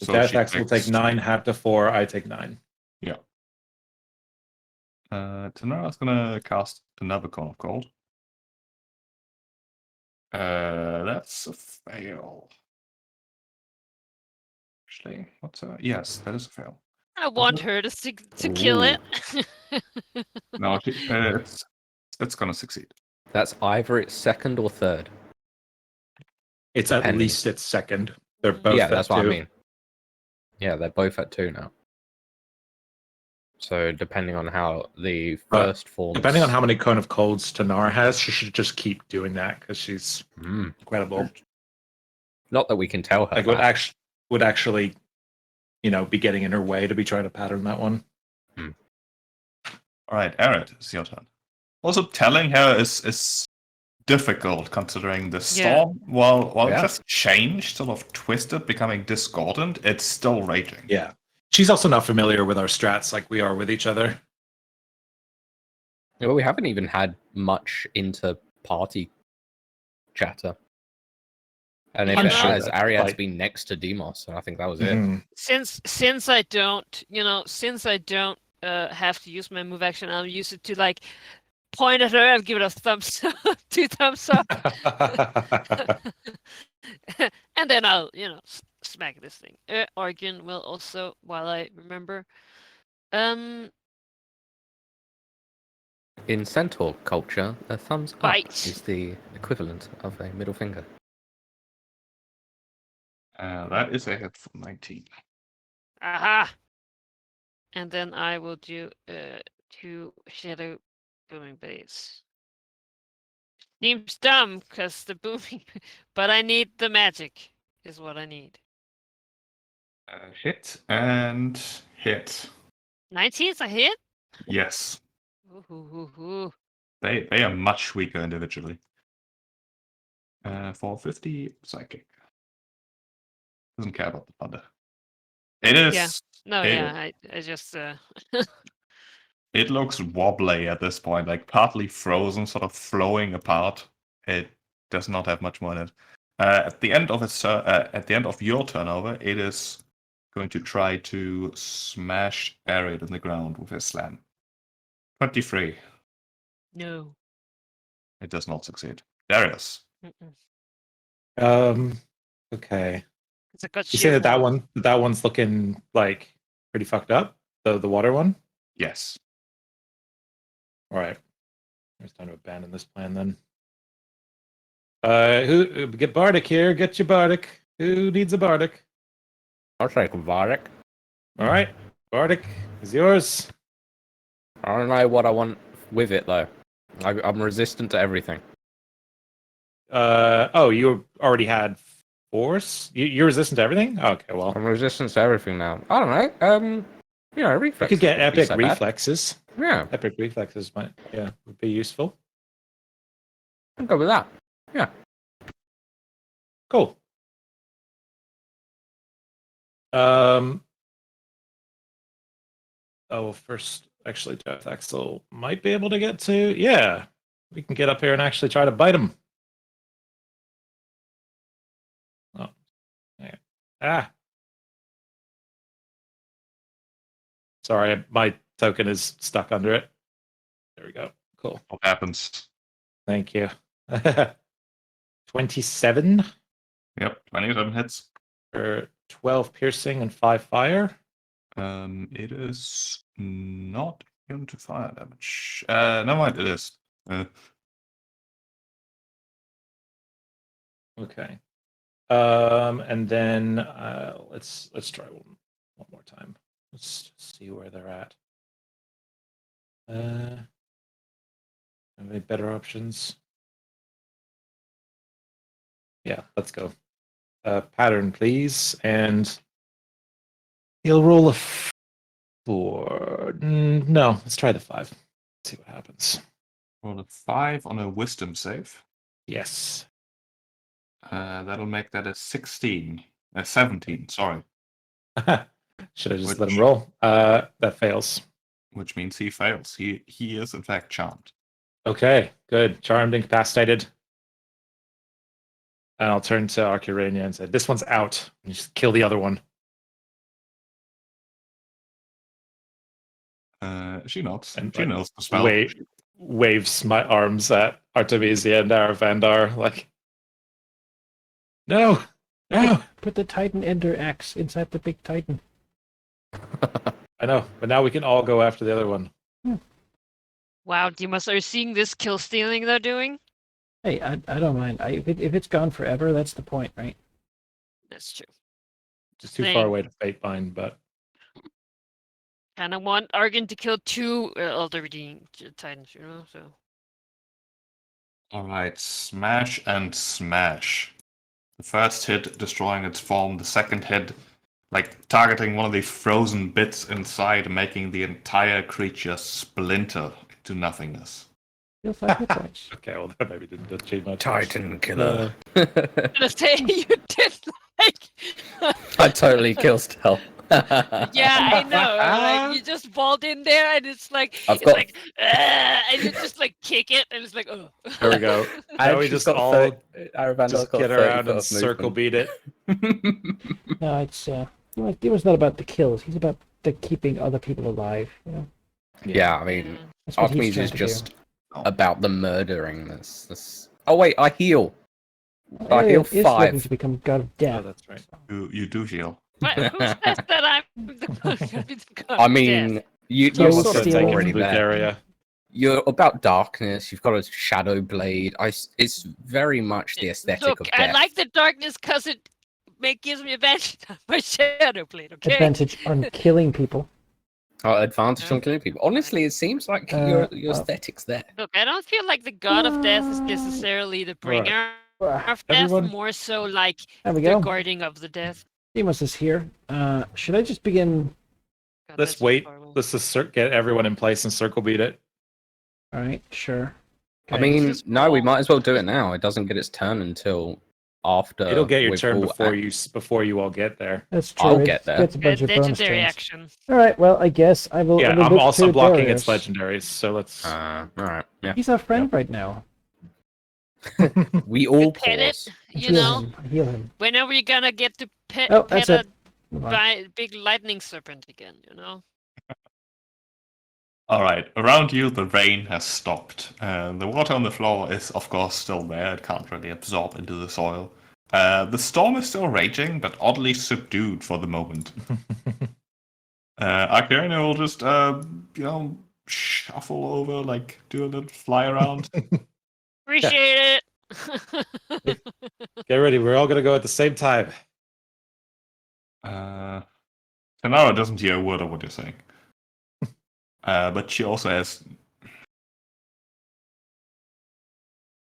Speaker 5: So
Speaker 3: So
Speaker 5: Dareth
Speaker 3: she
Speaker 5: Axel will take
Speaker 3: takes-
Speaker 5: 9, half to 4, I take 9.
Speaker 3: Yeah. Tanara's gonna cast another Cone of Cold. That's a fail. Actually, what's a... Yes, that is a fail.
Speaker 4: I want her to kill it.
Speaker 3: No, it's gonna succeed.
Speaker 2: That's either its second or third.
Speaker 5: It's at
Speaker 2: Depending.
Speaker 5: least its second. They're both
Speaker 2: Yeah,
Speaker 5: at
Speaker 2: that's what
Speaker 5: 2.
Speaker 2: I mean. Yeah, they're both at 2 now. So depending on how the first falls...
Speaker 5: Depending on how many Cone of Colds Tanara has, she should just keep doing that because she's incredible.
Speaker 2: Not that we can tell her
Speaker 5: Like
Speaker 2: that.
Speaker 5: would actually, be getting in her way to be trying to pattern that one.
Speaker 3: All right, Arid, it's your turn. Also, telling her is difficult considering the storm. While it just changed, sort of twisted, becoming discordant, it's still raging.
Speaker 5: Yeah. She's also not familiar with our strats like we are with each other.
Speaker 2: Well, we haven't even had much inter-party chatter. And if
Speaker 4: I'm
Speaker 2: it
Speaker 4: sure
Speaker 2: has,
Speaker 5: that's
Speaker 2: Ariad's
Speaker 5: like-
Speaker 2: been next to Demos, and I think that was it.
Speaker 5: Mhm.
Speaker 4: Since I don't, have to use my move action, I'll use it to like point at her and give it a thumbs up, 2 thumbs up, and then I'll, smack this thing. Argon will also, while I remember,
Speaker 2: In Centaur culture, a thumbs up
Speaker 4: Bite.
Speaker 2: is the equivalent of a middle finger.
Speaker 3: That is a hit for 19.
Speaker 4: aha, and then I will do 2 shadow booming blades. Seems dumb because the booming, but I need the magic. Is what I need.
Speaker 3: Hit and hit.
Speaker 4: 19 is a hit.
Speaker 3: Yes.
Speaker 4: Ooh.
Speaker 3: They are much weaker individually. For 50 psychic. Doesn't care about the thunder. It is.
Speaker 4: Yeah. No,
Speaker 3: it-
Speaker 4: yeah, I just
Speaker 3: It looks wobbly at this point, like partly frozen, sort of flowing apart. It does not have much more in it. At the end of your turnover, it is going to try to smash Arid in the ground with his slam. 23.
Speaker 4: no.
Speaker 3: It does not succeed. Darius.
Speaker 4: Mm-mm.
Speaker 5: Okay.
Speaker 4: It's a good
Speaker 5: You say
Speaker 4: shield
Speaker 5: that
Speaker 4: wall.
Speaker 5: that one's looking like pretty fucked up? The water one?
Speaker 3: Yes.
Speaker 5: All right. It's time to abandon this plan then. Who get Bardic here? Get your Bardic. Who needs a Bardic?
Speaker 2: I'll take Varric.
Speaker 5: All right. Bardic is yours.
Speaker 2: I don't know what I want with it, though. I'm resistant to everything.
Speaker 5: You already had force? You're resistant to everything? Okay, well.
Speaker 2: I'm resistant to everything now. I don't know.
Speaker 5: I
Speaker 2: reflex.
Speaker 5: could get
Speaker 2: wouldn't be
Speaker 5: epic
Speaker 2: so bad.
Speaker 5: reflexes.
Speaker 2: Yeah,
Speaker 5: Epic reflexes would be useful.
Speaker 2: I'll go with that. Yeah.
Speaker 5: Cool. First, actually, Death Axel might be able to get to. Yeah, we can get up here and actually try to bite him. Oh, yeah. Ah. Sorry, my token is stuck under it. There we go. Cool.
Speaker 3: What happens?
Speaker 5: Thank you. 27
Speaker 3: Yep, 27 hits.
Speaker 5: for 12 piercing and 5 fire.
Speaker 3: It is not Immune to fire damage. Never mind, it is.
Speaker 5: Okay. And then let's try one more time. Let's see where they're at. Any better options? Yeah, let's go. Pattern, please, and he'll roll a 4. No, let's try the 5. See what happens.
Speaker 3: Roll a 5 on a wisdom save.
Speaker 5: Yes.
Speaker 3: That'll make that a 16. 17, sorry.
Speaker 5: Should have just let him roll. That fails.
Speaker 3: Which means he fails. He is in fact charmed.
Speaker 5: Okay, good. Charmed, incapacitated. And I'll turn to Arcurania and say, "This one's out. You just kill the other one."
Speaker 3: She nods.
Speaker 5: And
Speaker 3: She knows the spell.
Speaker 5: Waves my arms at Artemisia and Aravandar, like, no.
Speaker 1: Put the Titan Ender axe inside the big Titan.
Speaker 5: I know, but now we can all go after the other one.
Speaker 4: Wow, Dimas, are you seeing this kill stealing they're doing?
Speaker 1: Hey, I don't mind. If it's gone forever, that's the point, right?
Speaker 4: That's true.
Speaker 5: Just too far away to fate bind, but
Speaker 4: Kind of want Argon to kill 2 Elder Redeemed Titans, you know, so.
Speaker 3: Alright, smash and smash. The first hit destroying its form, the second hit like targeting one of the frozen bits inside, making the entire creature splinter into nothingness.
Speaker 1: Heal 5 hit points.
Speaker 5: okay, well that maybe didn't achieve much.
Speaker 2: Titan killer.
Speaker 4: I'm gonna say you did like.
Speaker 2: I totally kill stealth.
Speaker 4: Yeah, I know. Like you just vault in there, and it's like
Speaker 2: I've
Speaker 4: it's
Speaker 2: got-
Speaker 4: like, and you just like kick it, and it's like, oh.
Speaker 5: There we go. Now we just all just get around and circle beat it.
Speaker 1: No, it's Demon's not about the kills. He's about the keeping other people alive. You know?
Speaker 2: Yeah, I mean,
Speaker 1: That's what he's
Speaker 2: Artemis
Speaker 1: trying
Speaker 2: is
Speaker 1: to
Speaker 2: just
Speaker 3: do.
Speaker 2: about the murdering. This. Oh wait, I heal.
Speaker 1: do.
Speaker 2: I heal
Speaker 1: Ariel is looking
Speaker 2: 5.
Speaker 1: to become god of
Speaker 5: Oh,
Speaker 1: death.
Speaker 5: that's right.
Speaker 3: You do heal.
Speaker 4: What, who says that I'm the god
Speaker 2: I
Speaker 4: of
Speaker 2: mean,
Speaker 4: death?
Speaker 2: you're
Speaker 1: Someone's
Speaker 2: sort of
Speaker 1: stealing
Speaker 2: already
Speaker 5: Blue
Speaker 2: there.
Speaker 5: area.
Speaker 2: You're about darkness. You've got a shadow blade. It's very much the aesthetic
Speaker 4: Look,
Speaker 2: of
Speaker 4: I
Speaker 2: death.
Speaker 4: like the darkness because it gives me advantage on my shadow blade. Okay.
Speaker 1: Advantage on killing people.
Speaker 2: Advantage on killing people. Honestly, it seems like your aesthetic's there.
Speaker 4: Look, I don't feel like the god of death is necessarily the bringer of death.
Speaker 5: Everyone-
Speaker 4: More so like
Speaker 1: There we
Speaker 4: the
Speaker 1: go.
Speaker 4: guarding of the death.
Speaker 1: Demos is here. Should I just begin?
Speaker 4: God,
Speaker 5: Let's
Speaker 4: that's
Speaker 5: wait.
Speaker 4: horrible.
Speaker 5: Let's just get everyone in place and circle beat it.
Speaker 1: All right, sure.
Speaker 2: I
Speaker 1: Okay.
Speaker 2: mean,
Speaker 4: Just
Speaker 2: no, we
Speaker 4: roll.
Speaker 2: might as well do it now. It doesn't get its turn until after.
Speaker 5: It'll get your
Speaker 2: we've
Speaker 5: turn
Speaker 2: all
Speaker 5: before you all get there.
Speaker 1: That's true.
Speaker 2: I'll
Speaker 1: It
Speaker 2: get there.
Speaker 1: gets a bunch of bonus
Speaker 4: Legendary
Speaker 1: turns.
Speaker 4: action.
Speaker 1: All right. Well, I guess I will. I
Speaker 5: Yeah,
Speaker 1: will
Speaker 5: I'm
Speaker 1: look
Speaker 5: also
Speaker 1: to
Speaker 5: blocking its
Speaker 1: Darius.
Speaker 5: legendaries, so let's.
Speaker 2: All right. Yeah.
Speaker 1: He's our friend right now.
Speaker 2: We all
Speaker 4: Pet it,
Speaker 2: pause.
Speaker 4: you
Speaker 1: Heal
Speaker 4: know.
Speaker 1: him. Heal him.
Speaker 4: When are we gonna get to pet,
Speaker 1: Oh,
Speaker 4: pet
Speaker 1: that's
Speaker 4: a
Speaker 1: it. Move on.
Speaker 4: big lightning serpent again? You know.
Speaker 3: Alright, around you the rain has stopped. The water on the floor is of course still there, it can't really absorb into the soil. The storm is still raging, but oddly subdued for the moment. Arcana will just shuffle over, like do a little fly around.
Speaker 4: Appreciate it.
Speaker 5: Get ready. We're all gonna go at the same time.
Speaker 3: Tanara doesn't hear a word of what you're saying. But she also has.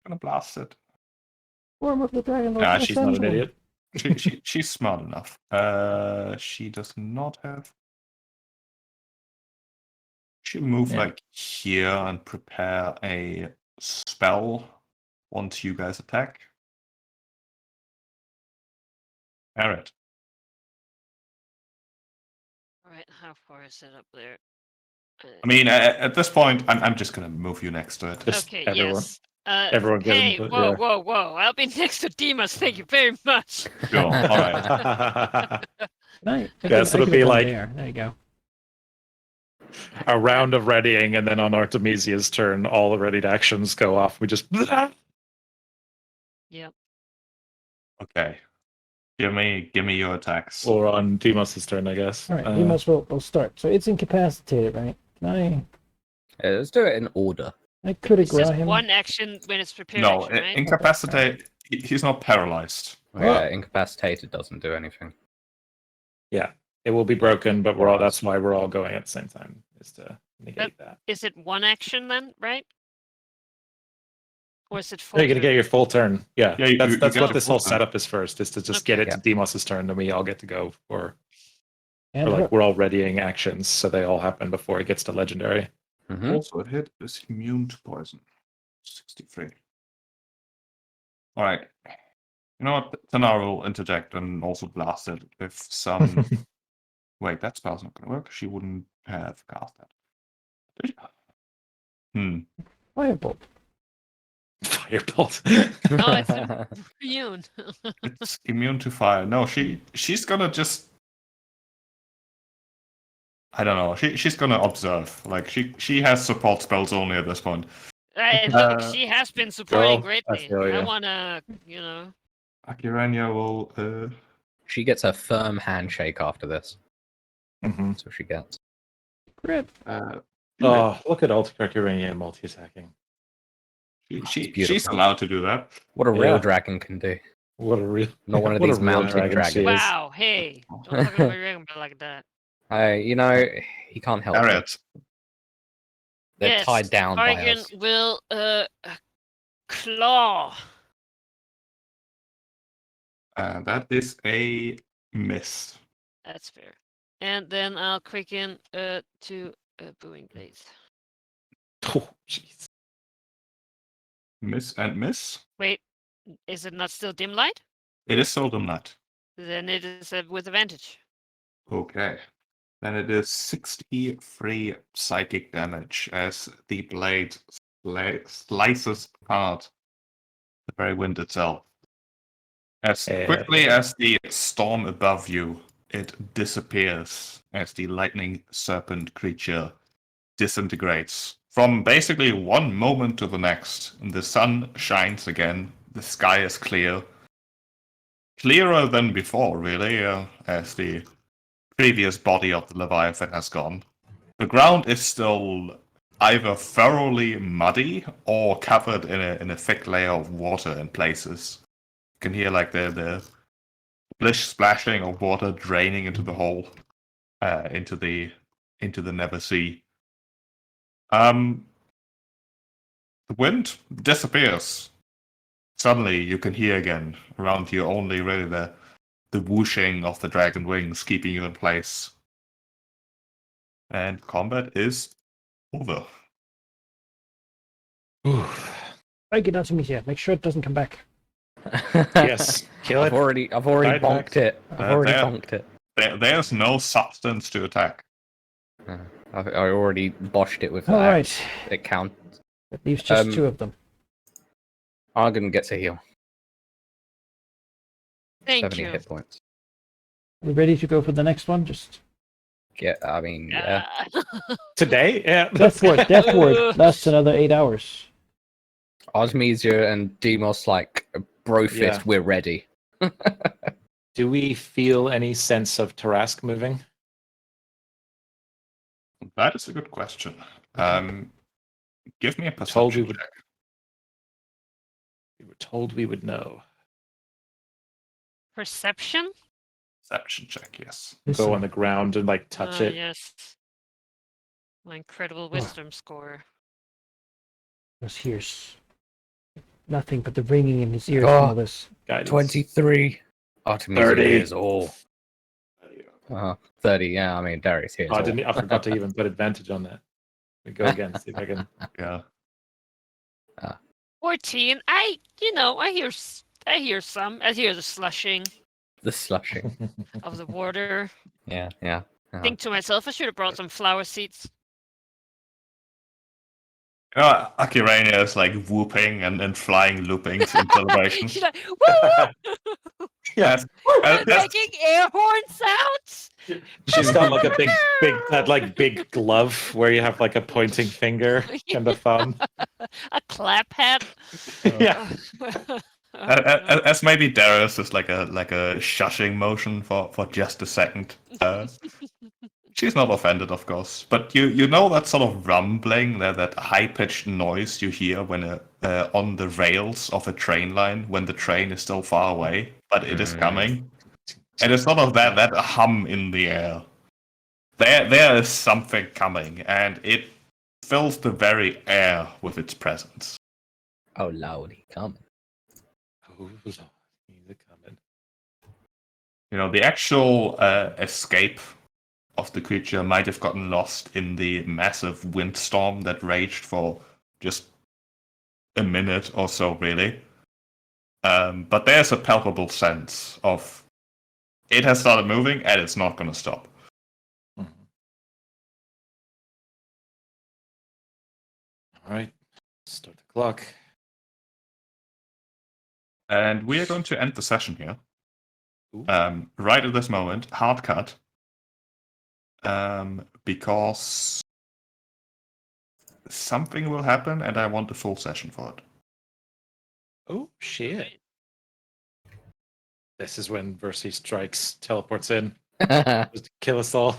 Speaker 3: Gonna blast it.
Speaker 1: Form of the Dragonlords.
Speaker 5: Ah, she's not an
Speaker 1: ascension.
Speaker 5: idiot.
Speaker 3: She's smart enough. She does not have. She'll move
Speaker 5: Yeah.
Speaker 3: like here and prepare a spell once you guys attack. Alright.
Speaker 4: All right, how far is it up there?
Speaker 3: I mean, at this point, I'm just gonna move you next to it.
Speaker 5: Just
Speaker 4: Okay,
Speaker 5: everyone.
Speaker 4: yes.
Speaker 5: everyone get
Speaker 4: Hey,
Speaker 5: input,
Speaker 4: whoa,
Speaker 5: yeah.
Speaker 4: whoa, whoa! I'll be next to Dimas. Thank you very much.
Speaker 3: Sure. All right.
Speaker 1: Nice.
Speaker 5: Yeah, so it'll be like-
Speaker 1: There you go.
Speaker 5: A round of readying, and then on Artemisia's turn, all the readied actions go off. We just.
Speaker 4: Yep.
Speaker 3: Okay. Give me your attacks.
Speaker 5: Or on Demos's turn, I guess.
Speaker 1: All right. Demos will start. So it's incapacitated, right? Can I
Speaker 2: Let's do it in order.
Speaker 1: I could
Speaker 4: It's
Speaker 1: agree
Speaker 4: just
Speaker 1: him.
Speaker 4: one action when it's prepared
Speaker 3: No,
Speaker 4: action, right?
Speaker 3: incapacitate. He's not paralyzed.
Speaker 2: Yeah, incapacitated doesn't do anything.
Speaker 5: Yeah, it will be broken, but that's why we're all going at the same time, is to negate that.
Speaker 4: Is it one action then, right? Or is it
Speaker 5: No,
Speaker 4: full?
Speaker 5: you're gonna get your full turn. Yeah,
Speaker 3: Yeah, you
Speaker 5: that's
Speaker 3: get
Speaker 5: what
Speaker 3: your
Speaker 5: this
Speaker 3: full
Speaker 5: whole
Speaker 3: turn.
Speaker 5: setup is first, is to just
Speaker 4: Okay.
Speaker 5: get it to Demos's turn, then we all get to go for
Speaker 1: And
Speaker 5: or like we're all readying actions, so they all happen before it gets to legendary.
Speaker 2: Mhm.
Speaker 3: Also, a hit is immune to poison. 63. All right. You know what? Tanar will interject and also blast it with some. Wait, that spell's not going to work. She wouldn't have cast that.
Speaker 1: Firebolt.
Speaker 5: Firebolt.
Speaker 4: No, it's immune.
Speaker 3: It's immune to fire. No, she's gonna just. I don't know. She's gonna observe. Like she has support spells only at this point.
Speaker 4: Look, she has been supporting
Speaker 5: girl, I
Speaker 4: greatly.
Speaker 5: feel
Speaker 4: I
Speaker 5: ya.
Speaker 4: wanna,
Speaker 3: Akiranya will.
Speaker 2: She gets a firm handshake after this.
Speaker 5: Mhm.
Speaker 2: That's what she gets.
Speaker 1: Crit.
Speaker 5: Oh, look at Ultimate multi-attacking.
Speaker 3: She's
Speaker 2: beautiful.
Speaker 3: allowed to do that.
Speaker 2: What a real
Speaker 5: Yeah.
Speaker 2: dragon can do.
Speaker 5: What a real,
Speaker 2: Not one of
Speaker 5: what a
Speaker 2: these
Speaker 5: real
Speaker 2: mounted
Speaker 5: dragon she
Speaker 2: dragons.
Speaker 5: is.
Speaker 4: wow, hey, don't talk about my dragon like that.
Speaker 2: He can't help it.
Speaker 3: Harriet.
Speaker 2: They're
Speaker 4: Yes,
Speaker 2: tied down by
Speaker 4: Targan
Speaker 2: us.
Speaker 4: will claw.
Speaker 3: That is a miss.
Speaker 4: That's fair. And then I'll quicken to Booming Blades.
Speaker 5: Oh, jeez.
Speaker 3: Miss and miss.
Speaker 4: Wait, is it not still dim light?
Speaker 3: It is seldom not.
Speaker 4: Then it is with advantage.
Speaker 3: Okay. Then it is 63 psychic damage as the blade slices apart the very wind itself. As quickly as the storm above you, it disappears as the lightning serpent creature disintegrates. From basically one moment to the next, the sun shines again, the sky is clear. Clearer than before, really, as the previous body of the Leviathan has gone. The ground is still either thoroughly muddy or covered in a thick layer of water in places. You can hear like the splashing of water draining into the hole, into the Never Sea. The wind disappears. Suddenly, you can hear again around you only really the whooshing of the dragon wings keeping you in place. And combat is over.
Speaker 1: Break it down to me here. Make sure it doesn't come back.
Speaker 5: Yes, kill
Speaker 2: I've
Speaker 5: it.
Speaker 2: already
Speaker 5: Right
Speaker 2: bonked
Speaker 5: back.
Speaker 2: it. I've already
Speaker 3: there.
Speaker 2: bonked it.
Speaker 3: There's no substance to attack.
Speaker 2: I already boshed it with that.
Speaker 1: All right.
Speaker 2: It counts.
Speaker 1: It leaves just
Speaker 2: Um,
Speaker 1: 2 of them.
Speaker 2: Argon gets a heal.
Speaker 4: Thank
Speaker 2: 70
Speaker 4: you.
Speaker 2: hit points.
Speaker 1: We ready to go for the next one? Just
Speaker 2: Yeah.
Speaker 5: Today? Yeah.
Speaker 1: Death Ward lasts another 8 hours.
Speaker 2: Osmesia and Demos bro fist,
Speaker 5: Yeah.
Speaker 2: we're ready.
Speaker 5: Do we feel any sense of Tarask moving?
Speaker 3: That is a good question. Give me a
Speaker 5: Told we
Speaker 3: perception
Speaker 5: would.
Speaker 3: check.
Speaker 5: We were told we would know.
Speaker 4: Perception?
Speaker 3: Perception check, yes.
Speaker 5: Go on the ground and touch it.
Speaker 4: Yes. My incredible wisdom score.
Speaker 1: Just hears nothing but the ringing in his ears
Speaker 2: Oh.
Speaker 1: from all this.
Speaker 5: Guidance.
Speaker 2: 23. Artemisia
Speaker 5: 30.
Speaker 2: is all. 30, yeah, I mean, Darius here.
Speaker 5: Oh, I forgot to even put advantage on that. We go again. See if I can.
Speaker 3: Yeah.
Speaker 4: 14. I hear some. I hear the slushing
Speaker 2: The slushing.
Speaker 4: of the water.
Speaker 2: Yeah.
Speaker 4: Think to myself, I should have brought some flower seeds.
Speaker 3: Akirania is whooping and flying loopings in celebration.
Speaker 4: She's like, woo!
Speaker 3: Yes.
Speaker 4: Making air horn sounds.
Speaker 5: She's got that big glove where you have a pointing finger and a thumb.
Speaker 4: A clap hat.
Speaker 5: Yeah.
Speaker 3: As maybe Darius is like a shushing motion for just a second. She's not offended, of course, but you know that sort of rumbling, that high-pitched noise you hear when on the rails of a train line when the train is still far away, but it is coming. And it's sort of that hum in the air. There is something coming, and it fills the very air with its presence.
Speaker 2: Oh, lordy, coming.
Speaker 5: Oh, he's coming.
Speaker 3: You know, the actual escape of the creature might have gotten lost in the massive windstorm that raged for just a minute or so, really. But there's a palpable sense of it has started moving and it's not going to stop.
Speaker 5: All right, start the clock.
Speaker 3: And we are going to end the session here.
Speaker 5: Ooh.
Speaker 3: Right at this moment, hard cut. Because something will happen and I want the full session for it.
Speaker 5: Oh shit! This is when Versi Strikes teleports in just to kill us all.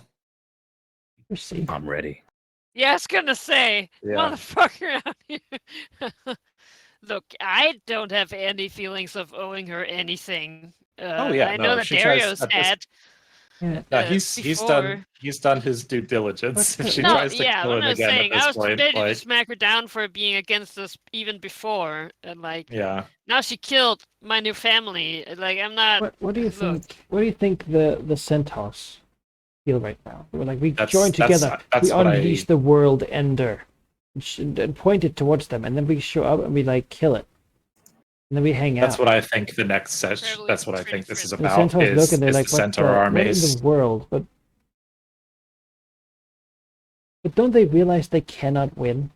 Speaker 1: Mercy.
Speaker 2: I'm ready.
Speaker 4: Yeah, I was gonna say,
Speaker 5: Yeah.
Speaker 4: motherfucker out here. Look, I don't have any feelings of owing her anything.
Speaker 5: Oh, yeah,
Speaker 4: I
Speaker 5: no,
Speaker 4: know that
Speaker 5: she tries
Speaker 4: Darius
Speaker 5: at this-
Speaker 4: had.
Speaker 1: Yeah.
Speaker 5: No, he's done his due diligence.
Speaker 1: But-
Speaker 5: If she
Speaker 4: No,
Speaker 5: tries to
Speaker 4: yeah,
Speaker 5: kill
Speaker 4: what
Speaker 5: him
Speaker 4: I was
Speaker 5: again
Speaker 4: saying,
Speaker 5: at
Speaker 4: I
Speaker 5: this
Speaker 4: was
Speaker 5: point,
Speaker 4: ready to
Speaker 5: like,
Speaker 4: smack her down for being against us even before, and like
Speaker 5: yeah,
Speaker 4: now she killed my new family. Like I'm not.
Speaker 1: What do you
Speaker 4: Look.
Speaker 1: think? What do you think the Centaurs feel right now? We're like we
Speaker 5: That's-
Speaker 1: join
Speaker 5: that's-
Speaker 1: together.
Speaker 5: that's
Speaker 1: we
Speaker 5: what I-
Speaker 1: unleash the world ender, and point it towards them, and then we show up and we like kill it, and then we hang
Speaker 5: that's
Speaker 1: out.
Speaker 5: what I think the next session.
Speaker 4: Incredibly
Speaker 5: That's what I think this is
Speaker 1: The
Speaker 5: about.
Speaker 1: Centaurs look and they're
Speaker 5: Is
Speaker 1: like,
Speaker 5: the
Speaker 1: what
Speaker 5: Centaur
Speaker 1: what in
Speaker 5: armies?
Speaker 1: the world? But don't they realize they cannot win?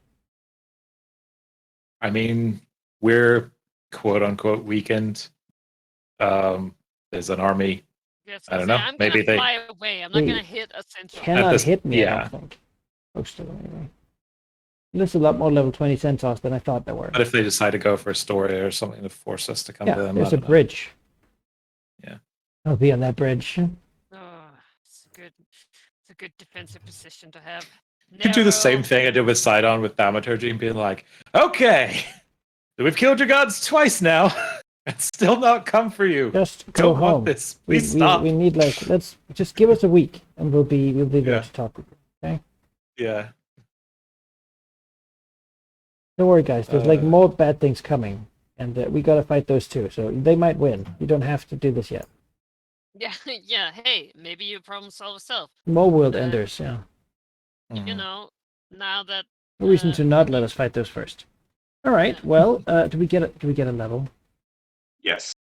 Speaker 5: I mean, we're quote unquote weakened. There's an army.
Speaker 4: Yes,
Speaker 5: I don't
Speaker 4: say,
Speaker 5: know,
Speaker 4: I'm
Speaker 5: maybe
Speaker 4: gonna
Speaker 5: they-
Speaker 4: fly away. I'm not
Speaker 1: Wait.
Speaker 4: gonna hit a centaur.
Speaker 1: Cannot
Speaker 5: this-
Speaker 1: hit me. I
Speaker 5: yeah.
Speaker 1: don't think. Most of them anyway. There's a lot more level 20 Centaurs than I thought there were.
Speaker 5: What if they decide to go for a story or something to force us to come
Speaker 1: Yeah,
Speaker 5: to them? I
Speaker 1: there's a
Speaker 5: don't know.
Speaker 1: bridge.
Speaker 5: Yeah.
Speaker 1: I'll be on that bridge.
Speaker 4: Oh, it's a good defensive position to have.
Speaker 5: You could do the same
Speaker 4: Narrow.
Speaker 5: thing I did with Sidon with Thaumaturgy and being like, okay, we've killed your gods twice now. and still not come for you.
Speaker 1: Just go
Speaker 5: Don't want
Speaker 1: home.
Speaker 5: this.
Speaker 1: We,
Speaker 5: Please stop.
Speaker 1: we need like let's just give us a week and we'll be there
Speaker 5: Yeah.
Speaker 1: to talk with you.
Speaker 5: Yeah.
Speaker 1: Don't worry, guys. There's like
Speaker 5: Uh,
Speaker 1: more bad things coming, and we gotta fight those too. So they might win. You don't have to do this yet.
Speaker 4: Yeah, yeah. Hey, maybe you problem solve yourself.
Speaker 1: More world
Speaker 4: Uh,
Speaker 1: enders. Yeah.
Speaker 4: You
Speaker 5: Mhm.
Speaker 4: know, now that
Speaker 1: No reason
Speaker 4: uh,
Speaker 1: to not let us fight those first. All right.
Speaker 4: Yeah.
Speaker 1: Well, do we get a level?
Speaker 3: Yes,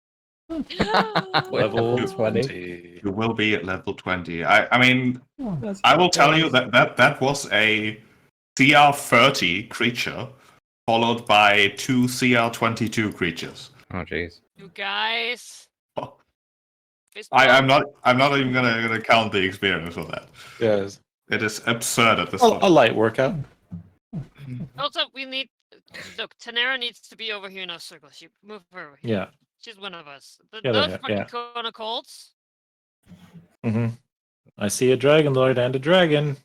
Speaker 5: Level
Speaker 2: 20.
Speaker 5: 20.
Speaker 3: you will be at level 20. I mean,
Speaker 1: Oh,
Speaker 3: I will tell you that was a CR 30 creature followed by 2 CR 22 creatures.
Speaker 2: Oh, jeez.
Speaker 4: you guys.
Speaker 3: Oh.
Speaker 4: fist
Speaker 3: I'm
Speaker 4: bump.
Speaker 3: not even gonna count the experience of that.
Speaker 5: Yes.
Speaker 3: It is absurd at this
Speaker 5: A
Speaker 3: point.
Speaker 5: light workout.
Speaker 4: Also, we need. Look, Tanera needs to be over here in our circle. She move her over here.
Speaker 5: Yeah.
Speaker 4: She's one of us.
Speaker 5: Yeah,
Speaker 4: Those
Speaker 5: yeah,
Speaker 4: fucking
Speaker 5: yeah.
Speaker 4: Kona Colts.
Speaker 5: hmm I see a Dragonlord and a dragon.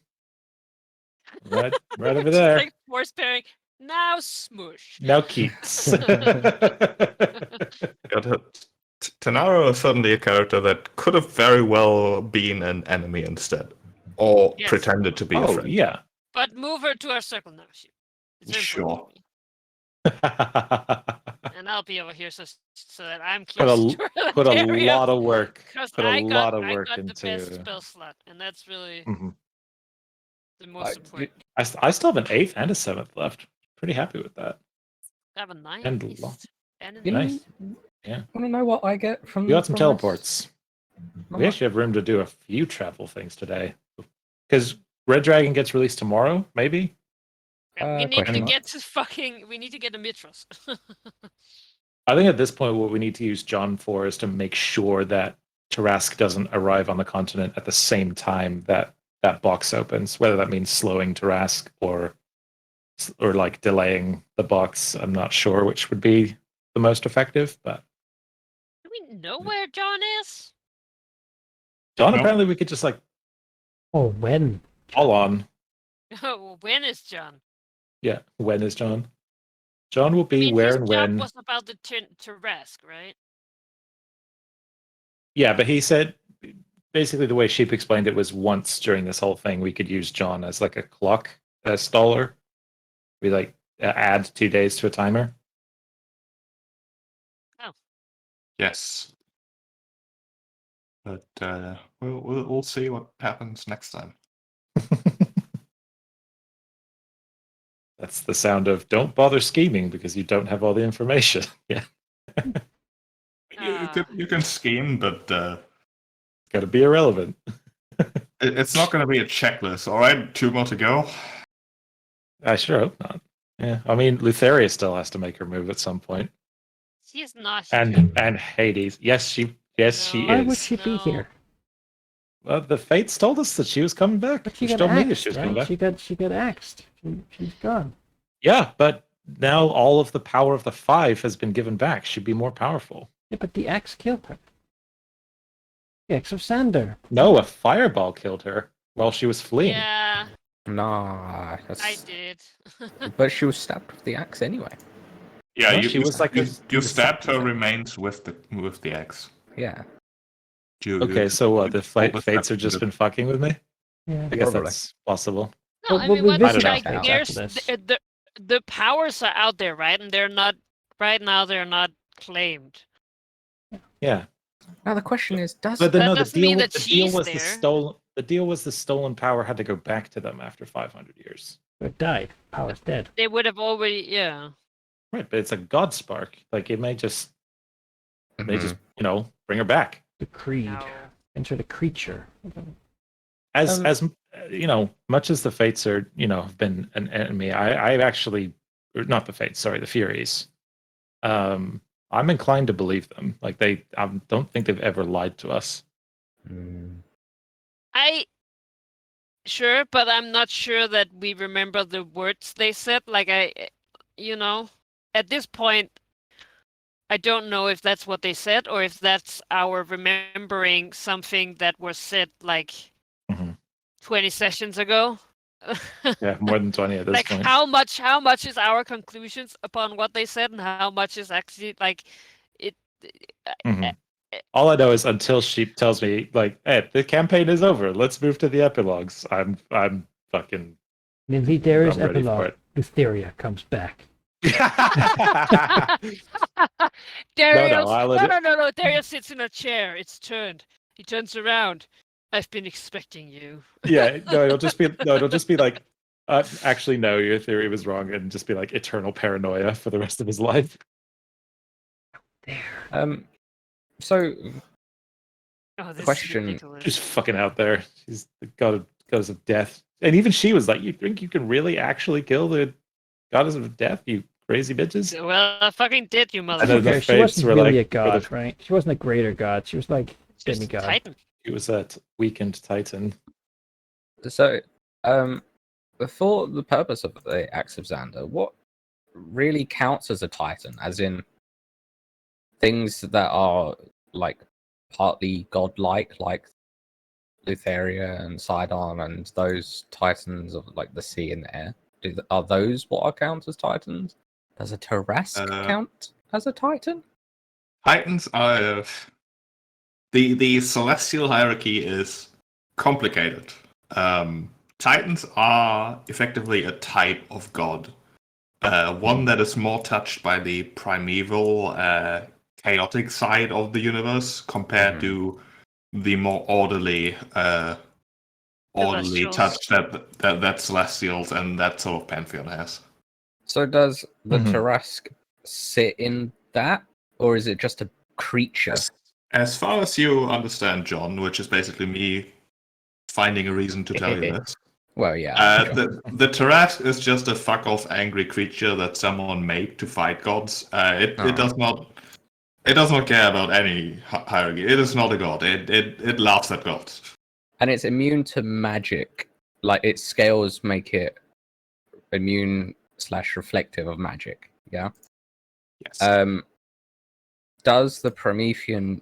Speaker 5: Right over
Speaker 4: Just
Speaker 5: there.
Speaker 4: like force pairing. Now smush.
Speaker 5: Now Keats.
Speaker 3: Tanaro is certainly a character that could have very well been an enemy instead, or
Speaker 4: Yes.
Speaker 3: pretended to be a
Speaker 5: oh,
Speaker 3: friend.
Speaker 5: yeah.
Speaker 4: But move her to our circle now. It's important to me. And I'll be over here so that I'm
Speaker 5: Put a-
Speaker 4: close to her
Speaker 5: Put a
Speaker 4: area,
Speaker 5: lot of work.
Speaker 4: 'cause
Speaker 5: Put
Speaker 4: I
Speaker 5: a
Speaker 4: got,
Speaker 5: lot of
Speaker 4: I
Speaker 5: work
Speaker 4: got the best
Speaker 5: into.
Speaker 4: spell slot, and that's really
Speaker 5: Mhm.
Speaker 4: the most important.
Speaker 5: I still have an 8th and a 7th left. Pretty happy with that.
Speaker 4: I have a 9
Speaker 5: and
Speaker 4: at least.
Speaker 5: lo-
Speaker 4: And an
Speaker 2: You know,
Speaker 5: Nice. Yeah.
Speaker 2: Want to know what I get from?
Speaker 5: You got some
Speaker 2: from
Speaker 5: teleports. We actually have room to do a few travel things today. Because Red Dragon gets released tomorrow, maybe?
Speaker 4: And we need
Speaker 2: question
Speaker 4: to
Speaker 2: mark.
Speaker 4: get to fucking. We need to get a Mitros.
Speaker 5: I think at this point, what we need to use John for is to make sure that Tarask doesn't arrive on the continent at the same time that that box opens, whether that means slowing Tarask or like delaying the box. I'm not sure which would be the most effective, but
Speaker 4: Do we know where John is?
Speaker 5: John,
Speaker 3: No.
Speaker 5: apparently we could just like
Speaker 1: Oh, when?
Speaker 5: All on.
Speaker 4: Oh, when is John?
Speaker 5: Yeah, when is John? John will
Speaker 4: I
Speaker 5: be
Speaker 4: mean,
Speaker 5: where
Speaker 4: his
Speaker 5: and
Speaker 4: job
Speaker 5: when.
Speaker 4: was about the Tarrasque, right?
Speaker 5: Yeah, but he said basically the way Sheep explained it was once during this whole thing we could use John as like a clock staller. We like add 2 days to a timer.
Speaker 3: Yes. But we'll see what happens next time.
Speaker 5: That's the sound of don't bother scheming because you don't have all the information. Yeah,
Speaker 3: You can scheme, but
Speaker 5: got to be irrelevant.
Speaker 3: it's not going to be a checklist. All right, 2 more to go.
Speaker 5: I sure hope not. Yeah, I mean, Lutheria still has to make her move at some point,
Speaker 4: She is not.
Speaker 5: and Hades. Yes, she
Speaker 4: No.
Speaker 1: Why would
Speaker 5: is.
Speaker 1: she be
Speaker 4: No.
Speaker 1: here?
Speaker 5: Well, the fates told us that she was coming back.
Speaker 1: But she
Speaker 5: She
Speaker 1: got
Speaker 5: told me that
Speaker 1: axed,
Speaker 5: she was coming
Speaker 1: right?
Speaker 5: back.
Speaker 1: She got axed. She's gone.
Speaker 5: Yeah, but now all of the power of the 5 has been given back. She'd be more powerful.
Speaker 1: Yeah, but the axe killed her. The axe of Sander.
Speaker 5: No, a fireball killed her while she was fleeing.
Speaker 4: Yeah,
Speaker 2: Nah,
Speaker 4: I did.
Speaker 2: but she was stabbed with the axe anyway.
Speaker 3: Yeah,
Speaker 5: No,
Speaker 3: you,
Speaker 5: she
Speaker 3: you,
Speaker 5: was like
Speaker 3: you,
Speaker 5: a-
Speaker 3: you
Speaker 5: the
Speaker 3: stabbed her
Speaker 5: second-
Speaker 3: remains with the axe.
Speaker 2: Yeah.
Speaker 5: Okay, so what? The
Speaker 3: all the
Speaker 5: fates
Speaker 3: steps
Speaker 5: have just
Speaker 3: you
Speaker 5: been fucking with me?
Speaker 1: Yeah.
Speaker 5: I guess
Speaker 2: Probably.
Speaker 5: that's possible.
Speaker 4: No,
Speaker 1: Well,
Speaker 4: I
Speaker 1: we'll
Speaker 4: mean, what,
Speaker 1: revisit
Speaker 5: our
Speaker 4: like,
Speaker 1: fates after
Speaker 4: there's
Speaker 1: this.
Speaker 4: the powers are out there, right? And they're not right now. They're not claimed.
Speaker 5: Yeah,
Speaker 2: Now the question is, does
Speaker 5: but
Speaker 4: That
Speaker 5: no,
Speaker 4: doesn't mean that
Speaker 5: the deal
Speaker 4: she's
Speaker 5: was the
Speaker 4: there.
Speaker 5: stolen. The deal was the stolen power had to go back to them after 500 years.
Speaker 1: It died. Power's dead.
Speaker 4: They would have already, yeah.
Speaker 5: Right, but it's a god spark. Like it may just
Speaker 2: Mhm.
Speaker 5: bring her back.
Speaker 1: The creed.
Speaker 4: No.
Speaker 1: Enter the creature.
Speaker 5: As
Speaker 2: Um,
Speaker 5: much as the fates are have been an enemy, I actually, or not the fates, sorry, the Furies. I'm inclined to believe them. Like I don't think they've ever lied to us.
Speaker 2: Mm.
Speaker 4: Sure, but I'm not sure that we remember the words they said. Like at this point, I don't know if that's what they said or if that's our remembering something that was said like
Speaker 5: Mhm.
Speaker 4: 20 sessions ago.
Speaker 5: Yeah, more than 20 at this
Speaker 4: Like
Speaker 5: point.
Speaker 4: how much is our conclusions upon what they said and how much is actually like it
Speaker 5: Mhm. All I know is until Sheep tells me, like, hey, the campaign is over. Let's move to the epilogues. I'm fucking
Speaker 1: In Lidaria's
Speaker 5: I'm ready for
Speaker 1: epilogue,
Speaker 5: it.
Speaker 1: Lutheria comes back.
Speaker 4: Darius,
Speaker 5: I'll
Speaker 4: no. Darius sits in a chair. It's turned. He turns around. I've been expecting you.
Speaker 5: Yeah, no, it'll just be like, actually, no, your theory was wrong, and just be like eternal paranoia for the rest of his life.
Speaker 1: There.
Speaker 2: So
Speaker 4: Oh, this
Speaker 2: Question.
Speaker 4: is ridiculous.
Speaker 5: Just fucking out there. He's the goddess of death. And even she was like, you think you can really actually kill the goddess of death, you crazy bitches?
Speaker 4: Well, I fucking did, you
Speaker 5: And then the
Speaker 4: motherfucker.
Speaker 1: She
Speaker 5: fates
Speaker 1: wasn't
Speaker 5: were
Speaker 1: really
Speaker 5: like,
Speaker 1: a god, right? She wasn't a greater god. She was like
Speaker 4: Just
Speaker 1: demigod.
Speaker 4: Titan.
Speaker 5: He was that weakened titan.
Speaker 2: So, for the purpose of the Axe of Xander, what really counts as a Titan? As in things that are like partly godlike, like Lutheria and Sidon and those Titans of like the sea and the air. Are those what are count as Titans? Does a Tarrasque count as a Titan?
Speaker 3: Titans are the celestial hierarchy is complicated. Titans are effectively a type of god, one that is more touched by the primeval, chaotic side of the universe compared to the more orderly touch that celestials and that sort of pantheon has.
Speaker 2: So does the
Speaker 5: Mhm.
Speaker 2: Tarrasque sit in that, or is it just a creature?
Speaker 3: As far as you understand, John, which is basically me finding a reason to tell you this.
Speaker 2: Well, yeah.
Speaker 3: The Tarrasque is just a fuck off angry creature that someone made to fight gods. It does not care about any hierarchy. It is not a god. It laughs at gods.
Speaker 2: And it's immune to magic. Like its scales make it immune / reflective of magic. Yeah.
Speaker 3: Yes.
Speaker 2: Does the Promethean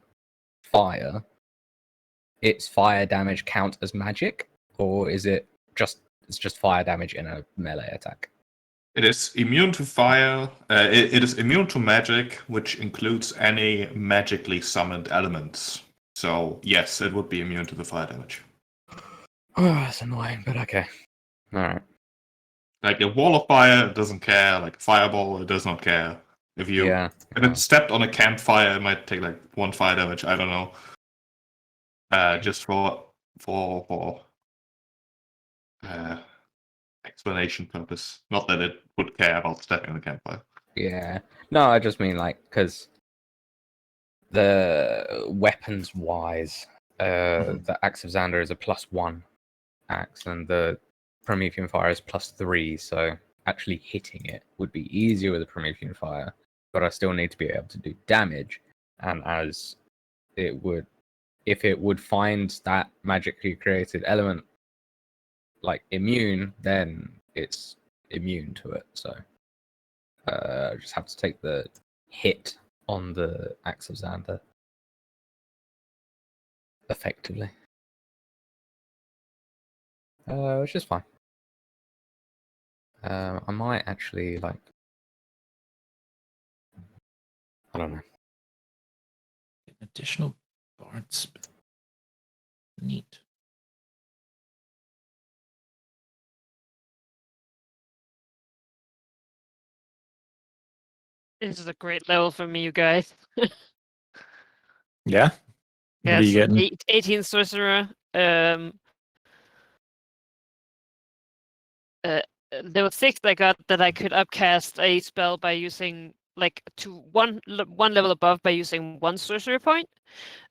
Speaker 2: fire, its fire damage count as magic, or is it just it's just fire damage in a melee attack?
Speaker 3: It is immune to fire. It is immune to magic, which includes any magically summoned elements. So yes, it would be immune to the fire damage.
Speaker 2: Oh, that's annoying, but okay. All right.
Speaker 3: Like a wall of fire, it doesn't care. Like a fireball, it does not care. If it stepped on a campfire, it might take like 1 fire damage. I don't know. Just for explanation purpose. Not that it would care about stepping on a campfire.
Speaker 2: Yeah. No, I just mean like because the weapons wise, the Axe of Xander is a +1 axe, and the Promethean Fire is +3. So actually hitting it would be easier with the Promethean Fire, but I still need to be able to do damage. And as it would, if it would find that magically created element like immune, then it's immune to it. So I just have to take the hit on the Axe of Xander effectively, which is fine. I might actually like, I don't know.
Speaker 5: Additional bard spell. Neat.
Speaker 4: This is a great level for me, you guys.
Speaker 5: Yeah. What are you
Speaker 4: Yes,
Speaker 5: getting?
Speaker 4: 18 sorcerer. There were 6 I got that I could upcast a spell by using like to one level above by using 1 sorcery point.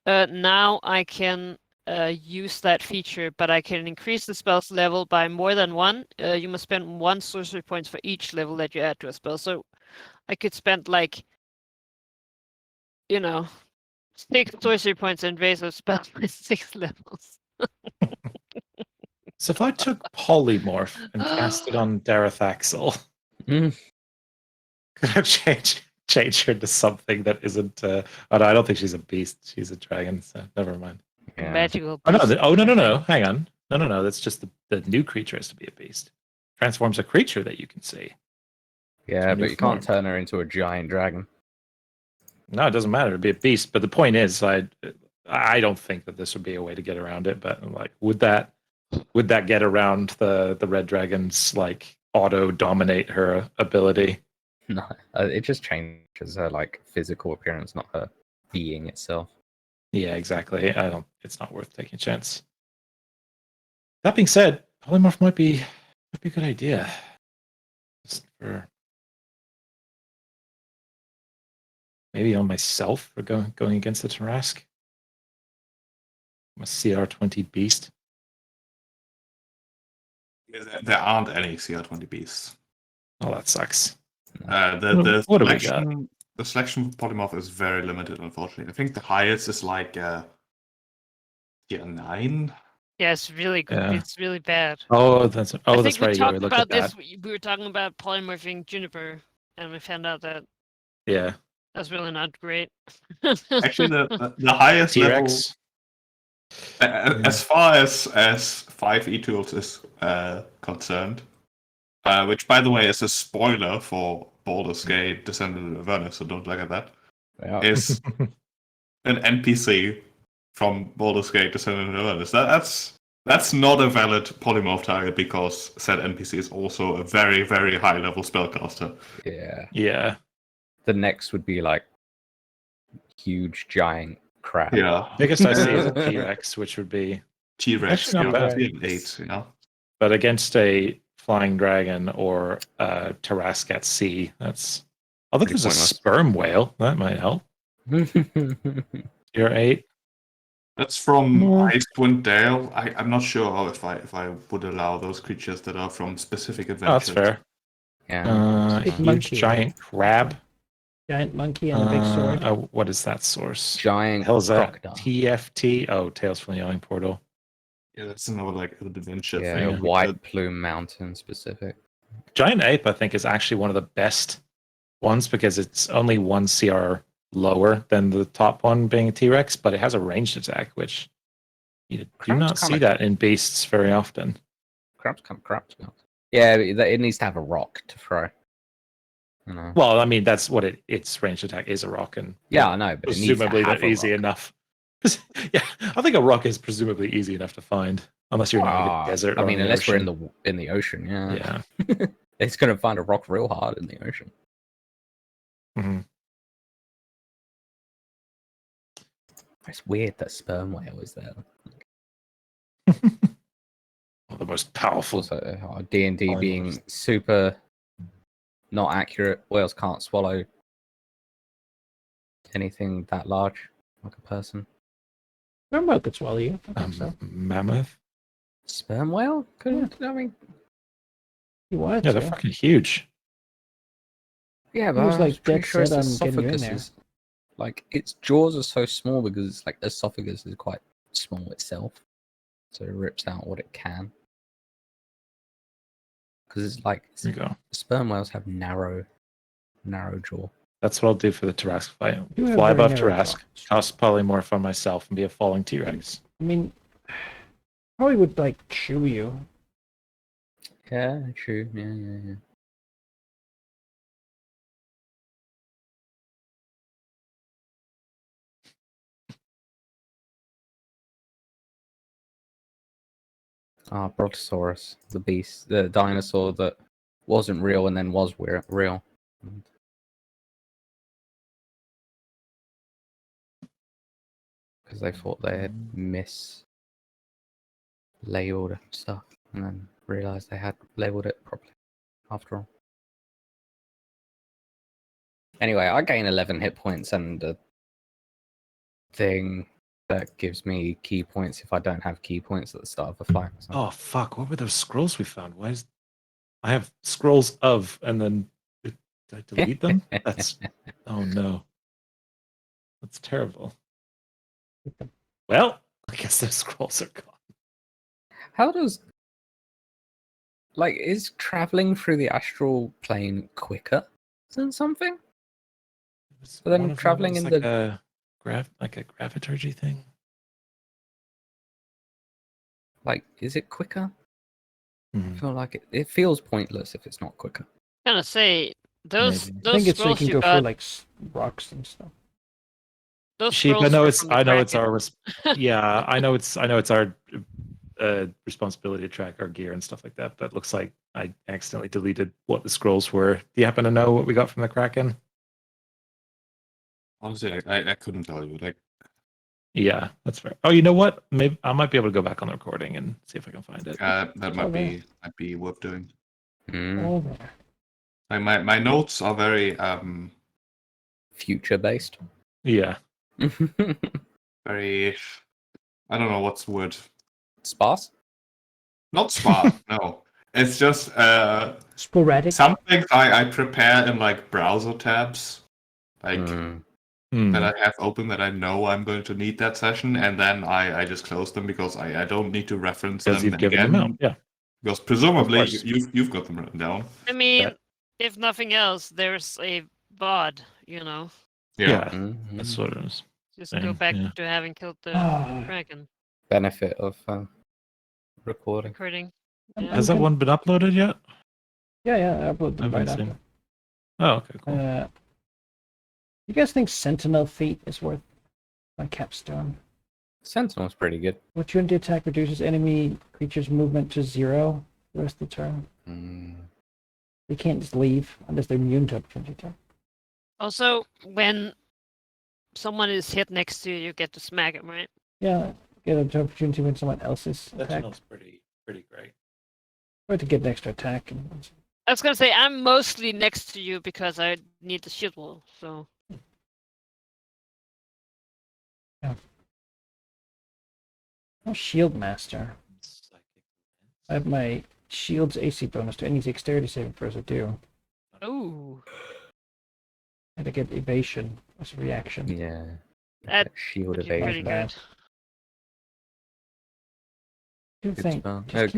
Speaker 4: Now I can use that feature, but I can increase the spell's level by more than 1. You must spend 1 sorcery points for each level that you add to a spell. So I could spend like, 6 sorcery points and raise a spell by 6 levels.
Speaker 5: So if I took polymorph and cast it on Darathaxel,
Speaker 2: Mm.
Speaker 5: could I change her to something that isn't? Oh no, I don't think she's a beast. She's a dragon. So never mind.
Speaker 2: Yeah.
Speaker 4: Magical.
Speaker 5: Oh no!
Speaker 4: beast.
Speaker 5: No! Hang on. No! That's just the new creature has to be a beast. Transforms a creature that you can see.
Speaker 2: Yeah,
Speaker 5: a new
Speaker 2: but you can't
Speaker 5: form.
Speaker 2: turn her into a giant dragon.
Speaker 5: No, it doesn't matter. It'd be a beast. But the point is, I don't think that this would be a way to get around it. But like, would that get around the red dragon's like auto dominate her ability?
Speaker 2: No, it just changes her like physical appearance, not her being itself.
Speaker 5: Yeah, exactly. It's not worth taking a chance. That being said, polymorph might be a good idea. Just for maybe on myself for going against the Tarask. I'm a CR20 beast.
Speaker 3: There aren't any CR20 beasts.
Speaker 5: Oh, that sucks.
Speaker 3: The
Speaker 5: What do we got?
Speaker 3: The selection for polymorph is very limited, unfortunately. I think the highest is like tier 9.
Speaker 4: Yeah, it's really good.
Speaker 5: Yeah.
Speaker 4: It's really bad.
Speaker 5: Oh, that's
Speaker 4: I think
Speaker 5: that's
Speaker 4: we
Speaker 5: right. Yeah,
Speaker 4: talked
Speaker 5: we looked
Speaker 4: about
Speaker 5: at that.
Speaker 4: this. We were talking about polymorphing Juniper, and we found out that
Speaker 5: Yeah.
Speaker 4: that's really not great.
Speaker 3: Actually, the highest level,
Speaker 5: T-Rex.
Speaker 3: as far as 5e tools is concerned, which by the way is a spoiler for Baldur's Gate Descendant of Avernus, so don't look at that.
Speaker 2: Yeah.
Speaker 3: Is an NPC from Baldur's Gate Descendant of Avernus. That's not a valid polymorph target because said NPC is also a very, very high level spellcaster.
Speaker 2: Yeah.
Speaker 5: Yeah.
Speaker 2: The next would be like huge giant crab.
Speaker 3: Yeah.
Speaker 5: Biggest I see is a T-Rex, which would be
Speaker 3: T-Rex,
Speaker 5: Actually, not bad.
Speaker 3: tier 8,
Speaker 5: but against a flying dragon or a Tarask at sea. That's although
Speaker 2: Pretty
Speaker 5: there's a
Speaker 2: pointless.
Speaker 5: sperm whale that might help. You're 8.
Speaker 3: That's from
Speaker 5: More.
Speaker 3: Icewind Dale. I'm not sure if I would allow those creatures that are from specific
Speaker 5: Oh,
Speaker 3: adventures.
Speaker 5: that's fair.
Speaker 2: Yeah.
Speaker 1: Big
Speaker 5: Huge
Speaker 1: monkey,
Speaker 5: giant crab.
Speaker 1: Giant monkey and a big sword.
Speaker 5: What is that source?
Speaker 2: Giant
Speaker 5: Hell's that?
Speaker 2: crocodile.
Speaker 5: TFT? Oh, Tales from the Yawning Portal.
Speaker 3: Yeah, that's another like adventure
Speaker 2: Yeah,
Speaker 3: thing.
Speaker 2: White Plume Mountain specific.
Speaker 5: Giant Ape, I think, is actually one of the best ones because it's only 1 CR lower than the top one being a T-Rex, but it has a ranged attack, which You do
Speaker 2: Crab's
Speaker 5: not see
Speaker 2: kinda-
Speaker 5: that in beasts very often.
Speaker 2: Crab's kind of crap, to be honest. Yeah, it needs to have a rock to throw. You know.
Speaker 5: Well, I mean, that's what its ranged attack is, a rock, and
Speaker 2: Yeah, I know, but it needs to
Speaker 5: presumably
Speaker 2: have
Speaker 5: that
Speaker 2: a
Speaker 5: easy
Speaker 2: rock.
Speaker 5: enough. Yeah, I think a rock is presumably easy enough to find, unless you're in like a desert.
Speaker 2: I
Speaker 5: or
Speaker 2: mean,
Speaker 5: in the
Speaker 2: unless we're
Speaker 5: ocean.
Speaker 2: in the ocean, yeah.
Speaker 5: Yeah.
Speaker 2: It's gonna find a rock real hard in the ocean.
Speaker 5: hmm
Speaker 2: It's weird that sperm whale is there.
Speaker 5: Well, the most powerful.
Speaker 2: Also, D&D
Speaker 5: Fine.
Speaker 2: being super not accurate. Whales can't swallow anything that large, like a person.
Speaker 1: Sperm could swallow you. I think so.
Speaker 5: Mammoth.
Speaker 2: Sperm whale? Couldn't, I mean,
Speaker 1: You wanted
Speaker 5: Yeah,
Speaker 1: to.
Speaker 5: they're fucking huge.
Speaker 2: yeah,
Speaker 1: He
Speaker 2: but
Speaker 1: was,
Speaker 2: I
Speaker 1: like,
Speaker 2: was pretty
Speaker 1: dead
Speaker 2: sure its
Speaker 1: set on getting you in
Speaker 2: esophagus
Speaker 1: there.
Speaker 2: is like its jaws are so small because it's like esophagus is quite small itself, so it rips out what it can. Because it's like
Speaker 5: There you go.
Speaker 2: sperm whales have narrow jaw.
Speaker 5: That's what I'll do for the Tarask fight.
Speaker 1: You have
Speaker 5: Fly
Speaker 1: very
Speaker 5: above
Speaker 1: narrow
Speaker 5: Tarask,
Speaker 1: jaws.
Speaker 5: cast polymorph on myself, and be a falling T-Rex.
Speaker 1: I mean, probably would like chew you.
Speaker 2: Yeah, true. Yeah. Ah, Brontosaurus, the beast, the dinosaur that wasn't real and then was real. Because they thought they had mislabeled stuff and then realized they had labeled it properly after all. Anyway, I gain 11 hit points and a thing that gives me key points if I don't have key points at the start of the fight. So.
Speaker 5: Oh fuck! What were those scrolls we found? Why is I have scrolls of, and then did I delete them? That's oh no, that's terrible. Well, I guess those scrolls are gone.
Speaker 2: How does is traveling through the astral plane quicker than something? But then
Speaker 5: One of them
Speaker 2: traveling
Speaker 5: was
Speaker 2: in
Speaker 5: like
Speaker 2: the-
Speaker 5: a graviturgy thing.
Speaker 2: Is it quicker? I
Speaker 5: Hmm.
Speaker 2: feel like it feels pointless if it's not quicker.
Speaker 4: Gonna say those
Speaker 5: Maybe.
Speaker 1: I
Speaker 4: those
Speaker 1: think it's so you
Speaker 4: scrolls
Speaker 1: can
Speaker 4: you
Speaker 1: go
Speaker 4: got.
Speaker 1: through like rocks and stuff.
Speaker 4: Those
Speaker 5: Sheep, I
Speaker 4: scrolls
Speaker 5: know
Speaker 4: were
Speaker 5: it's
Speaker 4: from the
Speaker 5: I know it's
Speaker 4: Kraken.
Speaker 5: our yeah, I know it's our responsibility to track our gear and stuff like that, but it looks like I accidentally deleted what the scrolls were. Do you happen to know what we got from the Kraken?
Speaker 3: Honestly, I couldn't tell you. Like,
Speaker 5: Yeah, that's fair. Oh, you know what? Maybe I might be able to go back on the recording and see if I can find it.
Speaker 3: that
Speaker 1: It's
Speaker 3: might
Speaker 1: all there.
Speaker 3: be worth doing.
Speaker 2: Mm.
Speaker 1: Oh, there.
Speaker 3: Like my notes are very
Speaker 2: Future based.
Speaker 5: Yeah.
Speaker 3: very. I don't know what's the word.
Speaker 2: Sparse?
Speaker 3: Not sparse. No, it's just
Speaker 1: Sporadic.
Speaker 3: some things I prepare in like browser tabs, like
Speaker 2: Mm.
Speaker 5: Hmm.
Speaker 3: that I have open that I know I'm going to need that session, and then I just close them because I don't need to reference
Speaker 5: Because
Speaker 3: them
Speaker 5: you've given
Speaker 3: again.
Speaker 5: them out. Yeah.
Speaker 3: Because presumably
Speaker 5: Of course.
Speaker 3: you've got them written down.
Speaker 4: I mean,
Speaker 5: That-
Speaker 4: if nothing else, there's a VOD.
Speaker 5: Yeah.
Speaker 2: Mhm.
Speaker 5: That's what it is.
Speaker 4: Just
Speaker 5: Same,
Speaker 4: go back
Speaker 5: yeah.
Speaker 4: to having killed the
Speaker 1: Ah,
Speaker 4: Kraken
Speaker 2: Benefit of recording.
Speaker 4: recording.
Speaker 1: I'm-
Speaker 4: Yeah.
Speaker 5: Has that one been uploaded yet?
Speaker 1: yeah, I uploaded them
Speaker 5: I
Speaker 1: right
Speaker 5: haven't
Speaker 1: after.
Speaker 5: seen. Oh, okay, cool.
Speaker 1: You guys think Sentinel Feat is worth my capstone?
Speaker 2: Sentinel's pretty good.
Speaker 1: Opportunity attack reduces enemy creatures' movement to 0 the rest of the turn.
Speaker 2: Mm.
Speaker 1: They can't just leave unless they're immune to opportunity attack.
Speaker 4: Also, when someone is hit next to you, you get to smack him, right?
Speaker 1: Yeah, get an opportunity when someone else is attacked.
Speaker 5: Sentinel's pretty great.
Speaker 1: Or to get an extra attack. And
Speaker 4: I was gonna say I'm mostly next to you because I need the shield wall. So
Speaker 1: oh, Shield Master. I have my shield's AC bonus to any dexterity saving throws I do.
Speaker 4: ooh,
Speaker 1: And I get evasion as a reaction.
Speaker 2: Yeah.
Speaker 4: That
Speaker 2: shield
Speaker 4: would be pretty
Speaker 2: evasion.
Speaker 1: bad.
Speaker 4: good.
Speaker 1: Good
Speaker 2: Good
Speaker 1: thing.
Speaker 2: spell.
Speaker 1: Just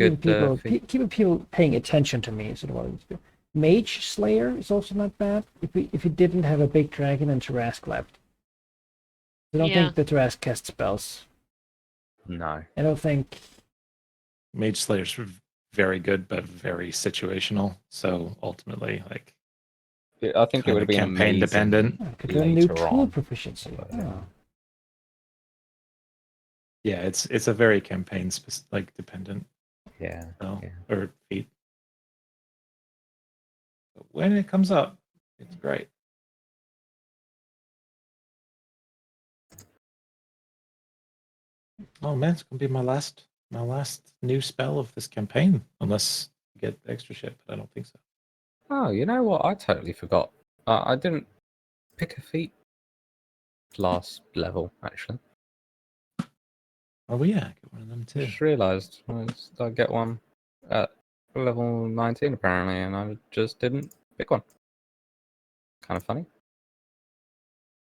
Speaker 1: keeping people paying attention to me is what I need to do. Mage Slayer is also not bad if you didn't have a big dragon and Tarask left. I don't
Speaker 4: Yeah.
Speaker 1: think the Tarask casts spells.
Speaker 2: No.
Speaker 1: I don't think.
Speaker 5: Mage Slayer's very good, but very situational. So ultimately, like,
Speaker 2: I think it
Speaker 5: kind
Speaker 2: would
Speaker 5: of
Speaker 2: have been
Speaker 5: campaign
Speaker 2: amazing.
Speaker 5: dependent.
Speaker 1: I could learn new
Speaker 2: Later
Speaker 1: tool
Speaker 2: on.
Speaker 1: proficiency. Oh.
Speaker 5: Yeah, it's a very campaign like dependent
Speaker 2: Yeah.
Speaker 5: spell
Speaker 2: Yeah.
Speaker 5: or feat. But when it comes up, it's great. Oh man, it's gonna be my last new spell of this campaign, unless I get extra shit, but I don't think so.
Speaker 2: Oh, you know what? I totally forgot. I didn't pick a feat last level, actually.
Speaker 5: Oh well, yeah, I get one of them too.
Speaker 2: Just realised I get one at level 19 apparently, and I just didn't pick one. Kind of funny.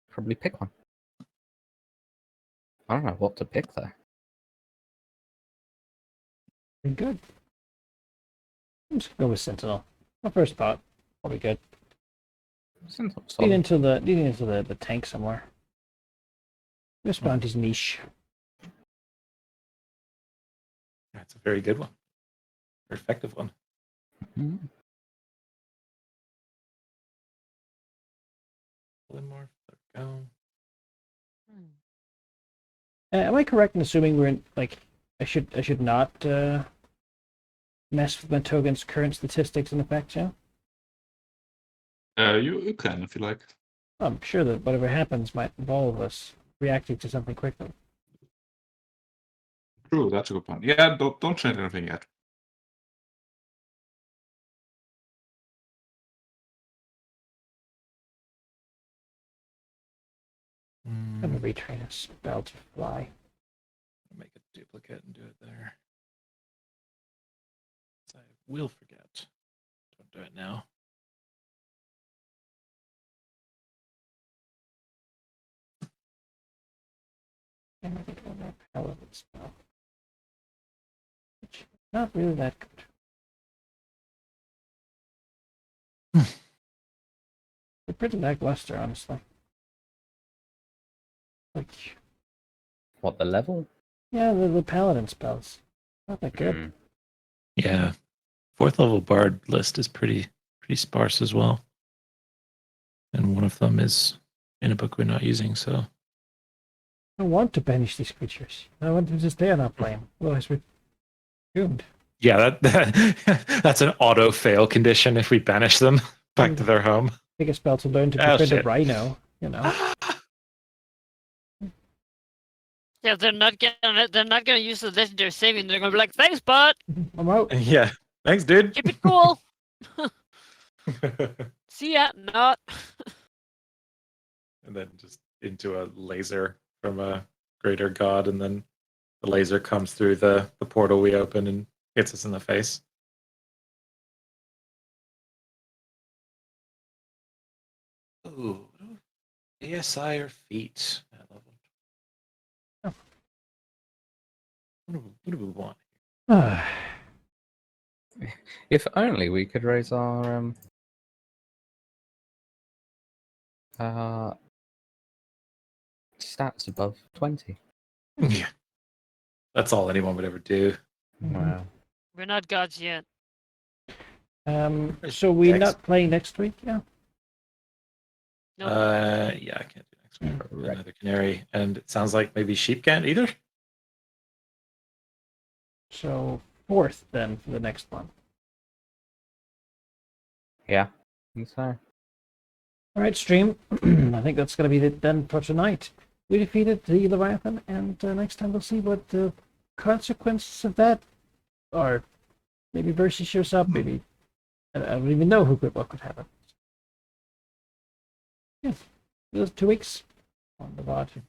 Speaker 2: Probably pick one. I don't know what to pick though.
Speaker 1: Pretty good. I'm just gonna go with Sentinel. My first thought. Probably good.
Speaker 2: Sentinel's
Speaker 1: Lead
Speaker 2: solid.
Speaker 1: into the tank somewhere. This bounty's niche.
Speaker 5: That's a very good one, very effective one.
Speaker 2: Mhm.
Speaker 5: One more. Go.
Speaker 1: Am I correct in assuming we're in like I should not mess with my token's current statistics and effects? Yeah.
Speaker 3: You can if you like.
Speaker 1: I'm sure that whatever happens might involve us reacting to something quickly.
Speaker 3: True, that's a good point. Yeah, don't change anything yet.
Speaker 1: I'm gonna retrain a spell to fly.
Speaker 5: Make a duplicate and do it there. I will forget. Don't do it now.
Speaker 1: And I think one more paladin spell. Which is not really that good. They're pretty lackluster, honestly. Like,
Speaker 2: What, the level?
Speaker 1: yeah, the paladin spells. Not that good.
Speaker 2: Mm.
Speaker 5: Yeah, 4th level bard list is pretty sparse as well, and one of them is in a book we're not using. So
Speaker 1: I don't want to banish these creatures. I want them to stay on our plane. Otherwise, we're doomed.
Speaker 5: yeah, that's an auto fail condition if we banish them back to their home.
Speaker 1: Take a spell to learn to
Speaker 5: Oh,
Speaker 1: befriend a
Speaker 5: shit.
Speaker 1: rhino, you know.
Speaker 4: Yeah, they're not gonna use the legendary saving. They're gonna be like, "Thanks, bud.
Speaker 1: I'm out.
Speaker 5: Yeah, thanks, dude.
Speaker 4: Keep it cool. See ya." Not.
Speaker 5: And then just into a laser from a greater god, and then the laser comes through the portal we open and hits us in the face. Ooh, ASI or feet at level.
Speaker 1: Oh.
Speaker 5: What do we want?
Speaker 2: If only we could raise our stats above 20.
Speaker 5: Yeah, that's all anyone would ever do.
Speaker 2: Wow.
Speaker 4: We're not gods yet.
Speaker 1: So we're
Speaker 5: Dex.
Speaker 1: not playing next week, yeah?
Speaker 4: Nope.
Speaker 5: Yeah, I can't do next week.
Speaker 2: Right.
Speaker 5: Another canary, and it sounds like maybe sheep can't either.
Speaker 1: So 4th then for the next one.
Speaker 2: Yeah. I think so.
Speaker 1: All right, stream. I think that's going to be it then for tonight. We defeated the Leviathan, and next time we'll see what the consequences of that are. Maybe Bercy shows up, maybe. I don't even know what could happen. Yeah, those 2 weeks on the VOD.